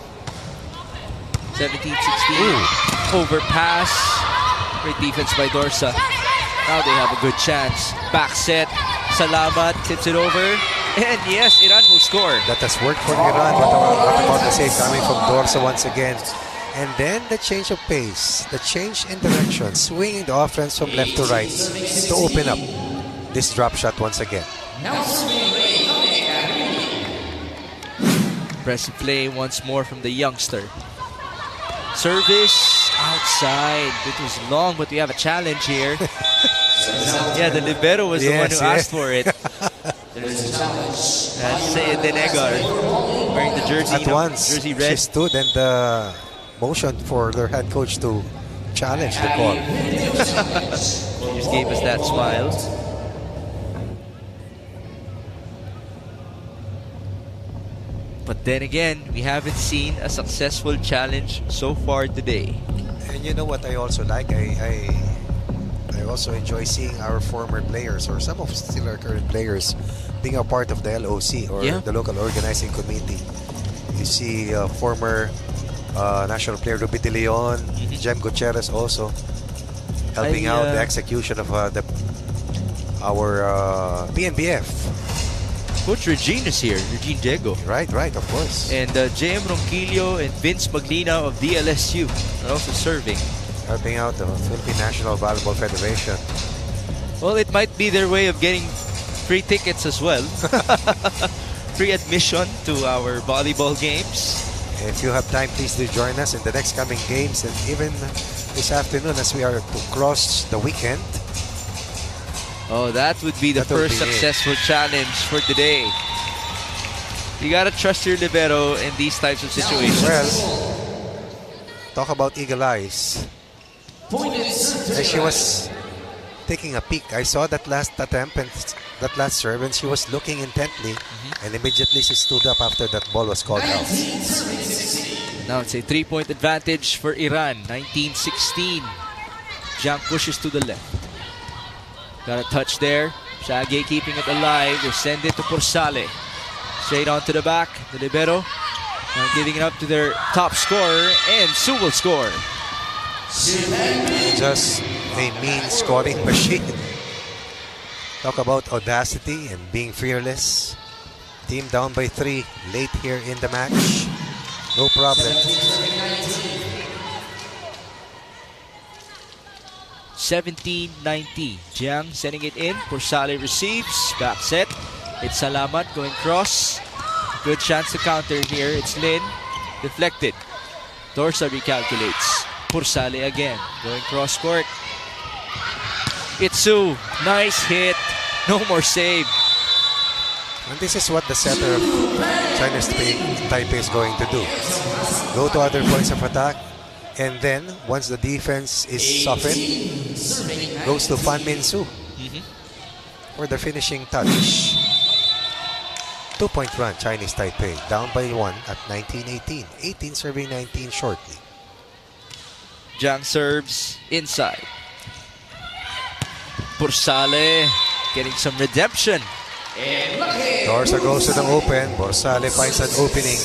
17-16. Overpass. Great defense by Dorsa. Now they have a good chance. Back set. Salamat tips it over. And yes, Iran will score. That has worked for Iran. What about the save coming from Dorsa once again? And then the change of pace, the change in direction, swinging the offense from left to right to open up this drop shot once again. Impressive play once more from the youngster. Service outside. It was long, but we have a challenge here. Yeah, the libero was the one who asked for it. That's Denegar wearing the jersey. At once, jersey red. she stood and motioned for their head coach to challenge the call. He just gave us that smile. But then again, we haven't seen a successful challenge so far today. And you know what I also like? I also enjoy seeing our former players, or some of still our current players, being a part of the LOC, or the local organizing committee. You see former national player Ruby De Leon, Jem Gutierrez also helping out the execution of our PNBF. Coach Regine is here, Regine Diego. Right, of course. And J.M. Ronquillo and Vince Maglina of DLSU are also serving. Helping out the Philippine National Volleyball Federation. Well, it might be their way of getting free tickets as well. Free admission to our volleyball games. If you have time, please do join us in the next coming games, and even this afternoon as we are to cross the weekend. Oh, that would be the first successful challenge for today. You gotta trust your libero in these types of situations. Well, talk about eagle eyes. As she was taking a peek, I saw that last attempt and that last serve, and she was looking intently, and immediately she stood up after that ball was called out. Now it's a 3-point advantage for Iran, 19-16. Jiang pushes to the left. Got a touch there. Shaggy keeping it alive. They send it to Porsale. Straight on to the back. The libero now giving it up to their top scorer, and Su will score. Just a mean scoring machine. Talk about audacity and being fearless. Team down by 3 late here in the match. No problem. 17-19. Jiang sending it in. Porsale receives. Back set. It's Salamat going cross. Good chance to counter here. It's Lin. Deflected. Dorsa recalculates. Porsale again. Going cross court. Itsu. Nice hit. No more save. And this is what the center of China's Taipei is going to do. Go to other points of attack. And then, once the defense is softened, goes to Fan Min Su for the finishing touch. 2-point run, Chinese Taipei, down by 1 at 19-18. 18 serving 19 shortly. Jiang serves inside. Porsale getting some redemption. Dorsa goes to the open. Borsale finds an opening.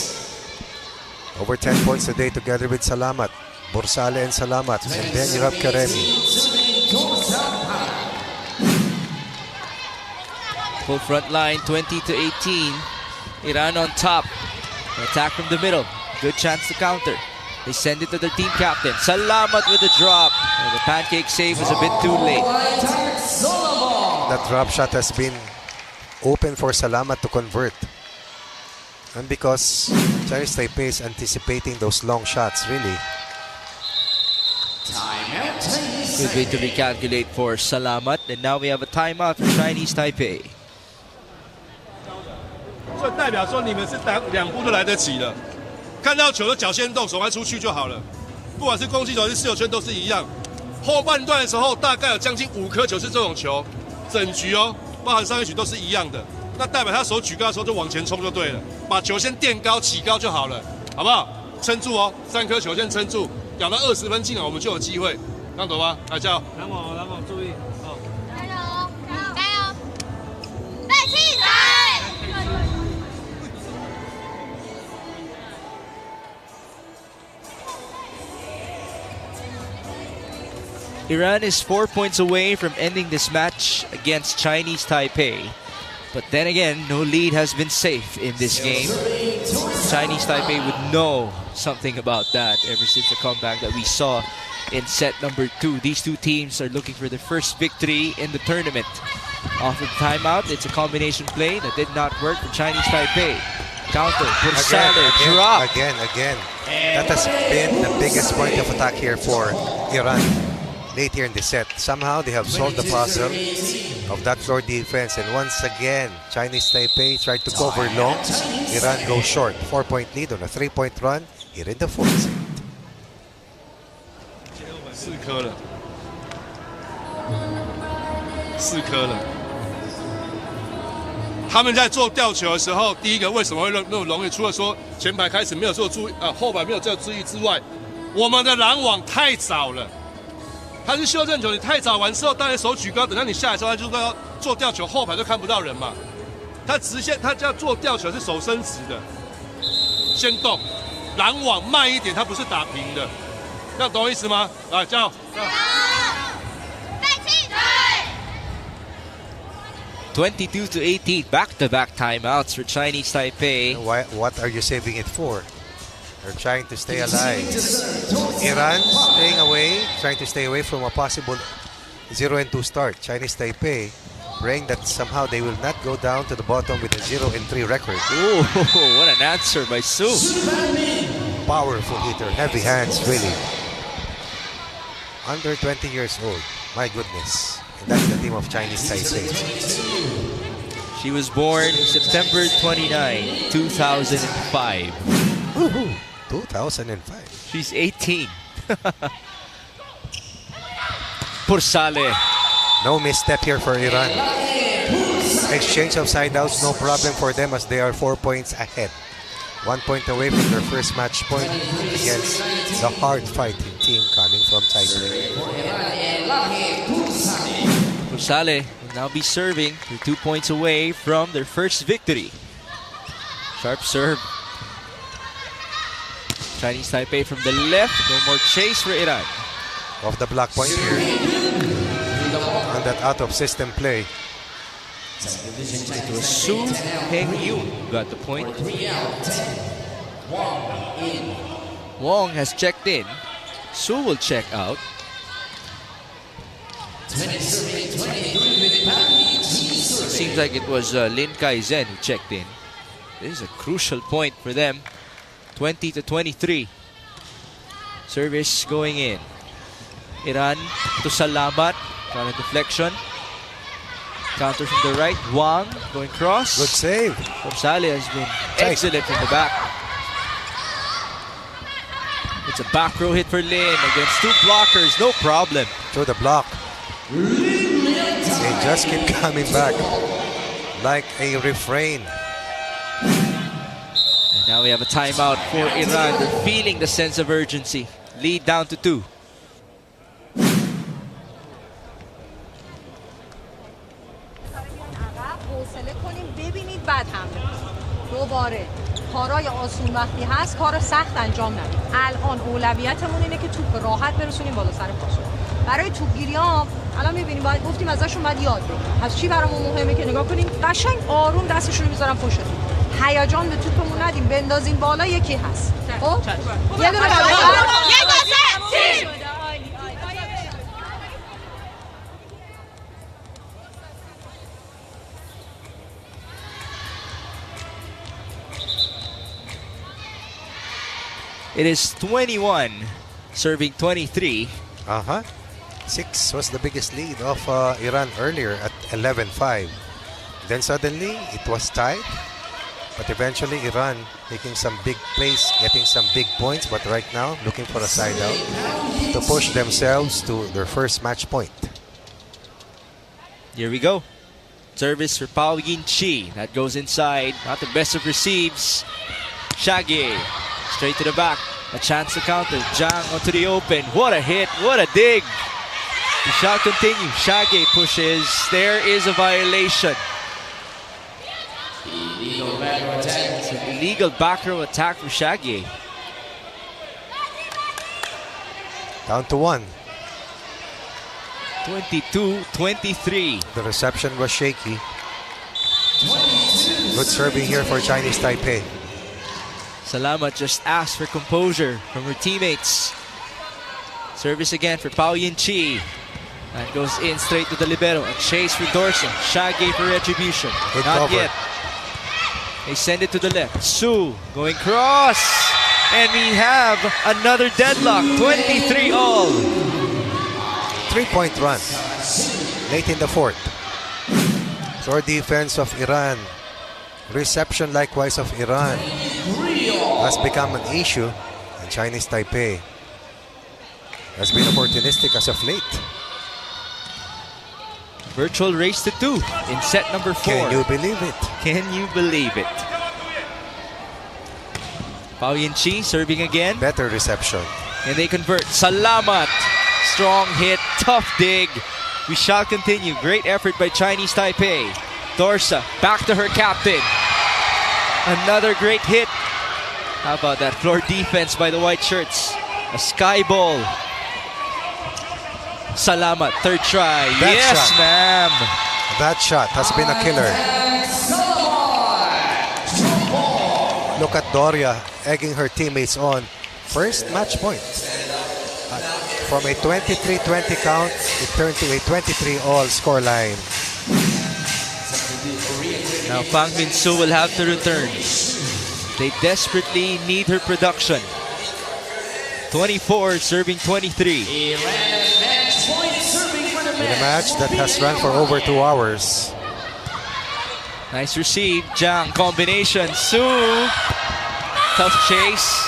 Over 10 points today together with Salamat. Borsale and Salamat. And then you have Karemi. Full front line, 20-18. Iran on top. Attack from the middle. Good chance to counter. They send it to their team captain. Salamat with the drop. And the pancake save was a bit too late. That drop shot has been open for Salamat to convert. And because Chinese Taipei is anticipating those long shots, really. Good way to recalculate for Salamat. And now we have a timeout for Chinese Taipei. 所以代表说你们是打2步都来得及了，看到球的脚先动，手还出去就好了。不管是攻击球还是持球圈都是一样。后半段的时候大概有将近5颗球是这种球，整局哦，包含上一局都是一样的。那代表他手举高的时候就往前冲就对了，把球先垫高起高就好了，好不好？撑住哦，3颗球先撑住，咬到20分进来，我们就有机会，这样懂吗？来加油！蓝网注意哦。加油！加油！备气水！ Iran is 4 points away from ending this match against Chinese Taipei. But then again, no lead has been safe in this game. Chinese Taipei would know something about that ever since the comeback that we saw in set number 2. These two teams are looking for their first victory in the tournament. Off of timeout, it's a combination play that did not work for Chinese Taipei. Counter, Pursale, drop. Again. That has been the biggest point of attack here for Iran. Late here in the set, somehow they have solved the puzzle of that floor defense, and once again Chinese Taipei tried to cover long. Iran goes short. 4-point lead on a 3-point run here in the fourth set. 4颗了，4颗了。他们在做吊球的时候，第一个为什么会那么容易？除了说前排开始没有做注意，后排没有做注意之外，我们的拦网太早了。 他是修正球，你太早完之后，当然手举高，等到你下来的时候，他就是要做吊球，后排就看不到人嘛。他直线，他叫做吊球是手伸直的，先动，拦网慢一点，他不是打平的，这样懂我意思吗？来，加油！加油！备气水！ 22-18, back-to-back timeouts for Chinese Taipei. What are you saving it for? They're trying to stay alive. Iran trying to stay away from a possible 0-2 start. Chinese Taipei praying that somehow they will not go down to the bottom with a 0-3 record. Ooh, what an answer by Su. Powerful hitter, heavy hands, really. Under 20 years old, my goodness. And that's the team of Chinese Taipei. She was born September 29, 2005. 2005. She's 18. Pursale. No misstep here for Iran. Exchange of side outs, no problem for them as they are 4 points ahead. 1 point away from their first match point against the hard-fighting team coming from Taipei. Pursale will now be serving. They're 2 points away from their first victory. Sharp serve. Chinese Taipei from the left. No more chase for Iran. Off the block point here. And that out of system play. It was Su Peng-yu who got the point. Wong has checked in. Su will check out. Seems like it was Lin Kai-zen who checked in. This is a crucial point for them. 20-23. Service going in. Iran to Salamat. Got a deflection. Counter from the right. Wang going cross. Good save. Pursale has been excellent from the back. It's a back row hit for Lin against two blockers. No problem. To the block. They just keep coming back like a refrain. And now we have a timeout for Iran. They're feeling the sense of urgency. Lead down to 2. حوصله کنیم ببینید بعد حمله دوباره کارای آسون وقتی هست کار سخت انجام ندید. الان اولویتمون اینه که توپ راحت برسونیم بالا سر پاشون. برای توپگیری ها الان می‌بینیم باید گفتیم ازشون باید یاد بگیریم. پس چی برامون مهمه که نگاه کنیم قشنگ آروم دستشون رو می‌ذارن پشتتون. هیجان به توپمون ندیم بندازین بالا یکی هست. خب یه دونه بالا. It is 21, serving 23. 6 was the biggest lead of Iran earlier at 11-5. Then suddenly it was tied. But eventually Iran making some big plays, getting some big points. But right now looking for a side out to push themselves to their first match point. Here we go. Service for Pao Yin Chi. That goes inside. Not the best of receives. Shaggy. Straight to the back. A chance to counter. Zhang onto the open. What a hit. What a dig. The shot continues. Shage pushes. There is a violation. It's an illegal back row attack for Shage. Down to 1. 22-23. The reception was shaky. Good serving here for Chinese Taipei. Salamat just asked for composure from her teammates. Service again for Pao Yin Chi. And goes in straight to the libero. A chase for Dorsa. Shage for retribution. Good Not cover. yet. They send it to the left. Su going cross. And we have another deadlock. 23 all. 3-point run. Late in the fourth. Core defense of Iran. Reception likewise of Iran has become an issue. And Chinese Taipei has been opportunistic as of late. Virtual race to 2 in set number 4. Can you believe it? Can you believe it? Pao Yin Chi serving again. Better reception. And they convert. Salamat. Strong hit. Tough dig. We shall continue. Great effort by Chinese Taipei. Dorsa back to her captain. Another great hit. How about that floor defense by the white shirts? A sky ball. Salamat. Third try. That yes, shot. ma'am. That shot has been a killer. Look at Doria egging her teammates on. First match point. From a 23-20 count, it turned to a 23-all scoreline. Now Fang Min-soo will have to return. They desperately need her production. 24 serving 23. In a match that has run for over 2 hours. Nice receive. Zhang combination. Su. Tough chase.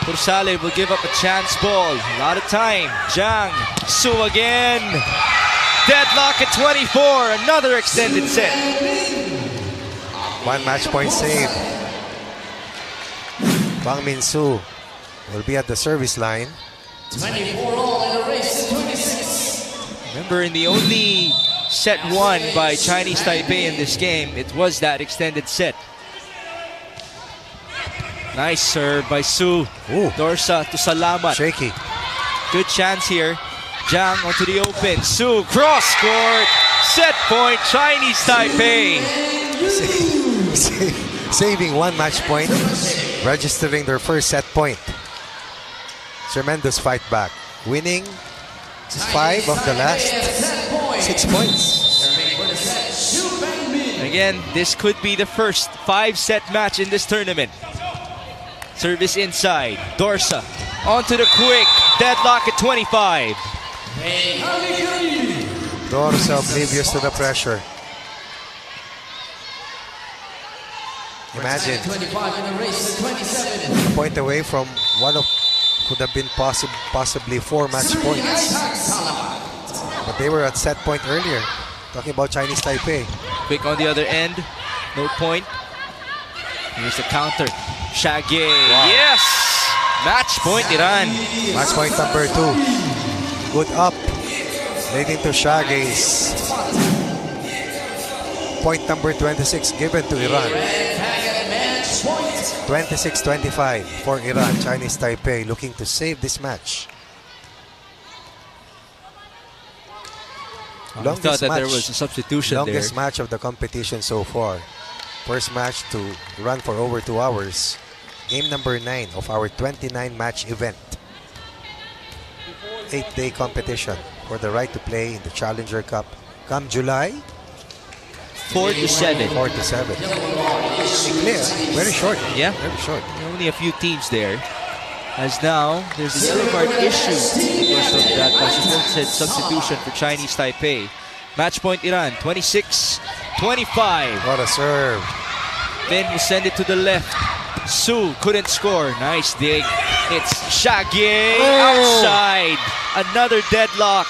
Pursale will give up a chance ball. A lot of time. Zhang. Su again. Deadlock at 24. Another extended set. 1 match point save. Bang Min-soo will be at the service line. 24 all in the race to 26. Remember, in the only set won by Chinese Taipei in this game, it was that extended set. Nice serve by Su. Ooh. Dorsa to Salamat. Shaky. Good chance here. Zhang onto the open. Su cross court. Set point. Chinese Taipei. Saving 1 match point. Registering their first set point. Tremendous fight back. Winning 5 of the last 6 points. Again, this could be the first 5-set match in this tournament. Service inside. Dorsa onto the quick. Deadlock at 25. Dorsa oblivious to the pressure. Imagine 25 in the race to 27. a point away from one of could have been possibly 4 match points. But they were at set point earlier. Talking about Chinese Taipei. Quick on the other end. No point. Here's the counter. Shage. Wow. Yes! Match point Iran. Match point number 2. Good up. Leading to Shage's point number 26 given to Iran. 26-25 for Iran. Chinese Taipei looking to save this match. I thought that there was a substitution longest there. match of the competition so far. First match to run for over 2 hours. Game number 9 of our 29-match event. 8-day competition for the right to play in the Challenger Cup come July 4 to 7. 4 to 7. Clear. Very short. Yeah. Very short. Only a few teams there. As now, there's a yellow card issue because of that supposed substitution for Chinese Taipei. Match point Iran, 26-25. What a serve. Then we send it to the left. Su couldn't score. Nice dig. It's Shage outside. Another deadlock.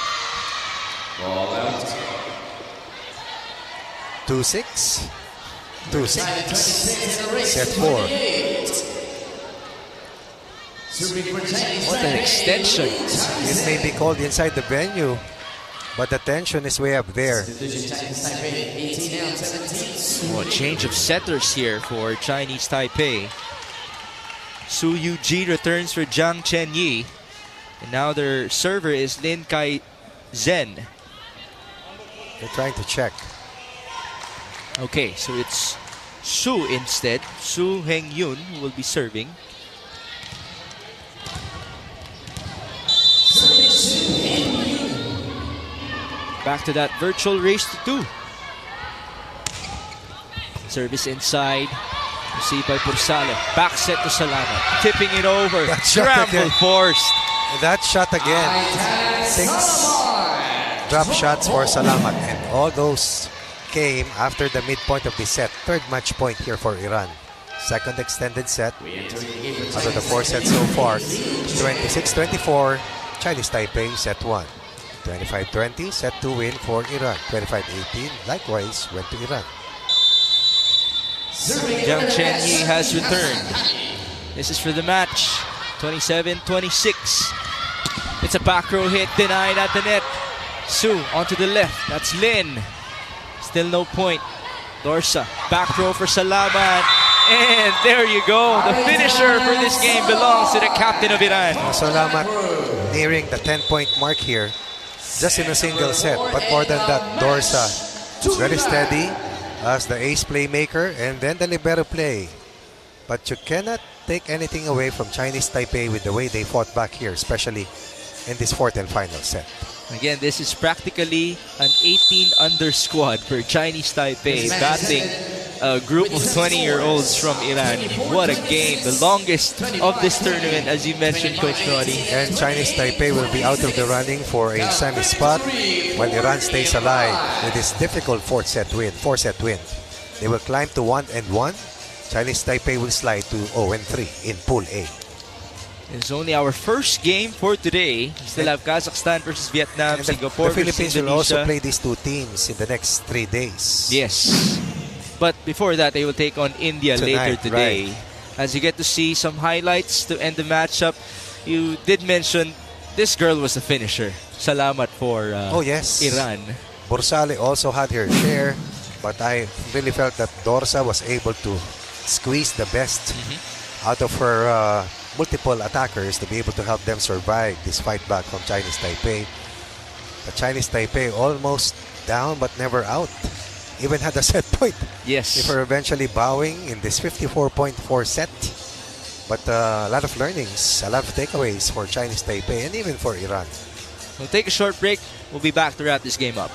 2-6. 2-6. Set 4. What an extension. It may be called inside the venue, but the tension is way up there. Oh, a change of setters here for Chinese Taipei. Su Yuji returns for Jiang Chenyi. And now their server is Lin Kai Zhen. They're trying to check. Okay, so it's Su instead. Su Heng Yun who will be serving. Back to that virtual race to 2. Service inside. Received by Pursale. Back set to Salamat. Tipping it over. That shot Scramble again. forced. That shot again. 6 drop shots for Salamat. And all those came after the midpoint of the set. Third match point here for Iran. Second extended set. Out of the 4 sets so far. 26-24. Chinese Taipei set 1. 25-20, set 2 win for Iran. 25-18, likewise, went to Iran. Jiang Chenyi has returned. This is for the match. 27-26. It's a back row hit, denied at the net. Su onto the left. That's Lin. Still no point. Dorsa, back row for Salamat. And there you go. The finisher for this game belongs to the captain of Iran. Salamat nearing the 10-point mark here. Just in a single set, but more than that, Dorsa is very steady as the ace playmaker and then the libero play. But you cannot take anything away from Chinese Taipei with the way they fought back here, especially in this 4th and final set. Again, this is practically an 18-under squad for Chinese Taipei batting a group of 20-year-olds from Iran. What a game. The longest of this tournament, as you mentioned, Coach Nori. And Chinese Taipei will be out of the running for a semi spot while Iran stays alive with this difficult 4-set win. They will climb to 1-1. Chinese Taipei will slide to 0-3 in Pool A. It's only our first game for today. We still have Kazakhstan versus Vietnam, And Singapore the versus Philippines Indonesia. will also play these 2 teams in the next 3 days. Yes. But before that, they will take on India later Tonight, today. right. As you get to see some highlights to end the matchup, you did mention this girl was a finisher. Salamat for Oh, yes. Iran. Borsale also had her share, but I really felt that Dorsa was able to squeeze the best out of her multiple attackers to be able to help them survive this fight back from Chinese Taipei. The Chinese Taipei almost down but never out. Even had a set point. Yes. They were eventually bowing in this 54.4 set. But a lot of learnings, a lot of takeaways for Chinese Taipei and even for Iran. We'll take a short break. We'll be back to wrap this game up.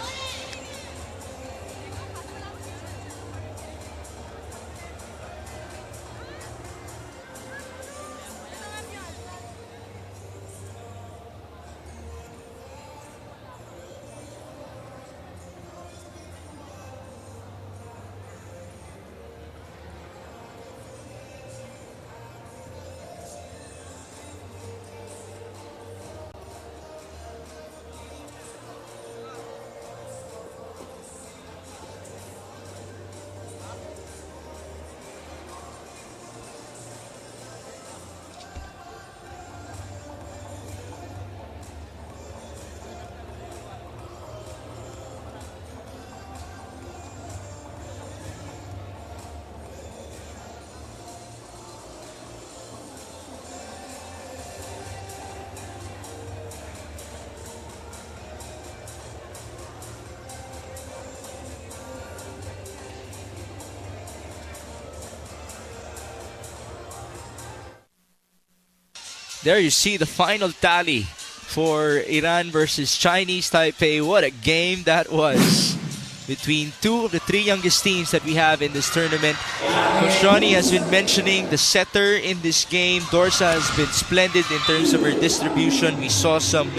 There you see the final tally for Iran versus Chinese Taipei. What a game that was between 2 of the 3 youngest teams that we have in this tournament. Coach Ronnie has been mentioning the setter in this game. Dorsa has been splendid in terms of her distribution. We saw some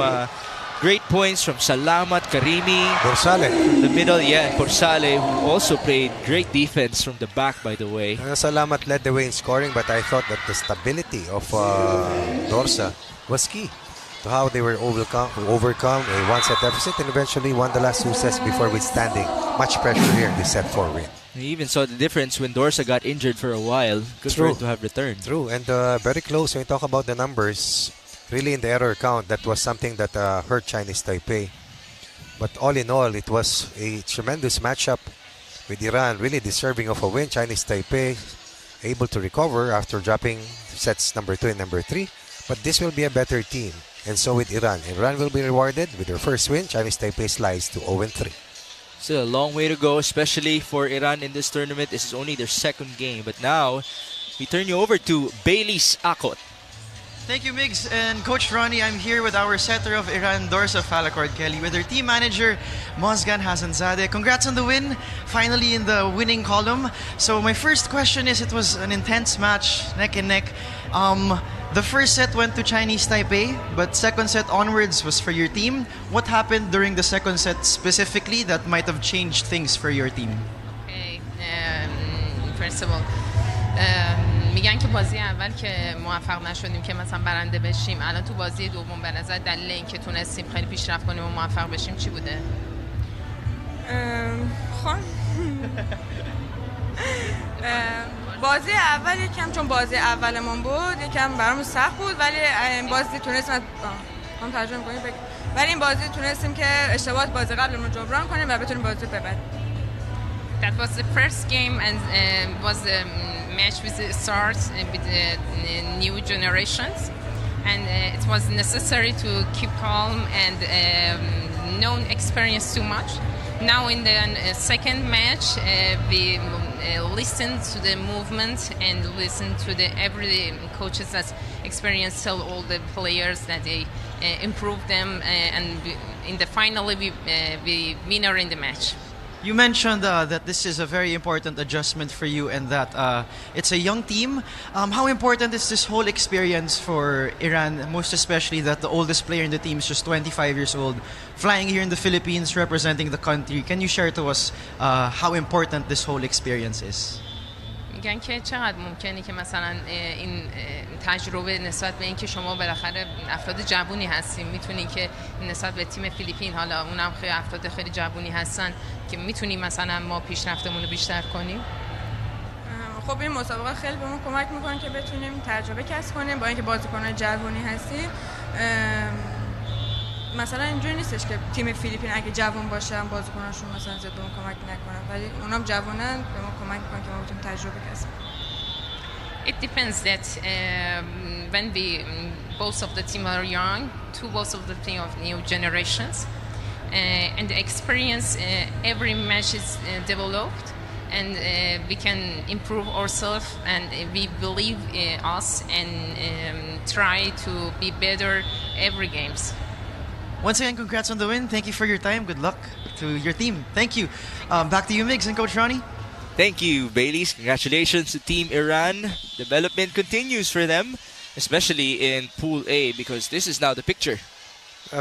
great points from Salamat, Karimi. Borsale. From the middle, Porsale, who also played great defense from the back, by the way. Salamat led the way in scoring, but I thought that the stability of Dorsa was key to how they were overcome a 1-set deficit and eventually won the last 2 sets before withstanding much pressure here in this set 4 win. We even saw the difference when Dorsa got injured for a while. Good for True. her to have returned. True, and very close when you talk about the numbers. Really, in the error count, that was something that hurt Chinese Taipei. But all in all, it was a tremendous matchup with Iran, really deserving of a win. Chinese Taipei able to recover after dropping sets number 2 and number 3. But this will be a better team. And so with Iran. Iran will be rewarded with their first win. Chinese Taipei slides to 0-3. Still a long way to go, especially for Iran in this tournament. This is only their second game. But now, we turn you over to Bailey's Akot. Thank you, Migs and Coach Ronnie. I'm here with our setter of Iran, Dorsa Falakord Kelly, with her team manager, Mozgan Hassanzadeh. Congrats on the win, finally in the winning column. So my first question is, it was an intense match, neck and neck. The first set went to Chinese Taipei, but second set onwards was for your team. What happened during the second set specifically that might have changed things for your team? Okay. First of all, میگن که بازی اول که موفق نشدیم که مثلا برنده بشیم، الان تو بازی دوم به نظر دلیل اینکه تونستیم خیلی پیشرفت کنیم و موفق بشیم چی بوده؟ بازی اول یکم چون بازی اولمون بود یکم برامون سخت بود، ولی این بازی تونستیم هم ترجمه کنیم ولی این بازی تونستیم که اشتباهات بازی قبلمون رو جبران کنیم و بتونیم بازی ببریم. That was the first game and was the match with the start with the new generations, and it was necessary to keep calm and not experience too much. Now in the second match, we listened to the movement and listened to the every coaches that experienced, tell all the players that they improve them, and in the final we winner in the match. You mentioned that this is a very important adjustment for you and that it's a young team. How important is this whole experience for Iran, most especially that the oldest player in the team is just 25 years old, flying here in the Philippines, representing the country? Can you share to us how important this whole experience is? میگن که چقدر ممکنه که مثلا این تجربه نسبت به اینکه شما بالاخره افراد جوونی هستیم میتونین که نسبت به تیم فیلیپین، حالا اونم خیلی افراد خیلی جوونی هستن، که میتونیم مثلا ما پیشرفتمون رو بیشتر کنیم. خب این مسابقه خیلی به ما کمک میکنه که بتونیم تجربه کسب کنیم. با اینکه بازیکنان جوونی هستیم، مثلا اینجوری نیستش که تیم فیلیپین اگه جوان باشه بازیکناشون مثلا زیاد به ما کمک نکنن، ولی اونام جوانن به ما کمک میکنن که ما بتونیم تجربه کسب کنیم. It depends that when we both of the team are young, both of the team of new generations, and the experience every match is developed, and we can improve ourselves, and we believe us and try to be better every games. Once again, congrats on the win. Thank you for your time. Good luck to your team. Thank you. Back to you, Migs and Coach Ronnie. Thank you, Baileys. Congratulations to Team Iran. Development continues for them, especially in Pool A, because this is now the picture.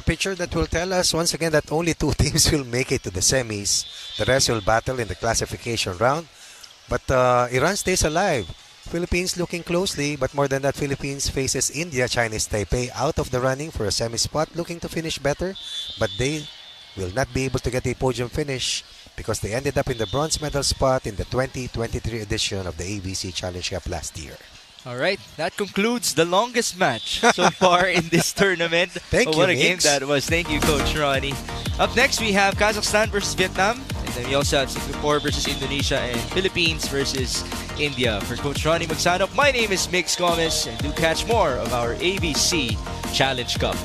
A picture that will tell us once again that only 2 teams will make it to the semis. The rest will battle in the classification round. But Iran stays alive. Philippines looking closely, but more than that, Philippines faces India, Chinese Taipei out of the running for a semi spot, looking to finish better, but they will not be able to get a podium finish because they ended up in the bronze medal spot in the 2023 edition of the AVC Challenge Cup last year. All right, that concludes the longest match so far in this tournament. Thank you, what a Mix. game that was. Thank you, Coach Ronnie. Up next, we have Kazakhstan versus Vietnam. And then we also have Singapore versus Indonesia and Philippines versus India. For Coach Ronnie Magsanop, my name is Mix Gomez. And do catch more of our AVC Challenge Cup.